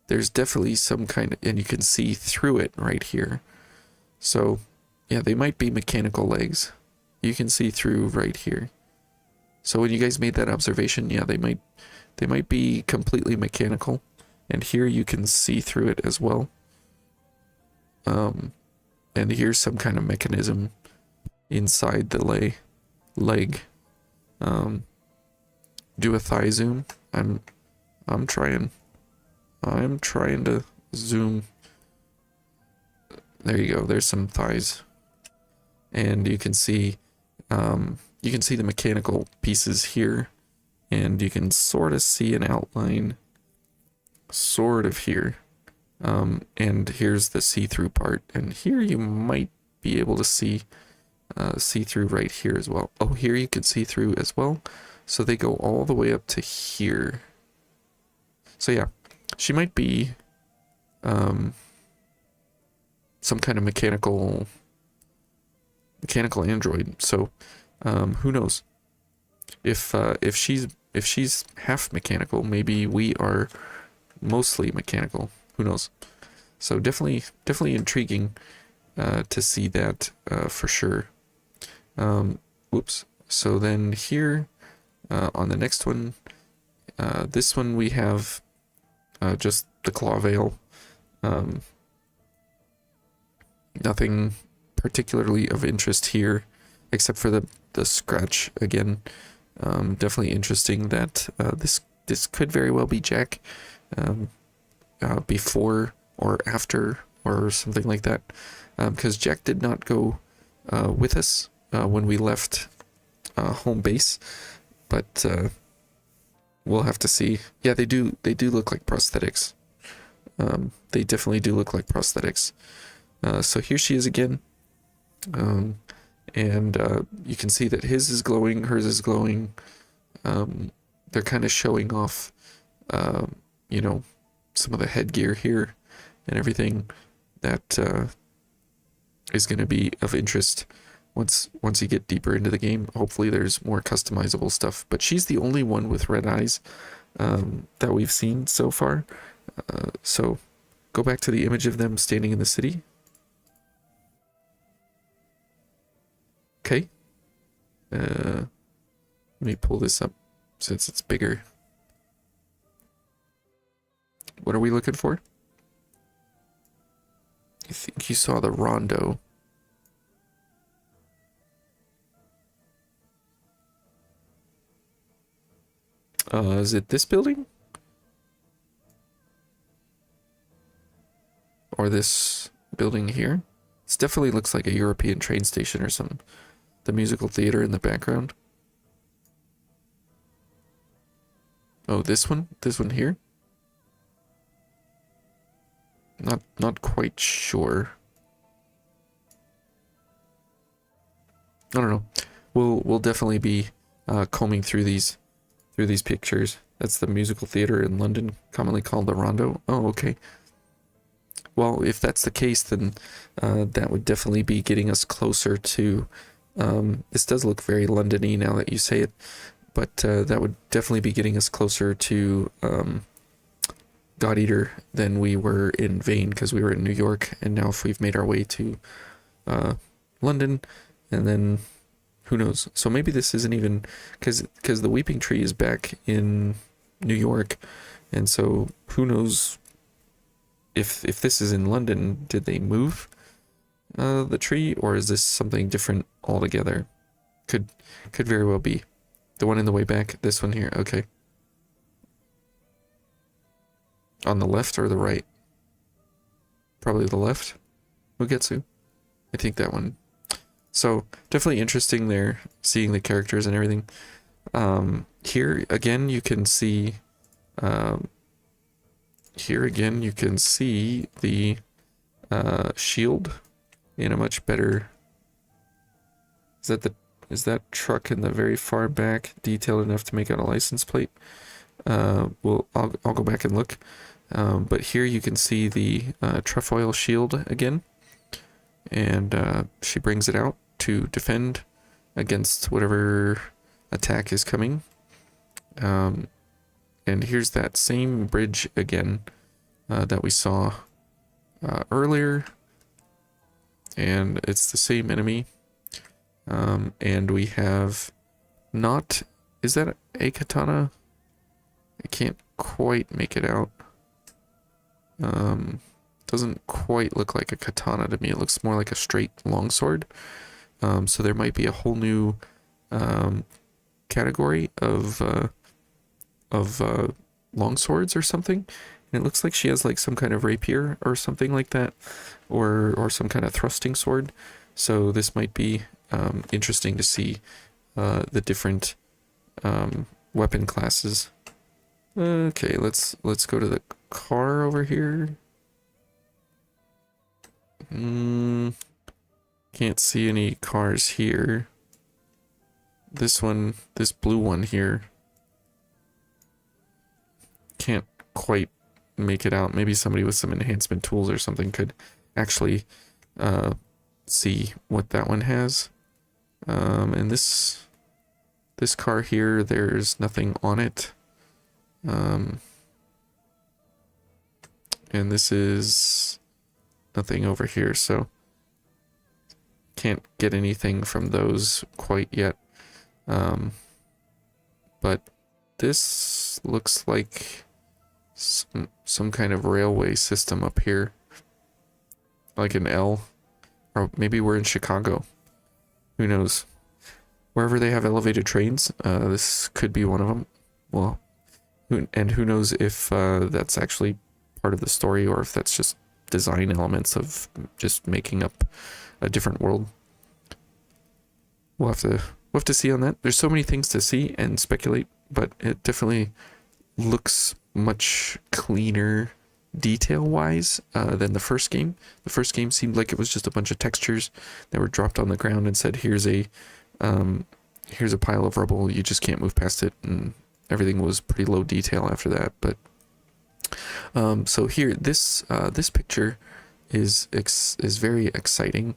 there's definitely some kind of, and you can see through it right here. So yeah, they might be mechanical legs. You can see through right here. So when you guys made that observation, yeah, they might be completely mechanical. And here you can see through it as well. And here's some kind of mechanism inside the leg. Do a thigh zoom. I'm trying to zoom. There you go. There's some thighs. And you can see you can see the mechanical pieces here, and you can sort of see an outline sort of here. And here's the see-through part, and here you might be able to see see-through right here as well. Oh, here you can see through as well. So they go all the way up to here. So yeah, she might be some kind of mechanical android. So who knows? If she's half mechanical, maybe we are mostly mechanical. Who knows? So definitely intriguing to see that for sure. Whoops. So then here on the next one, this one we have just the claw veil. Nothing particularly of interest here, except for the scratch again. Definitely interesting that this could very well be Jack before or after or something like that, because Jack did not go with us when we left home base, but we'll have to see. Yeah, they do look like prosthetics. They definitely do look like prosthetics. So here she is again. And you can see that his is glowing, hers is glowing. They're kind of showing off, you know, some of the headgear here and everything that is going to be of interest once you get deeper into the game. Hopefully there's more customizable stuff, but she's the only one with red eyes that we've seen so far. So go back to the image of them standing in the city. Okay. Let me pull this up since it's bigger. What are we looking for? I think you saw the rondo. Is it this building? Or this building here? This definitely looks like a European train station or something. The musical theater in the background. Oh, this one? This one here? Not quite sure. I don't know. We'll definitely be combing through these pictures. That's the musical theater in London, commonly called the Rondo. Oh, okay. Well, if that's the case, then that would definitely be getting us closer to. This does look very London-y now that you say it, but that would definitely be getting us closer to God Eater than we were in Vane, because we were in New York, and now if we've made our way to London, and then who knows? So maybe this isn't even because the Weeping Tree is back in New York, and so who knows if this is in London? Did they move the tree, or is this something different altogether? Could very well be. The one in the way back, this one here, okay. On the left or the right? Probably the left. Ugetsu. I think that one. So definitely interesting there, seeing the characters and everything. Here again you can see the shield in a much better. Is that truck in the very far back detailed enough to make out a license plate? I'll go back and look. But here you can see the trefoil shield again, and she brings it out to defend against whatever attack is coming. And here's that same bridge again that we saw earlier, and it's the same enemy. And we have not. Is that a katana? I can't quite make it out. Doesn't quite look like a katana to me. It looks more like a straight longsword. So there might be a whole new category of longswords or something. And it looks like she has like some kind of rapier or something like that, or some kind of thrusting sword. So this might be interesting to see the different weapon classes. Okay, let's go to the car over here. Can't see any cars here. This one, this blue one here, can't quite make it out. Maybe somebody with some enhancement tools or something could actually see what that one has. And this car here, there's nothing on it. And this is nothing over here, so can't get anything from those quite yet. But this looks like some kind of railway system up here, like an L, or maybe we're in Chicago. Who knows? Wherever they have elevated trains, this could be one of them. Well, and who knows if that's actually part of the story or if that's just design elements of just making up a different world. We'll have to see on that. There's so many things to see and speculate, but it definitely looks much cleaner detail-wise than the first game. The first game seemed like it was just a bunch of textures that were dropped on the ground and said, here's a pile of rubble, you just can't move past it, and everything was pretty low detail after that. But so here, this picture is very exciting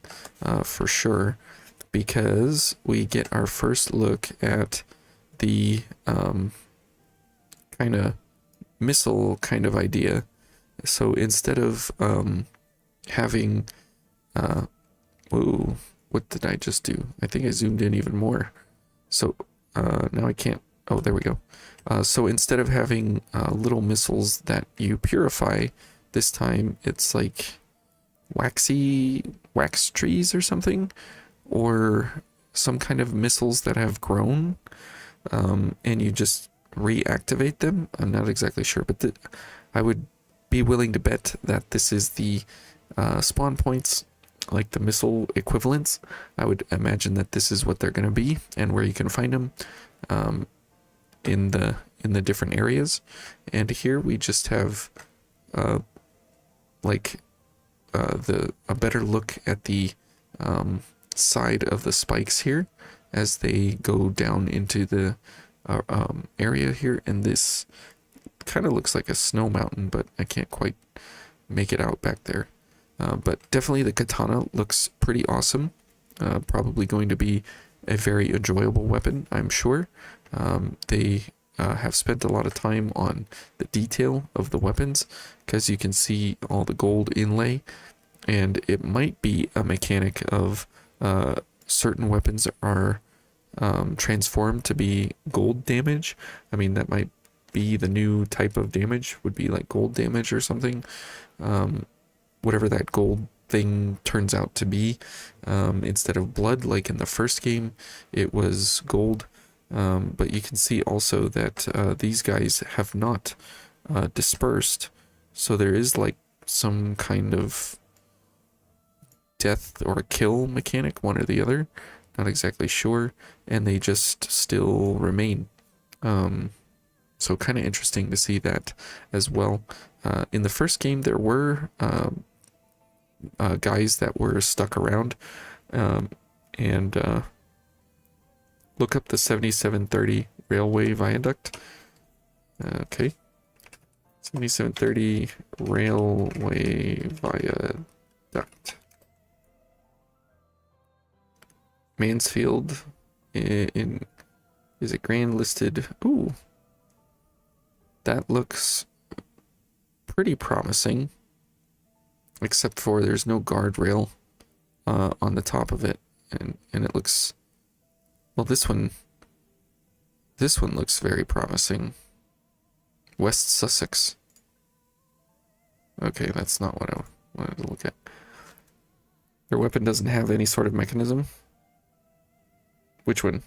for sure, because we get our first look at the kind of missile kind of idea. So instead of having whoa, what did I just do? I think I zoomed in even more. So now I can't. Oh, there we go. So instead of having little missiles that you purify, this time it's like wax trees or something, or some kind of missiles that have grown, and you just reactivate them. I'm not exactly sure, but I would be willing to bet that this is the spawn points, like the missile equivalents. I would imagine that this is what they're going to be and where you can find them in the different areas. And here we just have a better look at the side of the spikes here as they go down into the area here. And this kind of looks like a snow mountain, but I can't quite make it out back there. But definitely the katana looks pretty awesome. Probably going to be a very enjoyable weapon, I'm sure. They have spent a lot of time on the detail of the weapons, because you can see all the gold inlay, and it might be a mechanic of certain weapons are transformed to be gold damage. I mean, that might be the new type of damage, would be like gold damage or something. Whatever that gold thing turns out to be, instead of blood like in the first game, it was gold. But you can see also that these guys have not dispersed, so there is like some kind of death or kill mechanic, one or the other, not exactly sure, and they just still remain. So kind of interesting to see that as well. In the first game there were guys that were stuck around, and look up the 7730 railway viaduct. Okay, 7730 railway viaduct. Mansfield in is it grand listed? Ooh, that looks pretty promising, except for there's no guardrail on the top of it, and it looks, well, this one looks very promising. West Sussex. Okay, that's not what I wanted to look at. Their weapon doesn't have any sort of mechanism. Which one?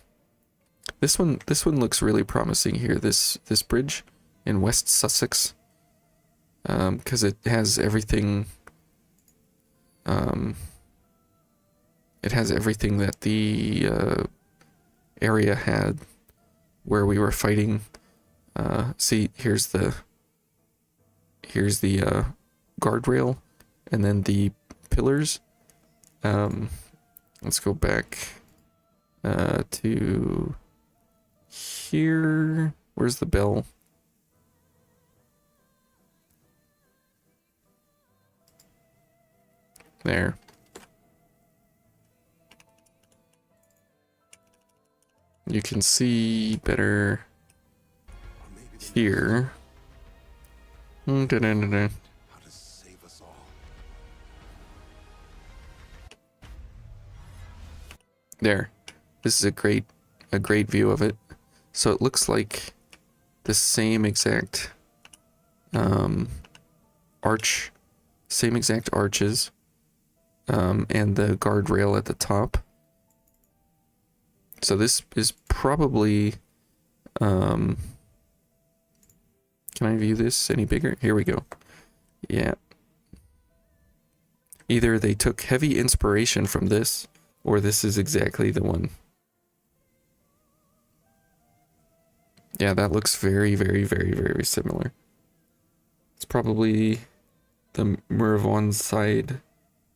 This one looks really promising here. This bridge in West Sussex, because it has everything It has everything that the area had where we were fighting. See, here's the guardrail, and then the pillars. Let's go back to here. Where's the bell? There. You can see better here. How to save us all. There. This is a great view of it. So it looks like the same exact arch, same exact arches, and the guardrail at the top. So this is probably, can I view this any bigger? Here we go. Yeah. Either they took heavy inspiration from this, or this is exactly the one. Yeah, that looks very, very, very, very similar. It's probably the Murvon Side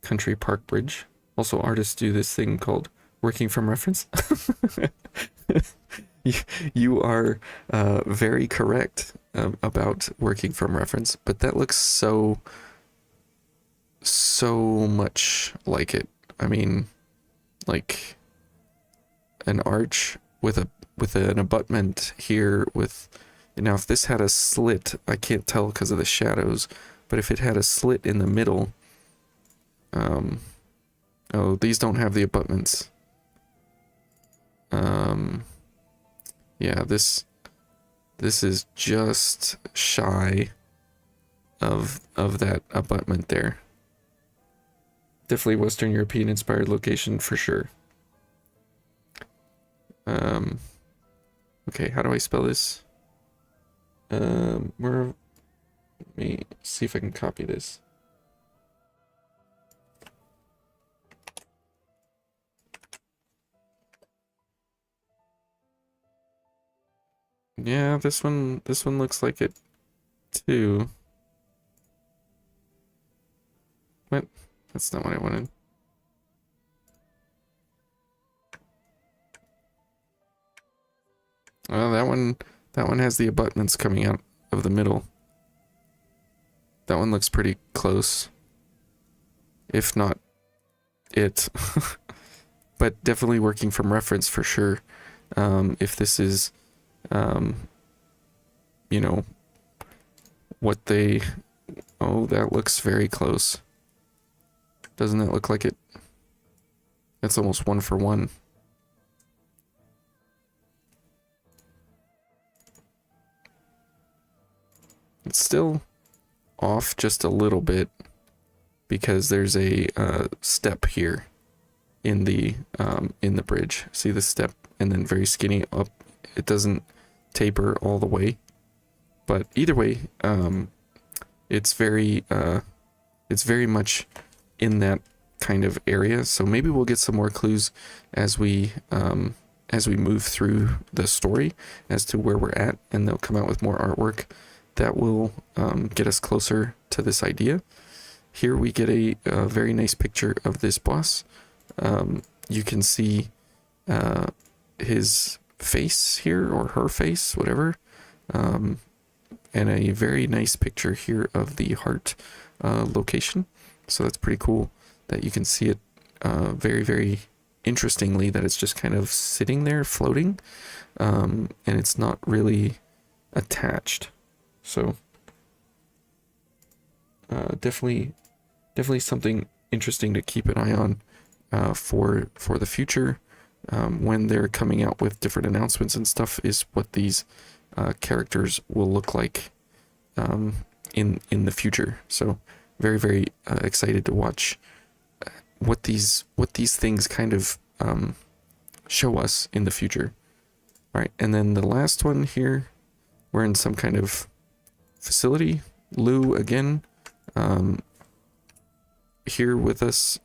Country Park Bridge. Also, artists do this thing called working from reference. You are very correct about working from reference, but that looks so much like it. I mean, like an arch with an abutment here with, now if this had a slit, I can't tell because of the shadows, but if it had a slit in the middle, oh, these don't have the abutments. Yeah, this is just shy of that abutment there. Definitely Western European inspired location for sure. Okay, how do I spell this? Let me see if I can copy this. Yeah, this one looks like it too. What? That's not what I wanted. Well, that one has the abutments coming out of the middle. That one looks pretty close. If not it. But definitely working from reference for sure. If this is you know, what they, oh, that looks very close. Doesn't that look like it? That's almost one for one. It's still off just a little bit because there's a step here in the bridge. See the step, and then very skinny up. It doesn't taper all the way, but either way, it's very much in that kind of area. So maybe we'll get some more clues as we move through the story as to where we're at, and they'll come out with more artwork that will get us closer to this idea. Here we get a very nice picture of this boss. You can see his face here, or her face, whatever, and a very nice picture here of the heart location. So that's pretty cool that you can see it very, very interestingly, that it's just kind of sitting there floating, and it's not really attached. So definitely something interesting to keep an eye on for the future, when they're coming out with different announcements and stuff, is what these characters will look like in the future. So very, very excited to watch what these things kind of show us in the future. All right, and then the last one here, we're in some kind of facility. Lou again. here with us,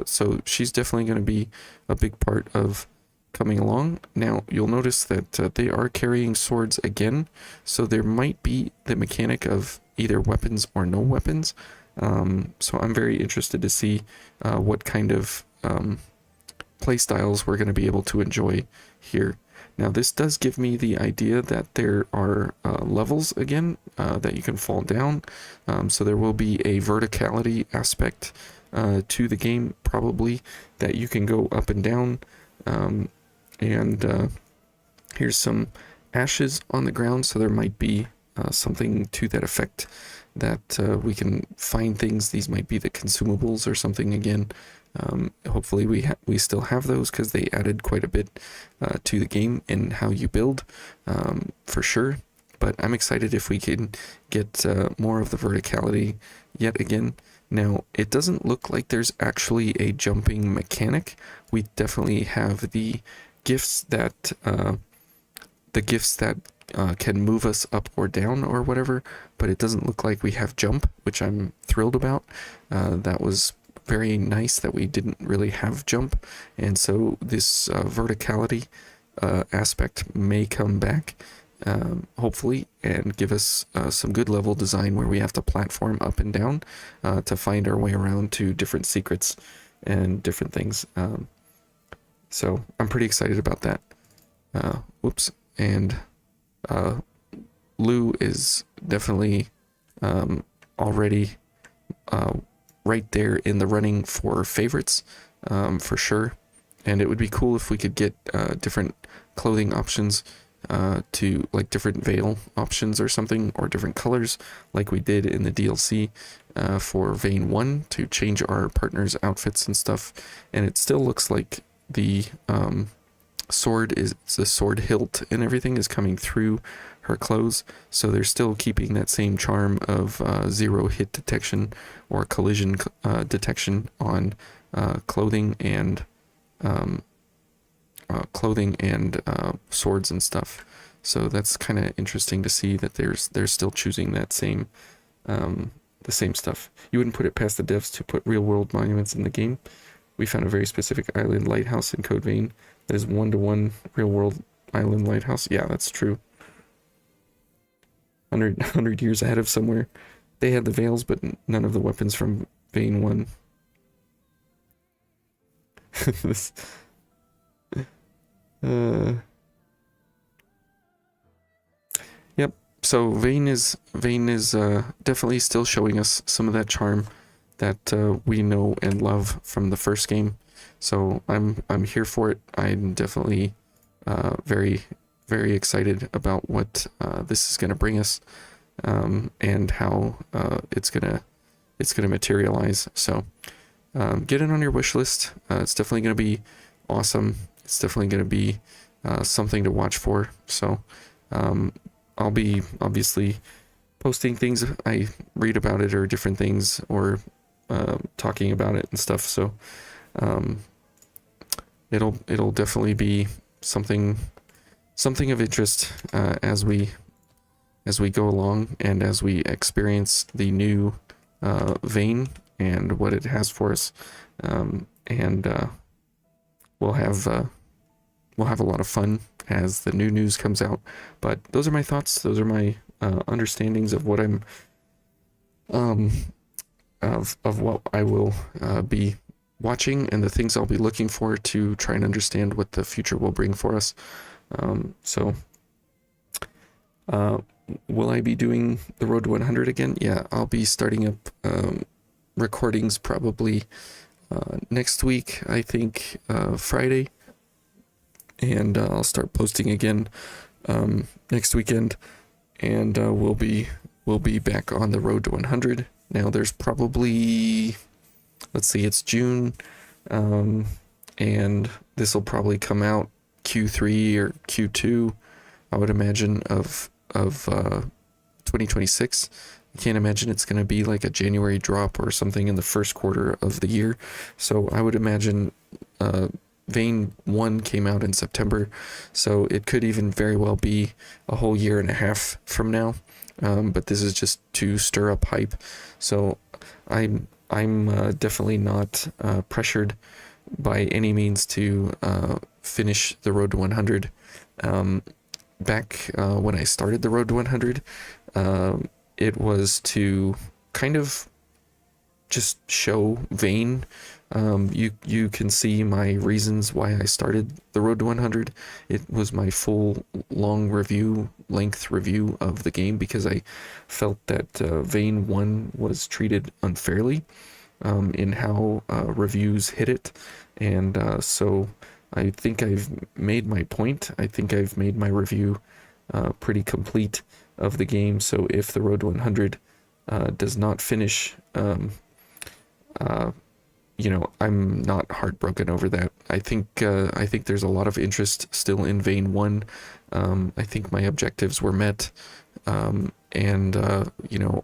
so she's definitely going to be a big part of coming along. Now you'll notice that they are carrying swords again, so there might be the mechanic of either weapons or no weapons. So I'm very interested to see what kind of play styles we're going to be able to enjoy here. Now this does give me the idea that there are levels again that you can fall down, so there will be a verticality aspect to the game, probably, that you can go up and down. And here's some ashes on the ground, so there might be something to that effect, that we can find things. These might be the consumables or something again. Hopefully we still have those, because they added quite a bit to the game and how you build, for sure. But I'm excited if we can get more of the verticality yet again. Now, it doesn't look like there's actually a jumping mechanic. We definitely have the gifts that can move us up or down or whatever, but it doesn't look like we have jump, which I'm thrilled about. That was very nice that we didn't really have jump, and so this verticality aspect may come back, hopefully, and give us some good level design where we have to platform up and down to find our way around to different secrets and different things. So I'm pretty excited about that. Whoops. And Lou is definitely already right there in the running for favorites, for sure. And it would be cool if we could get different clothing options, to like different veil options or something, or different colors like we did in the DLC for Vayne 1 to change our partners' outfits and stuff. And it still looks like the sword hilt and everything is coming through her clothes, so they're still keeping that same charm of zero hit detection or collision detection on clothing and swords and stuff. So that's kind of interesting to see that they're still choosing that same the same stuff. You wouldn't put it past the devs to put real world monuments in the game. We found a very specific island lighthouse in Code Vein that is 1-to-1 real world island lighthouse. Yeah, that's true. 100 years ahead of somewhere. They had the veils, but none of the weapons from Vayne 1. This, yep. So Vayne is definitely still showing us some of that charm that we know and love from the first game. So I'm here for it. I'm definitely very, very excited about what this is gonna bring us, and how it's gonna materialize. So get it on your wish list. It's definitely gonna be awesome. It's definitely gonna be something to watch for. So I'll be obviously posting things I read about it, or different things, or talking about it and stuff. So it'll definitely be something of interest as we go along, and as we experience the new Vayne and what it has for us. And we'll have a lot of fun as the new news comes out. But those are my thoughts. Those are my understandings of what I'm of what I will be watching, and the things I'll be looking for to try and understand what the future will bring for us. So will I be doing the Road to 100 again? Yeah, I'll be starting up recordings probably next week, I think, Friday, and I'll start posting again next weekend, and we'll be back on the Road to 100. Now there's probably, let's see, it's June, and this will probably come out Q3 or Q2, I would imagine, of 2026. I can't imagine it's going to be like a January drop or something in the first quarter of the year. So I would imagine Vayne 1 came out in September, so it could even very well be a whole year and a half from now. But this is just to stir up hype. So I'm I'm definitely not pressured by any means to finish the road to 100. Back when I started the road to 100, it was to kind of just show Vane. You can see my reasons why I started the road to 100. It was my full length review of the game because I felt that Vane 1 was treated unfairly in how reviews hit it, and so I think I've made my point. I think I've made my review pretty complete of the game. So if the road to 100 does not finish, I'm not heartbroken over that. I think there's a lot of interest still in Vane 1. I think my objectives were met, and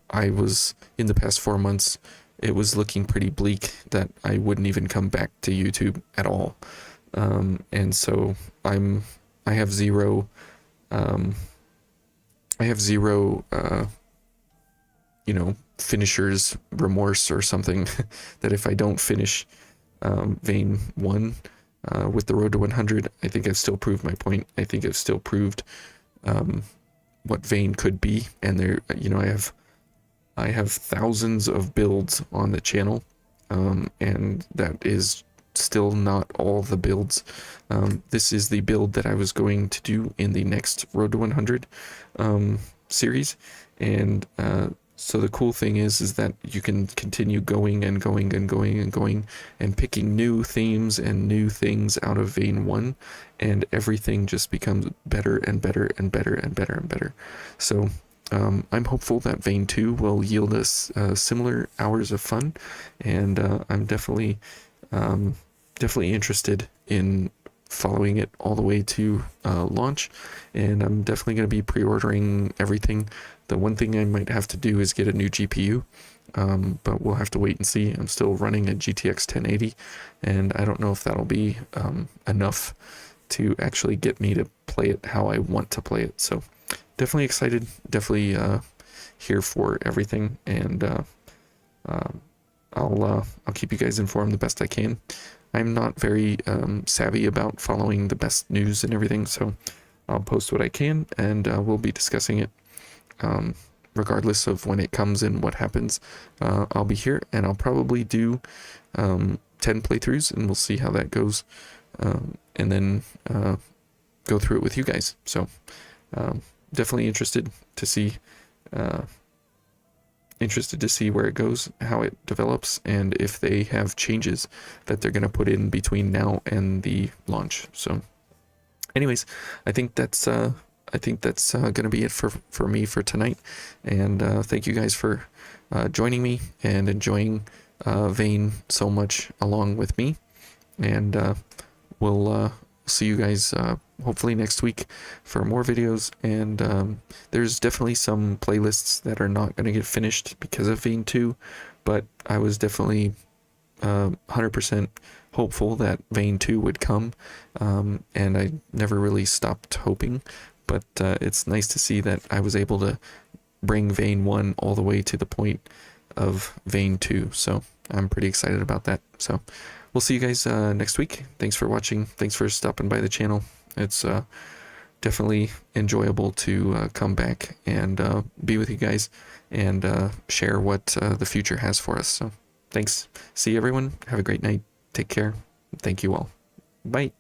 I was in the past 4 months. It was looking pretty bleak that I wouldn't even come back to YouTube at all, and so I have zero. I have zero. Finisher's remorse or something. That if I don't finish Vane 1 with the road to 100, I think I've still proved my point. I think I've still proved what Vane could be, and there, I have thousands of builds on the channel, and that is still not all the builds. This is the build that I was going to do in the next road to 100 series, and so the cool thing is that you can continue going and going and going and going and picking new themes and new things out of Vane 1, and everything just becomes better and better and better and better and better. So I'm hopeful that Vane 2 will yield us similar hours of fun, and I'm definitely interested in following it all the way to launch, and I'm definitely going to be pre-ordering everything. The one thing I might have to do is get a new GPU, but we'll have to wait and see. I'm still running a GTX 1080, and I don't know if that'll be enough to actually get me to play it how I want to play it. So definitely excited, definitely here for everything, and I'll keep you guys informed the best I can. I'm not very savvy about following the best news and everything, so I'll post what I can, and we'll be discussing it regardless of when it comes and what happens. I'll be here, and I'll probably do 10 playthroughs, and we'll see how that goes, and then go through it with you guys. So definitely interested to see where it goes, how it develops, and if they have changes that they're going to put in between now and the launch. So anyways, I think that's going to be it for me for tonight, and thank you guys for joining me and enjoying Vane so much along with me, and we'll see you guys hopefully next week for more videos. And there's definitely some playlists that are not going to get finished because of Vane 2, but I was definitely 100% hopeful that Vane 2 would come, and I never really stopped hoping. But it's nice to see that I was able to bring Vane 1 all the way to the point of Vane 2. So I'm pretty excited about that. So we'll see you guys next week. Thanks for watching. Thanks for stopping by the channel. It's definitely enjoyable to come back and be with you guys and share what the future has for us. So thanks. See you, everyone. Have a great night. Take care. Thank you all. Bye.